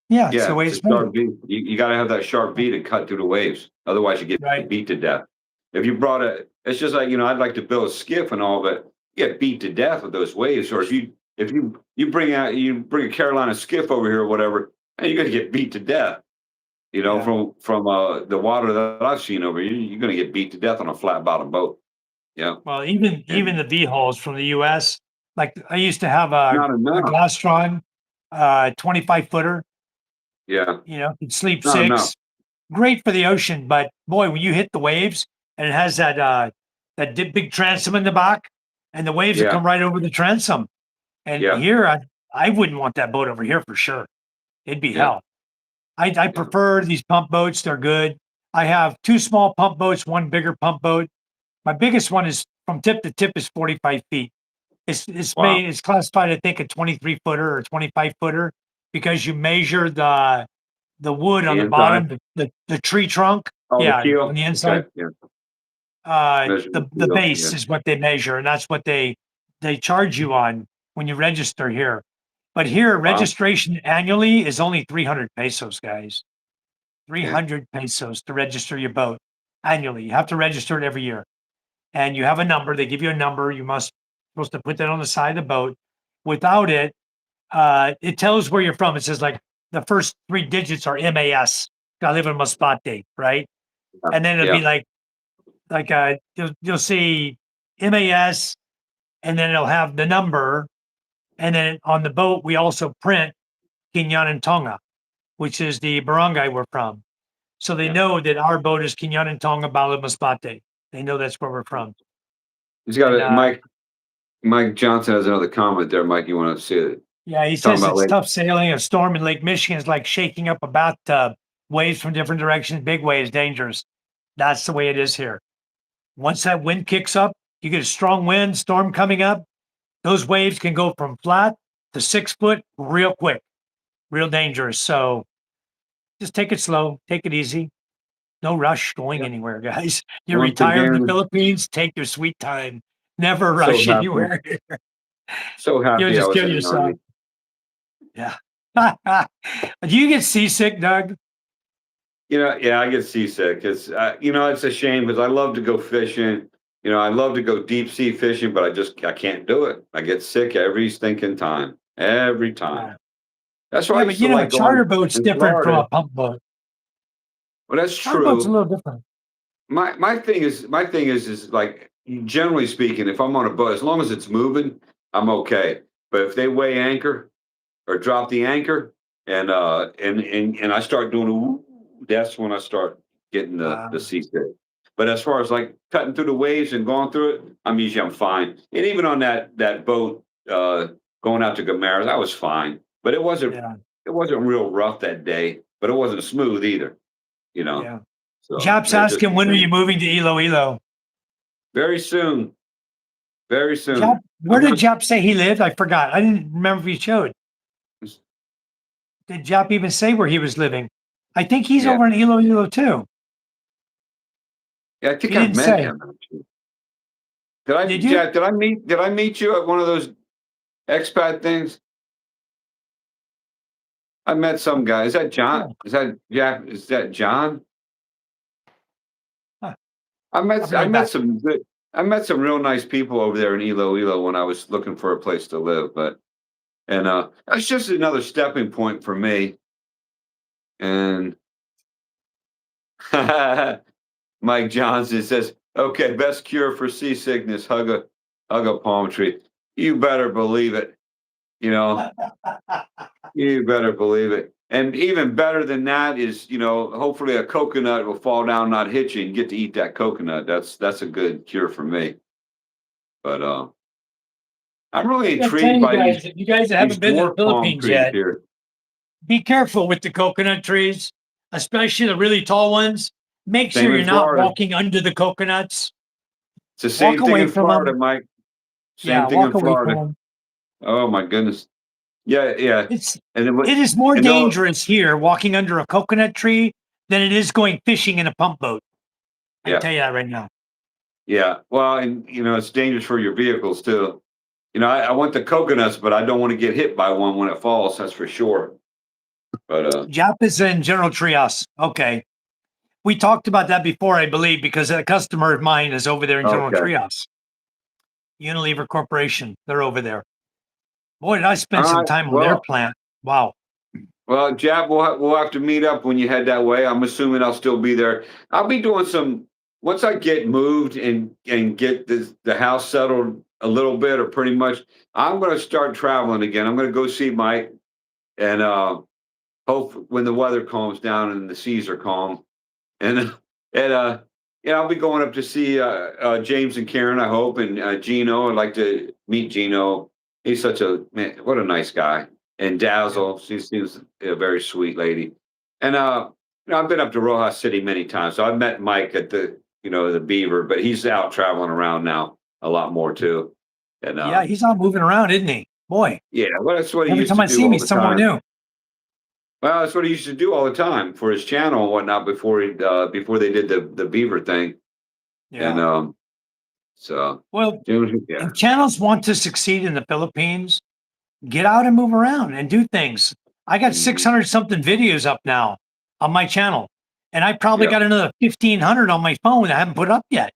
[SPEAKER 1] Yeah, it's the
[SPEAKER 2] Yeah,
[SPEAKER 1] way
[SPEAKER 2] it's a
[SPEAKER 1] it's made.
[SPEAKER 2] sharp beat. You got to have that sharp beat and cut through the waves. Otherwise, you get
[SPEAKER 1] Right.
[SPEAKER 2] beat to death. If you brought it's just like I'd like to build a skiff and all, but you get beat to death with those waves. Or if you bring a Carolina skiff over here or whatever, and you're gonna get beat to death.
[SPEAKER 1] Yeah.
[SPEAKER 2] From the water that I've seen over here, you're gonna get beat to death on a flat bottom boat. Yeah,
[SPEAKER 1] Well, even
[SPEAKER 2] and
[SPEAKER 1] the V hulls from the US, like I used to have
[SPEAKER 2] not
[SPEAKER 1] a
[SPEAKER 2] enough.
[SPEAKER 1] Glastron 25 footer,
[SPEAKER 2] Yeah,
[SPEAKER 1] could sleep
[SPEAKER 2] not enough.
[SPEAKER 1] six. Great for the ocean, but boy, when you hit the waves and it has big transom in the back, and the waves will
[SPEAKER 2] Yeah,
[SPEAKER 1] come right over the transom. And
[SPEAKER 2] yeah,
[SPEAKER 1] here I wouldn't want that boat over here for sure. It'd be
[SPEAKER 2] yeah,
[SPEAKER 1] hell. I
[SPEAKER 2] yeah.
[SPEAKER 1] prefer these pump boats, they're good. I have two small pump boats, one bigger pump boat. My biggest one is from tip to tip is 45 feet.
[SPEAKER 2] Wow.
[SPEAKER 1] It's classified, I think, a 23 footer or 25 footer because you measure the wood on
[SPEAKER 2] The
[SPEAKER 1] the
[SPEAKER 2] inside.
[SPEAKER 1] bottom, the tree trunk,
[SPEAKER 2] Oh, the
[SPEAKER 1] yeah, on
[SPEAKER 2] keel.
[SPEAKER 1] the
[SPEAKER 2] Okay.
[SPEAKER 1] inside.
[SPEAKER 2] Yeah. Measure the
[SPEAKER 1] The
[SPEAKER 2] keel.
[SPEAKER 1] base
[SPEAKER 2] Yeah.
[SPEAKER 1] is what they measure, and that's what they charge you on when you register here. But here,
[SPEAKER 2] Wow.
[SPEAKER 1] registration annually is only 300 pesos, guys.
[SPEAKER 2] Yeah.
[SPEAKER 1] 300 pesos to register your boat annually. You have to register it every year. And you have a number. They give you a number. You must supposed to put that on the side of the boat. Without it, it tells where you're from. It says like the first three digits are MAS. I live in Masbate, right? And then it'll be
[SPEAKER 2] Yeah.
[SPEAKER 1] you'll see MAS, and then it'll have the number. And then on the boat, we also print Quinyan and Tonga, which is the barangay we're from. So they
[SPEAKER 2] Yeah.
[SPEAKER 1] know that our boat is Quinyan and Tonga, Bala Masbate. They know that's where we're from.
[SPEAKER 2] He's got
[SPEAKER 1] And
[SPEAKER 2] a Mike Johnson has another comment there. Mike, you want to see it?
[SPEAKER 1] yeah, he
[SPEAKER 2] Talking
[SPEAKER 1] says
[SPEAKER 2] about
[SPEAKER 1] it's
[SPEAKER 2] like
[SPEAKER 1] tough sailing. A storm in Lake Michigan is like shaking up a bathtub. Waves from different directions, big waves, dangerous. That's the way it is here. Once that wind kicks up, you get a strong wind, storm coming up. Those waves can go from flat to 6 foot real quick, real dangerous. So just take it slow, take it easy. No rush going
[SPEAKER 2] yeah.
[SPEAKER 1] anywhere, guys. You're
[SPEAKER 2] Once
[SPEAKER 1] retired in the
[SPEAKER 2] again,
[SPEAKER 1] Philippines, take your sweet time. Never
[SPEAKER 2] so
[SPEAKER 1] rush
[SPEAKER 2] happy,
[SPEAKER 1] anywhere.
[SPEAKER 2] so
[SPEAKER 1] You'll
[SPEAKER 2] happy I
[SPEAKER 1] just
[SPEAKER 2] was
[SPEAKER 1] kill
[SPEAKER 2] in the army.
[SPEAKER 1] yourself. Yeah. Do you get seasick, Doug?
[SPEAKER 2] Yeah, I get seasick. It's it's a shame because I love to go fishing. I love to go deep sea fishing, but I can't do it. I get sick every stinking time. Every time.
[SPEAKER 1] Yeah.
[SPEAKER 2] That's why I
[SPEAKER 1] Yeah,
[SPEAKER 2] used
[SPEAKER 1] but
[SPEAKER 2] to
[SPEAKER 1] a
[SPEAKER 2] like
[SPEAKER 1] charter
[SPEAKER 2] going
[SPEAKER 1] boat's
[SPEAKER 2] in
[SPEAKER 1] different from
[SPEAKER 2] Florida.
[SPEAKER 1] a pump boat.
[SPEAKER 2] Well, that's
[SPEAKER 1] Charter boat's a
[SPEAKER 2] true.
[SPEAKER 1] little different.
[SPEAKER 2] My thing is like generally speaking, if I'm on a boat, as long as it's moving, I'm okay. But if they weigh anchor or drop the anchor and I start doing that's when I start getting the
[SPEAKER 1] Wow.
[SPEAKER 2] seasick. But as far as like cutting through the waves and going through it, I'm fine. And even on that boat going out to Gamaras, I was fine. But
[SPEAKER 1] Yeah.
[SPEAKER 2] it wasn't real rough that day, but it wasn't smooth either, you know.
[SPEAKER 1] Yeah.
[SPEAKER 2] So
[SPEAKER 1] Jap's
[SPEAKER 2] it just
[SPEAKER 1] asking, when are you
[SPEAKER 2] depends.
[SPEAKER 1] moving to Iloilo?
[SPEAKER 2] Very soon, very
[SPEAKER 1] Jap,
[SPEAKER 2] soon.
[SPEAKER 1] where
[SPEAKER 2] I'm
[SPEAKER 1] did
[SPEAKER 2] not.
[SPEAKER 1] Jap say he lived? I forgot. I didn't remember if he showed. Did Jap even say where he was living? I think he's
[SPEAKER 2] Yeah,
[SPEAKER 1] over in Iloilo too.
[SPEAKER 2] yeah. I think
[SPEAKER 1] He
[SPEAKER 2] I've
[SPEAKER 1] didn't
[SPEAKER 2] met
[SPEAKER 1] say.
[SPEAKER 2] him actually. Did I,
[SPEAKER 1] Did you?
[SPEAKER 2] Jack? Did I meet you at one of those expat things? I met some guy. Is that John?
[SPEAKER 1] Oh,
[SPEAKER 2] Is that Jack? Is that John?
[SPEAKER 1] huh. I'll
[SPEAKER 2] I
[SPEAKER 1] bring it
[SPEAKER 2] met
[SPEAKER 1] back.
[SPEAKER 2] some good. I met some real nice people over there in Iloilo when I was looking for a place to live. But and that's just another stepping point for me. And Mike Johnson says, "Okay, best cure for seasickness: hug a palm tree." You better believe it. You know, you better believe it. And even better than that is, hopefully a coconut will fall down, not hit you, and get to eat that coconut. That's a good cure for me. But I'm really
[SPEAKER 1] I gotta tell
[SPEAKER 2] intrigued
[SPEAKER 1] you
[SPEAKER 2] by
[SPEAKER 1] guys, if you guys
[SPEAKER 2] these
[SPEAKER 1] haven't been to the
[SPEAKER 2] dwarf palm
[SPEAKER 1] Philippines
[SPEAKER 2] trees
[SPEAKER 1] yet,
[SPEAKER 2] here.
[SPEAKER 1] be careful with the coconut trees, especially the really tall ones. Make sure
[SPEAKER 2] Same in
[SPEAKER 1] you're not
[SPEAKER 2] Florida.
[SPEAKER 1] walking under the coconuts.
[SPEAKER 2] It's the
[SPEAKER 1] Walk
[SPEAKER 2] same thing
[SPEAKER 1] away
[SPEAKER 2] in
[SPEAKER 1] from
[SPEAKER 2] Florida,
[SPEAKER 1] them.
[SPEAKER 2] Mike.
[SPEAKER 1] Yeah,
[SPEAKER 2] Same thing in
[SPEAKER 1] walk away from
[SPEAKER 2] Florida.
[SPEAKER 1] them.
[SPEAKER 2] Oh my goodness. Yeah, yeah.
[SPEAKER 1] It's
[SPEAKER 2] And then what?
[SPEAKER 1] it is more
[SPEAKER 2] And no,
[SPEAKER 1] dangerous here walking under a coconut tree than it is going fishing in a pump boat. I can
[SPEAKER 2] yeah,
[SPEAKER 1] tell you that right now.
[SPEAKER 2] yeah. Well, and it's dangerous for your vehicles too. I want the coconuts, but I don't want to get hit by one when it falls. That's for sure. But
[SPEAKER 1] Jap is in General Trias. Okay. We talked about that before, I believe, because a customer of mine is over there in General
[SPEAKER 2] okay.
[SPEAKER 1] Trias. Unilever Corporation. They're over there. Boy, did I
[SPEAKER 2] All
[SPEAKER 1] spend some
[SPEAKER 2] right.
[SPEAKER 1] time on their
[SPEAKER 2] Well,
[SPEAKER 1] plant. Wow.
[SPEAKER 2] Jab, we'll have to meet up when you head that way. I'm assuming I'll still be there. I'll be doing some once I get moved and get the house settled a little bit or pretty much. I'm going to start traveling again. I'm going to go see Mike and hope when the weather calms down and the seas are calm and and yeah, I'll be going up to see James and Karen. I hope and Gino. I'd like to meet Gino. He's such a man. What a nice guy. And
[SPEAKER 1] Yeah.
[SPEAKER 2] Dazzle, she seems a very sweet lady. And I've been up to Rojas City many times. So I've met Mike at the Beaver, but he's out traveling around now a lot more too. And
[SPEAKER 1] Yeah, he's out moving around, isn't he? Boy,
[SPEAKER 2] yeah, well, that's what he
[SPEAKER 1] every
[SPEAKER 2] used
[SPEAKER 1] time
[SPEAKER 2] to
[SPEAKER 1] I see
[SPEAKER 2] do
[SPEAKER 1] him,
[SPEAKER 2] all
[SPEAKER 1] he's
[SPEAKER 2] the
[SPEAKER 1] somewhere
[SPEAKER 2] time.
[SPEAKER 1] new.
[SPEAKER 2] Well, that's what he used to do all the time for his channel and whatnot before they did the Beaver thing. And
[SPEAKER 1] Yeah.
[SPEAKER 2] so
[SPEAKER 1] Well,
[SPEAKER 2] yeah.
[SPEAKER 1] if channels want to succeed in the Philippines, get out and move around and do things. I got
[SPEAKER 2] Mhm.
[SPEAKER 1] 600 something videos up now on my channel, and I probably
[SPEAKER 2] Yep,
[SPEAKER 1] got another 1,500 on my phone that I haven't put up yet.
[SPEAKER 2] yep.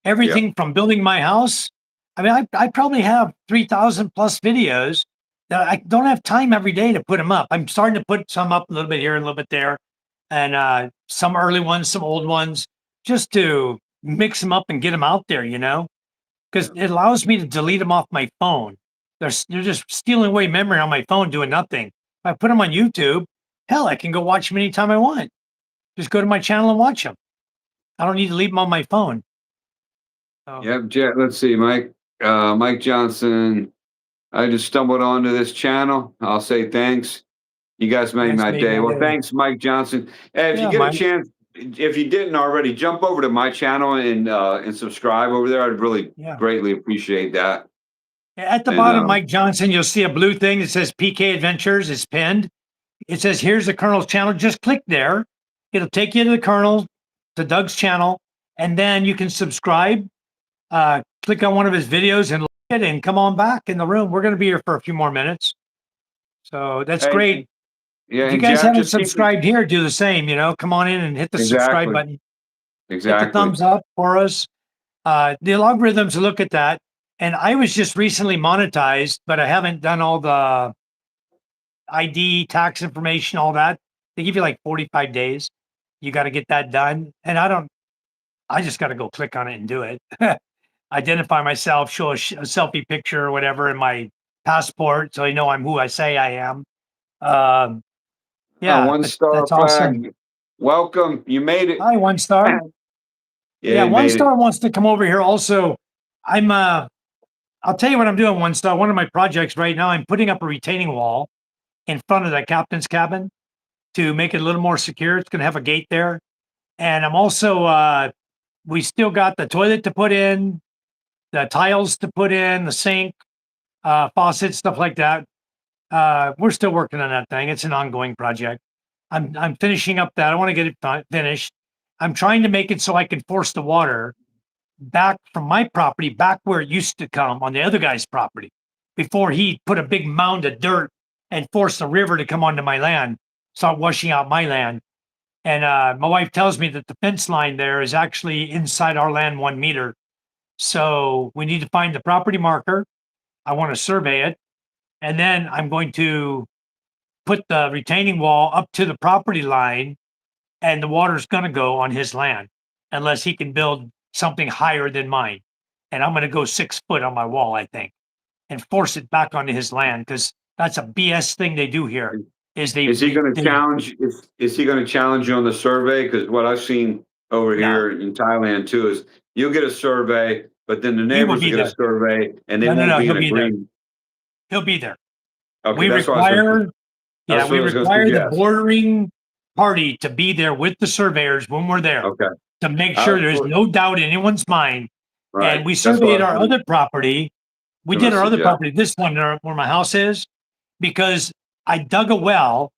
[SPEAKER 1] Everything from building my house. I mean, I probably have 3,000 plus videos that I don't have time every day to put them up. I'm starting to put some up a little bit here, a little bit there, and some early ones, some old ones, just to mix them up and get them out there, because
[SPEAKER 2] Yeah.
[SPEAKER 1] it allows me to delete them off my phone. They're just stealing away memory on my phone, doing nothing. If I put them on YouTube, hell, I can go watch them anytime I want. Just go to my channel and watch them. I don't need to leave them on my phone. So
[SPEAKER 2] Yep, let's see, Mike Johnson. I just stumbled onto this channel. I'll say thanks. You guys made
[SPEAKER 1] thanks,
[SPEAKER 2] my
[SPEAKER 1] made
[SPEAKER 2] day.
[SPEAKER 1] my
[SPEAKER 2] Well,
[SPEAKER 1] day.
[SPEAKER 2] thanks, Mike Johnson. Hey, if you
[SPEAKER 1] Yeah,
[SPEAKER 2] get a
[SPEAKER 1] Mike.
[SPEAKER 2] chance, if you didn't already, jump over to my channel and subscribe over there. I'd really
[SPEAKER 1] Yeah.
[SPEAKER 2] greatly appreciate that.
[SPEAKER 1] At the
[SPEAKER 2] And
[SPEAKER 1] bottom, Mike Johnson, you'll see a blue thing that says PK Adventures. It's pinned. It says, here's the Colonel's channel. Just click there. It'll take you to the Colonel, to Doug's channel, and then you can subscribe. Click on one of his videos and like it and come on back in the room. We're going to be here for a few more minutes. So that's
[SPEAKER 2] hey,
[SPEAKER 1] great.
[SPEAKER 2] yeah,
[SPEAKER 1] If you
[SPEAKER 2] and
[SPEAKER 1] guys
[SPEAKER 2] Jeff,
[SPEAKER 1] haven't
[SPEAKER 2] just keep it
[SPEAKER 1] subscribed here, do the same. Come on in and hit the subscribe
[SPEAKER 2] exactly,
[SPEAKER 1] button, hit the
[SPEAKER 2] exactly.
[SPEAKER 1] thumbs up for us. The algorithms look at that. And I was just recently monetized, but I haven't done all the ID, tax information, all that. They give you like 45 days. You got to get that done. And I just got to go click on it and do it. Identify myself, show a selfie picture or whatever in my passport so I know I'm who I say I am. Um, yeah,
[SPEAKER 2] One
[SPEAKER 1] but
[SPEAKER 2] star
[SPEAKER 1] that's awesome.
[SPEAKER 2] flag. Welcome. You made it.
[SPEAKER 1] Hi, One Star.
[SPEAKER 2] Yeah,
[SPEAKER 1] Yeah,
[SPEAKER 2] you
[SPEAKER 1] One
[SPEAKER 2] made it.
[SPEAKER 1] Star wants to come over here also. I'm I'll tell you what I'm doing, One Star. One of my projects right now, I'm putting up a retaining wall in front of the captain's cabin to make it a little more secure. It's gonna have a gate there. And I'm also we still got the toilet to put in, the tiles to put in, the sink, faucets, stuff like that. We're still working on that thing. It's an ongoing project. I'm finishing up that. I want to get it finished. I'm trying to make it so I can force the water back from my property back where it used to come on the other guy's property before he put a big mound of dirt and forced the river to come onto my land, start washing out my land. And my wife tells me that the fence line there is actually inside our land 1 meter. So we need to find the property marker. I want to survey it. And then I'm going to put the retaining wall up to the property line, and the water's going to go on his land unless he can build something higher than mine. And I'm going to go 6 foot on my wall, I think, and force it back onto his land because that's a BS thing they do here. Is
[SPEAKER 2] Is he going to
[SPEAKER 1] they
[SPEAKER 2] challenge? Is he going to challenge you on the survey? Because what I've seen over
[SPEAKER 1] no,
[SPEAKER 2] here in Thailand too is you'll get a survey, but then the
[SPEAKER 1] he will
[SPEAKER 2] neighbors will
[SPEAKER 1] be
[SPEAKER 2] get a
[SPEAKER 1] there.
[SPEAKER 2] survey, and they
[SPEAKER 1] No,
[SPEAKER 2] won't be
[SPEAKER 1] he'll
[SPEAKER 2] in
[SPEAKER 1] be there.
[SPEAKER 2] agreement.
[SPEAKER 1] He'll be there.
[SPEAKER 2] Okay,
[SPEAKER 1] We
[SPEAKER 2] that's what I was going to.
[SPEAKER 1] require, yeah,
[SPEAKER 2] That's what
[SPEAKER 1] we
[SPEAKER 2] I was going to
[SPEAKER 1] require the
[SPEAKER 2] suggest.
[SPEAKER 1] bordering party to be there with the surveyors when we're there
[SPEAKER 2] Okay,
[SPEAKER 1] to make
[SPEAKER 2] I
[SPEAKER 1] sure
[SPEAKER 2] was
[SPEAKER 1] there's no doubt in anyone's mind.
[SPEAKER 2] right.
[SPEAKER 1] And we
[SPEAKER 2] That's what I
[SPEAKER 1] surveyed
[SPEAKER 2] was
[SPEAKER 1] our other property. We
[SPEAKER 2] going
[SPEAKER 1] did
[SPEAKER 2] to
[SPEAKER 1] our other
[SPEAKER 2] suggest.
[SPEAKER 1] property, this one where my house is, because I dug a well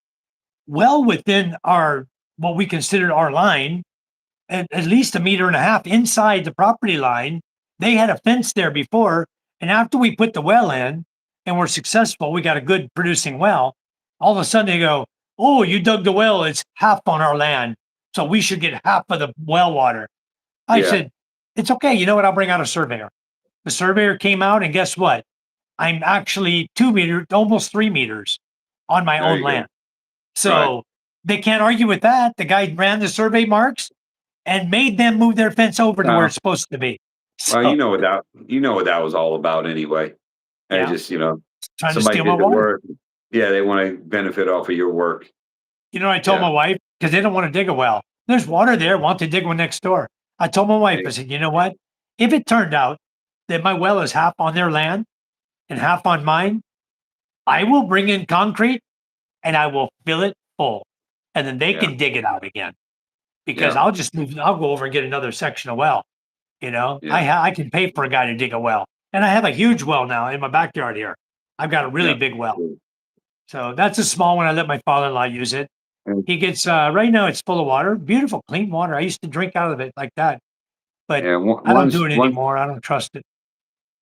[SPEAKER 1] within our what we considered our line, at least 1.5 meters inside the property line. They had a fence there before, and after we put the well in and we're successful, we got a good producing well. All of a sudden they go, "Oh, you dug the well; it's half on our land, so we should get half of the well water." I
[SPEAKER 2] Yeah,
[SPEAKER 1] said, "It's okay. You know what? I'll bring out a surveyor." The surveyor came out, and guess what? I'm actually 2 meters, almost 3 meters on my
[SPEAKER 2] there
[SPEAKER 1] own
[SPEAKER 2] you go.
[SPEAKER 1] land.
[SPEAKER 2] Right.
[SPEAKER 1] So they can't argue with that. The guy ran the survey marks and made them move their fence over to where
[SPEAKER 2] Well,
[SPEAKER 1] it's supposed to be.
[SPEAKER 2] well,
[SPEAKER 1] So
[SPEAKER 2] you know what that was all about anyway. I
[SPEAKER 1] yeah,
[SPEAKER 2] just
[SPEAKER 1] trying to
[SPEAKER 2] somebody
[SPEAKER 1] steal my
[SPEAKER 2] did the
[SPEAKER 1] water.
[SPEAKER 2] work. Yeah, they want to benefit off of your work.
[SPEAKER 1] You know, I told
[SPEAKER 2] Yeah.
[SPEAKER 1] my wife because they don't want to dig a well. There's water there. Want to dig one next door? I told my wife. I
[SPEAKER 2] Hey,
[SPEAKER 1] said, you know what? If it turned out that my well is half on their land and half on mine, I will bring in concrete and I will fill it full, and then they
[SPEAKER 2] yeah,
[SPEAKER 1] can dig it out again. Because
[SPEAKER 2] yeah,
[SPEAKER 1] I'll just move. I'll go over and get another section of well. You know,
[SPEAKER 2] yeah,
[SPEAKER 1] I can pay for a guy to dig a well, and I have a huge well now in my backyard here. I've got a really
[SPEAKER 2] yeah.
[SPEAKER 1] big well, so that's a small one. I let my father-in-law use it.
[SPEAKER 2] And,
[SPEAKER 1] He gets right now. It's full of water, beautiful, clean water. I used to drink out of it like that, but
[SPEAKER 2] yeah,
[SPEAKER 1] I don't do it anymore. I don't trust it.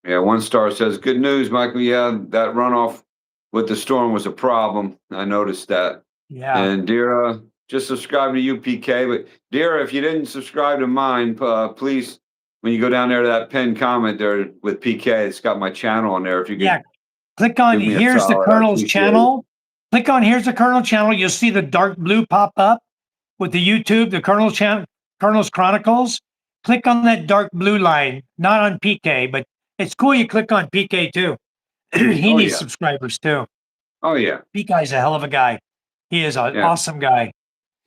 [SPEAKER 2] yeah, one star says, "Good news, Michael. Yeah, that runoff with the storm was a problem. I noticed that."
[SPEAKER 1] Yeah,
[SPEAKER 2] And Dira, just subscribe to UPK. But Dira, if you didn't subscribe to mine, please, when you go down there to that pinned comment there with PK, it's got my channel on there. If you
[SPEAKER 1] yeah.
[SPEAKER 2] could
[SPEAKER 1] Click on
[SPEAKER 2] do me a
[SPEAKER 1] here's the
[SPEAKER 2] solid, I
[SPEAKER 1] Colonel's
[SPEAKER 2] appreciate it.
[SPEAKER 1] channel. Click on here's the Colonel channel. You'll see the dark blue pop up with the YouTube, the Colonel channel, Colonel's Chronicles. Click on that dark blue line, not on PK, but it's cool you click on PK too. He
[SPEAKER 2] Oh
[SPEAKER 1] needs
[SPEAKER 2] yeah,
[SPEAKER 1] subscribers too.
[SPEAKER 2] oh yeah,
[SPEAKER 1] PK's a hell of a guy. He is an
[SPEAKER 2] yeah.
[SPEAKER 1] awesome guy.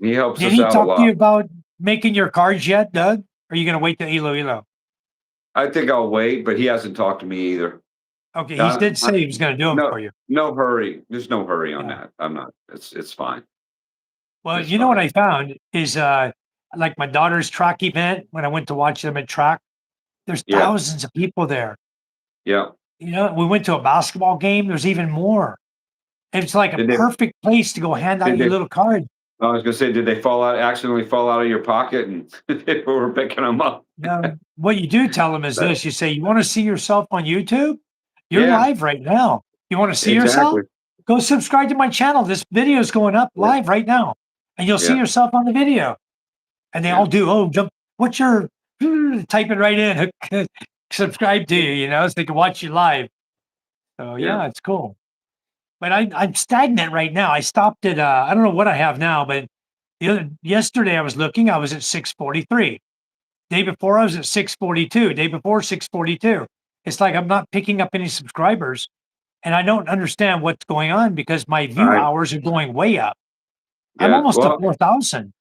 [SPEAKER 2] He helps
[SPEAKER 1] Did
[SPEAKER 2] us
[SPEAKER 1] he
[SPEAKER 2] out a
[SPEAKER 1] talk to you
[SPEAKER 2] lot.
[SPEAKER 1] about making your cards yet, Doug? Or are you going to wait till Elo?
[SPEAKER 2] I think I'll wait, but he hasn't talked to me either.
[SPEAKER 1] Okay, he
[SPEAKER 2] Uh,
[SPEAKER 1] did
[SPEAKER 2] uh,
[SPEAKER 1] say he was going to do them
[SPEAKER 2] no,
[SPEAKER 1] for you.
[SPEAKER 2] no hurry. There's no hurry on
[SPEAKER 1] Yeah.
[SPEAKER 2] that. I'm not. It's fine.
[SPEAKER 1] Well,
[SPEAKER 2] It's
[SPEAKER 1] you know what
[SPEAKER 2] fine.
[SPEAKER 1] I found is like my daughter's track event when I went to watch them at track. There's
[SPEAKER 2] Yeah,
[SPEAKER 1] thousands of people there.
[SPEAKER 2] yeah.
[SPEAKER 1] You know, we went to a basketball game. There's even more. It's like a
[SPEAKER 2] Did they?
[SPEAKER 1] perfect place to go hand out
[SPEAKER 2] Did
[SPEAKER 1] your
[SPEAKER 2] they?
[SPEAKER 1] little card.
[SPEAKER 2] I was gonna say, did they fall out? Accidentally fall out of your pocket, and people were picking them up?
[SPEAKER 1] Now, what you do tell them is
[SPEAKER 2] But,
[SPEAKER 1] this: you say, "You want to see yourself on YouTube? You're
[SPEAKER 2] yeah,
[SPEAKER 1] live right now. You want to see yourself?
[SPEAKER 2] exactly.
[SPEAKER 1] Go subscribe to my channel. This video is going up
[SPEAKER 2] Yeah,
[SPEAKER 1] live right now, and you'll see
[SPEAKER 2] yeah,
[SPEAKER 1] yourself on the video." And they
[SPEAKER 2] yeah,
[SPEAKER 1] all do. Oh, jump! What's your type it right in, subscribe to you, so they can watch you live. So
[SPEAKER 2] Yeah.
[SPEAKER 1] yeah, it's cool. But I'm stagnant right now. I stopped at I don't know what I have now, but yesterday I was looking, I was at 643. Day before I was at 642. Day before 642. It's like I'm not picking up any subscribers, and I don't understand what's going on because my view
[SPEAKER 2] I
[SPEAKER 1] hours are going way up. I'm
[SPEAKER 2] yeah.
[SPEAKER 1] almost to
[SPEAKER 2] Well,
[SPEAKER 1] 4,000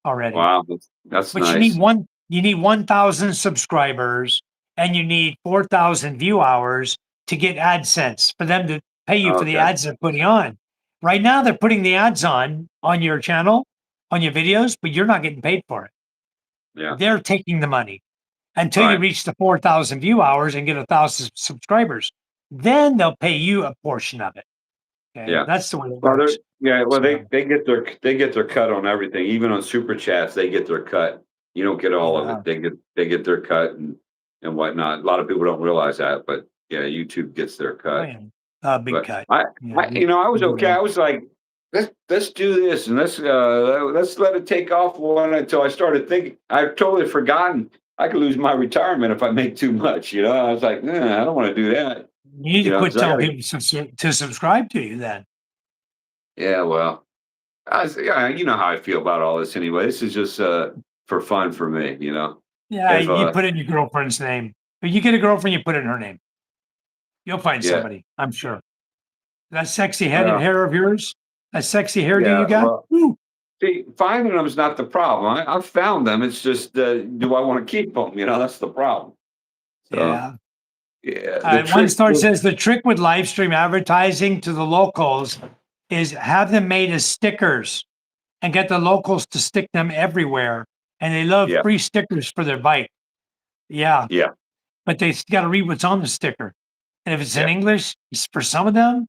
[SPEAKER 1] already.
[SPEAKER 2] wow, that's
[SPEAKER 1] But you need
[SPEAKER 2] nice.
[SPEAKER 1] 1,000 subscribers and you need 4,000 view hours to get AdSense for them to pay you for the
[SPEAKER 2] Okay.
[SPEAKER 1] ads they're putting on. Right now, they're putting the ads on your channel, on your videos, but you're not getting paid for it.
[SPEAKER 2] Yeah.
[SPEAKER 1] They're taking the money until you
[SPEAKER 2] Right.
[SPEAKER 1] reach the 4,000 view hours and get 1,000 subscribers. Then they'll pay you a portion of it. Okay,
[SPEAKER 2] Yeah.
[SPEAKER 1] that's the way it
[SPEAKER 2] Well, they're
[SPEAKER 1] works.
[SPEAKER 2] yeah. Well,
[SPEAKER 1] So
[SPEAKER 2] they get their cut on everything. Even on super chats, they get their cut. You don't get all of
[SPEAKER 1] yeah,
[SPEAKER 2] it. They get their cut and whatnot. A lot of people don't realize that, but yeah, YouTube gets their
[SPEAKER 1] oh
[SPEAKER 2] cut.
[SPEAKER 1] yeah, big
[SPEAKER 2] But
[SPEAKER 1] cut.
[SPEAKER 2] I,
[SPEAKER 1] Yeah,
[SPEAKER 2] I was
[SPEAKER 1] we do
[SPEAKER 2] okay.
[SPEAKER 1] that.
[SPEAKER 2] I was like, let's do this and let's let it take off one until I started thinking. I've totally forgotten I could lose my retirement if I make too much. I was like, I don't want to do that.
[SPEAKER 1] You need to quit
[SPEAKER 2] Because I got
[SPEAKER 1] telling
[SPEAKER 2] to.
[SPEAKER 1] people to subscribe to you then.
[SPEAKER 2] Yeah, well, yeah, you know how I feel about all this anyway. This is just for fun for me.
[SPEAKER 1] Yeah,
[SPEAKER 2] If
[SPEAKER 1] you put in your girlfriend's name. If you get a girlfriend, you put in her name. You'll find
[SPEAKER 2] yeah,
[SPEAKER 1] somebody, I'm sure. That sexy head
[SPEAKER 2] well,
[SPEAKER 1] hair of yours, that sexy hairdo
[SPEAKER 2] yeah,
[SPEAKER 1] you got.
[SPEAKER 2] well,
[SPEAKER 1] Woo.
[SPEAKER 2] see, finding them is not the problem. I've found them. It's just, do I want to keep them? That's the problem. So,
[SPEAKER 1] Yeah.
[SPEAKER 2] yeah, the
[SPEAKER 1] One
[SPEAKER 2] trick
[SPEAKER 1] star
[SPEAKER 2] with
[SPEAKER 1] says the trick with live stream advertising to the locals is have them made as stickers and get the locals to stick them everywhere. And they love
[SPEAKER 2] yeah,
[SPEAKER 1] free stickers for their bike. Yeah.
[SPEAKER 2] yeah,
[SPEAKER 1] But they got to read what's on the sticker. And if it's in
[SPEAKER 2] yeah,
[SPEAKER 1] English, for some of them,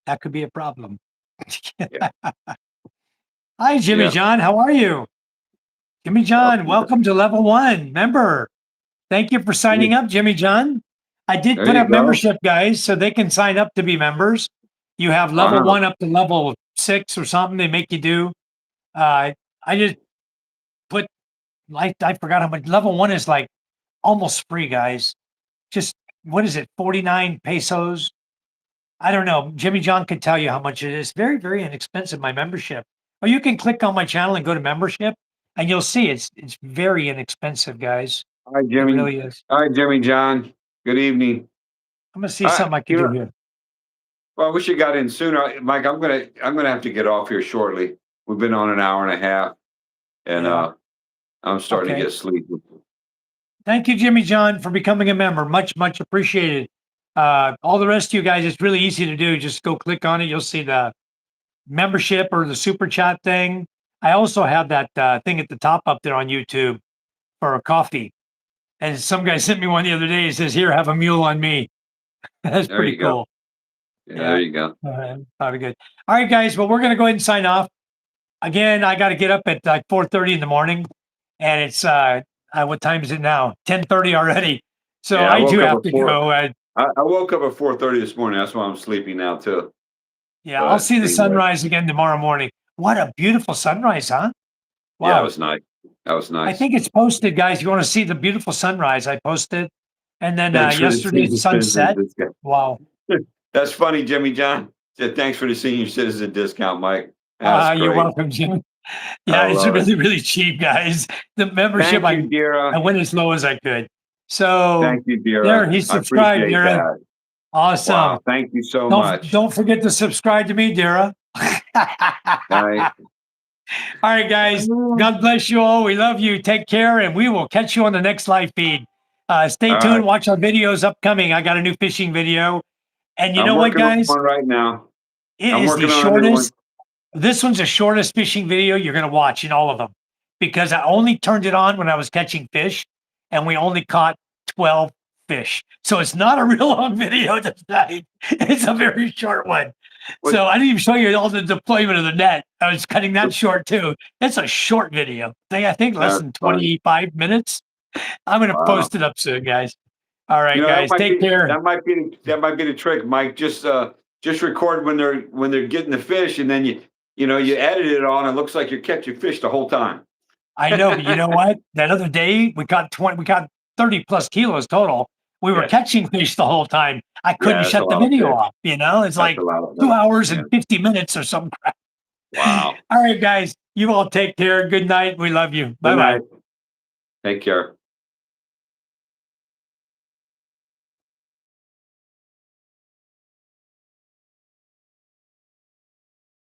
[SPEAKER 1] that could be a problem.
[SPEAKER 2] yeah,
[SPEAKER 1] Hi, Jimmy
[SPEAKER 2] yeah.
[SPEAKER 1] John. How are you? Jimmy John,
[SPEAKER 2] Well,
[SPEAKER 1] welcome to level one. Member, thank you for signing up, Jimmy John. I did
[SPEAKER 2] there
[SPEAKER 1] put
[SPEAKER 2] you
[SPEAKER 1] up
[SPEAKER 2] go.
[SPEAKER 1] membership, guys, so they can sign up to be members. You have level
[SPEAKER 2] Uh-huh.
[SPEAKER 1] one up to level 6 or something they make you do. I just put, like, I forgot how much. Level one is like almost free, guys. Just, what is it, 49 pesos? I don't know. Jimmy John could tell you how much it is. Very, very inexpensive, my membership. Or you can click on my channel and go to membership, and you'll see it's very inexpensive, guys.
[SPEAKER 2] Hi,
[SPEAKER 1] It
[SPEAKER 2] Jimmy.
[SPEAKER 1] really is.
[SPEAKER 2] Hi, Jimmy John. Good evening.
[SPEAKER 1] I'm gonna see something I can
[SPEAKER 2] You
[SPEAKER 1] do
[SPEAKER 2] know,
[SPEAKER 1] here.
[SPEAKER 2] well, I wish you got in sooner, Mike. I'm gonna have to get off here shortly. We've been on an hour and a half, and
[SPEAKER 1] Yeah.
[SPEAKER 2] I'm starting to
[SPEAKER 1] Okay.
[SPEAKER 2] get sleepy.
[SPEAKER 1] Thank you, Jimmy John, for becoming a member. Much, much appreciated. All the rest of you guys, it's really easy to do. Just go click on it. You'll see the membership or the super chat thing. I also have that thing at the top up there on YouTube for a coffee. And some guy sent me one the other day. He says, "Here, have a mule on me." That's
[SPEAKER 2] There
[SPEAKER 1] pretty
[SPEAKER 2] you go.
[SPEAKER 1] cool.
[SPEAKER 2] Yeah, there
[SPEAKER 1] Yeah.
[SPEAKER 2] you go.
[SPEAKER 1] Probably good. All right, guys. Well, we're gonna go ahead and sign off. Again, I got to get up at like 4:30 in the morning, and it's what time is it now? 10:30 already. So
[SPEAKER 2] Yeah, I
[SPEAKER 1] I do
[SPEAKER 2] woke up
[SPEAKER 1] have
[SPEAKER 2] at
[SPEAKER 1] to
[SPEAKER 2] four.
[SPEAKER 1] go.
[SPEAKER 2] I woke up at 4:30 this morning. That's why I'm sleepy now too.
[SPEAKER 1] Yeah, I'll
[SPEAKER 2] But
[SPEAKER 1] see the
[SPEAKER 2] anyway,
[SPEAKER 1] sunrise again tomorrow morning. What a beautiful sunrise, huh?
[SPEAKER 2] yeah, it
[SPEAKER 1] Wow.
[SPEAKER 2] was nice. That was
[SPEAKER 1] I
[SPEAKER 2] nice.
[SPEAKER 1] think it's posted, guys. You want to see the beautiful sunrise? I posted, and then
[SPEAKER 2] Thanks for the
[SPEAKER 1] yesterday's
[SPEAKER 2] senior citizen
[SPEAKER 1] sunset.
[SPEAKER 2] discount.
[SPEAKER 1] Wow.
[SPEAKER 2] That's funny, Jimmy John. Said thanks for the senior citizen discount, Mike. That's
[SPEAKER 1] You're
[SPEAKER 2] great.
[SPEAKER 1] welcome, Jim.
[SPEAKER 2] I
[SPEAKER 1] Yeah, it's
[SPEAKER 2] love it.
[SPEAKER 1] really, really cheap, guys. The membership,
[SPEAKER 2] Thank you,
[SPEAKER 1] I
[SPEAKER 2] Dira.
[SPEAKER 1] went as low as I could. So
[SPEAKER 2] Thank you,
[SPEAKER 1] there,
[SPEAKER 2] Dira.
[SPEAKER 1] he
[SPEAKER 2] I
[SPEAKER 1] subscribed,
[SPEAKER 2] appreciate
[SPEAKER 1] Dara.
[SPEAKER 2] that.
[SPEAKER 1] Awesome.
[SPEAKER 2] Wow. Thank you so
[SPEAKER 1] Don't
[SPEAKER 2] much.
[SPEAKER 1] don't forget to subscribe to me, Dara.
[SPEAKER 2] I,
[SPEAKER 1] All right, guys. God bless you all. We love you. Take care, and we will catch you on the next live feed. Stay
[SPEAKER 2] all
[SPEAKER 1] tuned.
[SPEAKER 2] right.
[SPEAKER 1] Watch our videos upcoming. I got a new fishing video. And you
[SPEAKER 2] I'm
[SPEAKER 1] know what,
[SPEAKER 2] working on
[SPEAKER 1] guys?
[SPEAKER 2] one right now.
[SPEAKER 1] It
[SPEAKER 2] I'm
[SPEAKER 1] is the
[SPEAKER 2] working on a new one.
[SPEAKER 1] shortest. This one's the shortest fishing video you're going to watch in all of them because I only turned it on when I was catching fish and we only caught 12 fish. So it's not a real long video tonight. It's a very short one.
[SPEAKER 2] What,
[SPEAKER 1] So I didn't even show you all the deployment of the net. I was cutting that short too. It's a short video. I think less
[SPEAKER 2] that's
[SPEAKER 1] than
[SPEAKER 2] funny.
[SPEAKER 1] 25 minutes. I'm going to
[SPEAKER 2] Wow.
[SPEAKER 1] post it up soon, guys. All
[SPEAKER 2] You
[SPEAKER 1] right,
[SPEAKER 2] know,
[SPEAKER 1] guys. Take care.
[SPEAKER 2] that might be the trick, Mike. Just record when they're getting the fish, and then you edit it on. It looks like you're catching fish the whole time.
[SPEAKER 1] I know, but you know what? That other day we caught 30 plus kilos total. We were
[SPEAKER 2] Yeah.
[SPEAKER 1] catching fish the whole time. I
[SPEAKER 2] Yeah,
[SPEAKER 1] couldn't
[SPEAKER 2] that's a
[SPEAKER 1] shut the
[SPEAKER 2] lot of
[SPEAKER 1] video
[SPEAKER 2] fish.
[SPEAKER 1] off, you know? It's
[SPEAKER 2] That's
[SPEAKER 1] like
[SPEAKER 2] a lot of
[SPEAKER 1] 2
[SPEAKER 2] that.
[SPEAKER 1] hours
[SPEAKER 2] Yeah.
[SPEAKER 1] and 50 minutes or some crap.
[SPEAKER 2] Wow.
[SPEAKER 1] All right, guys, you all take care. Good night. We love you.
[SPEAKER 2] Good
[SPEAKER 1] Bye-bye.
[SPEAKER 2] night. Take care.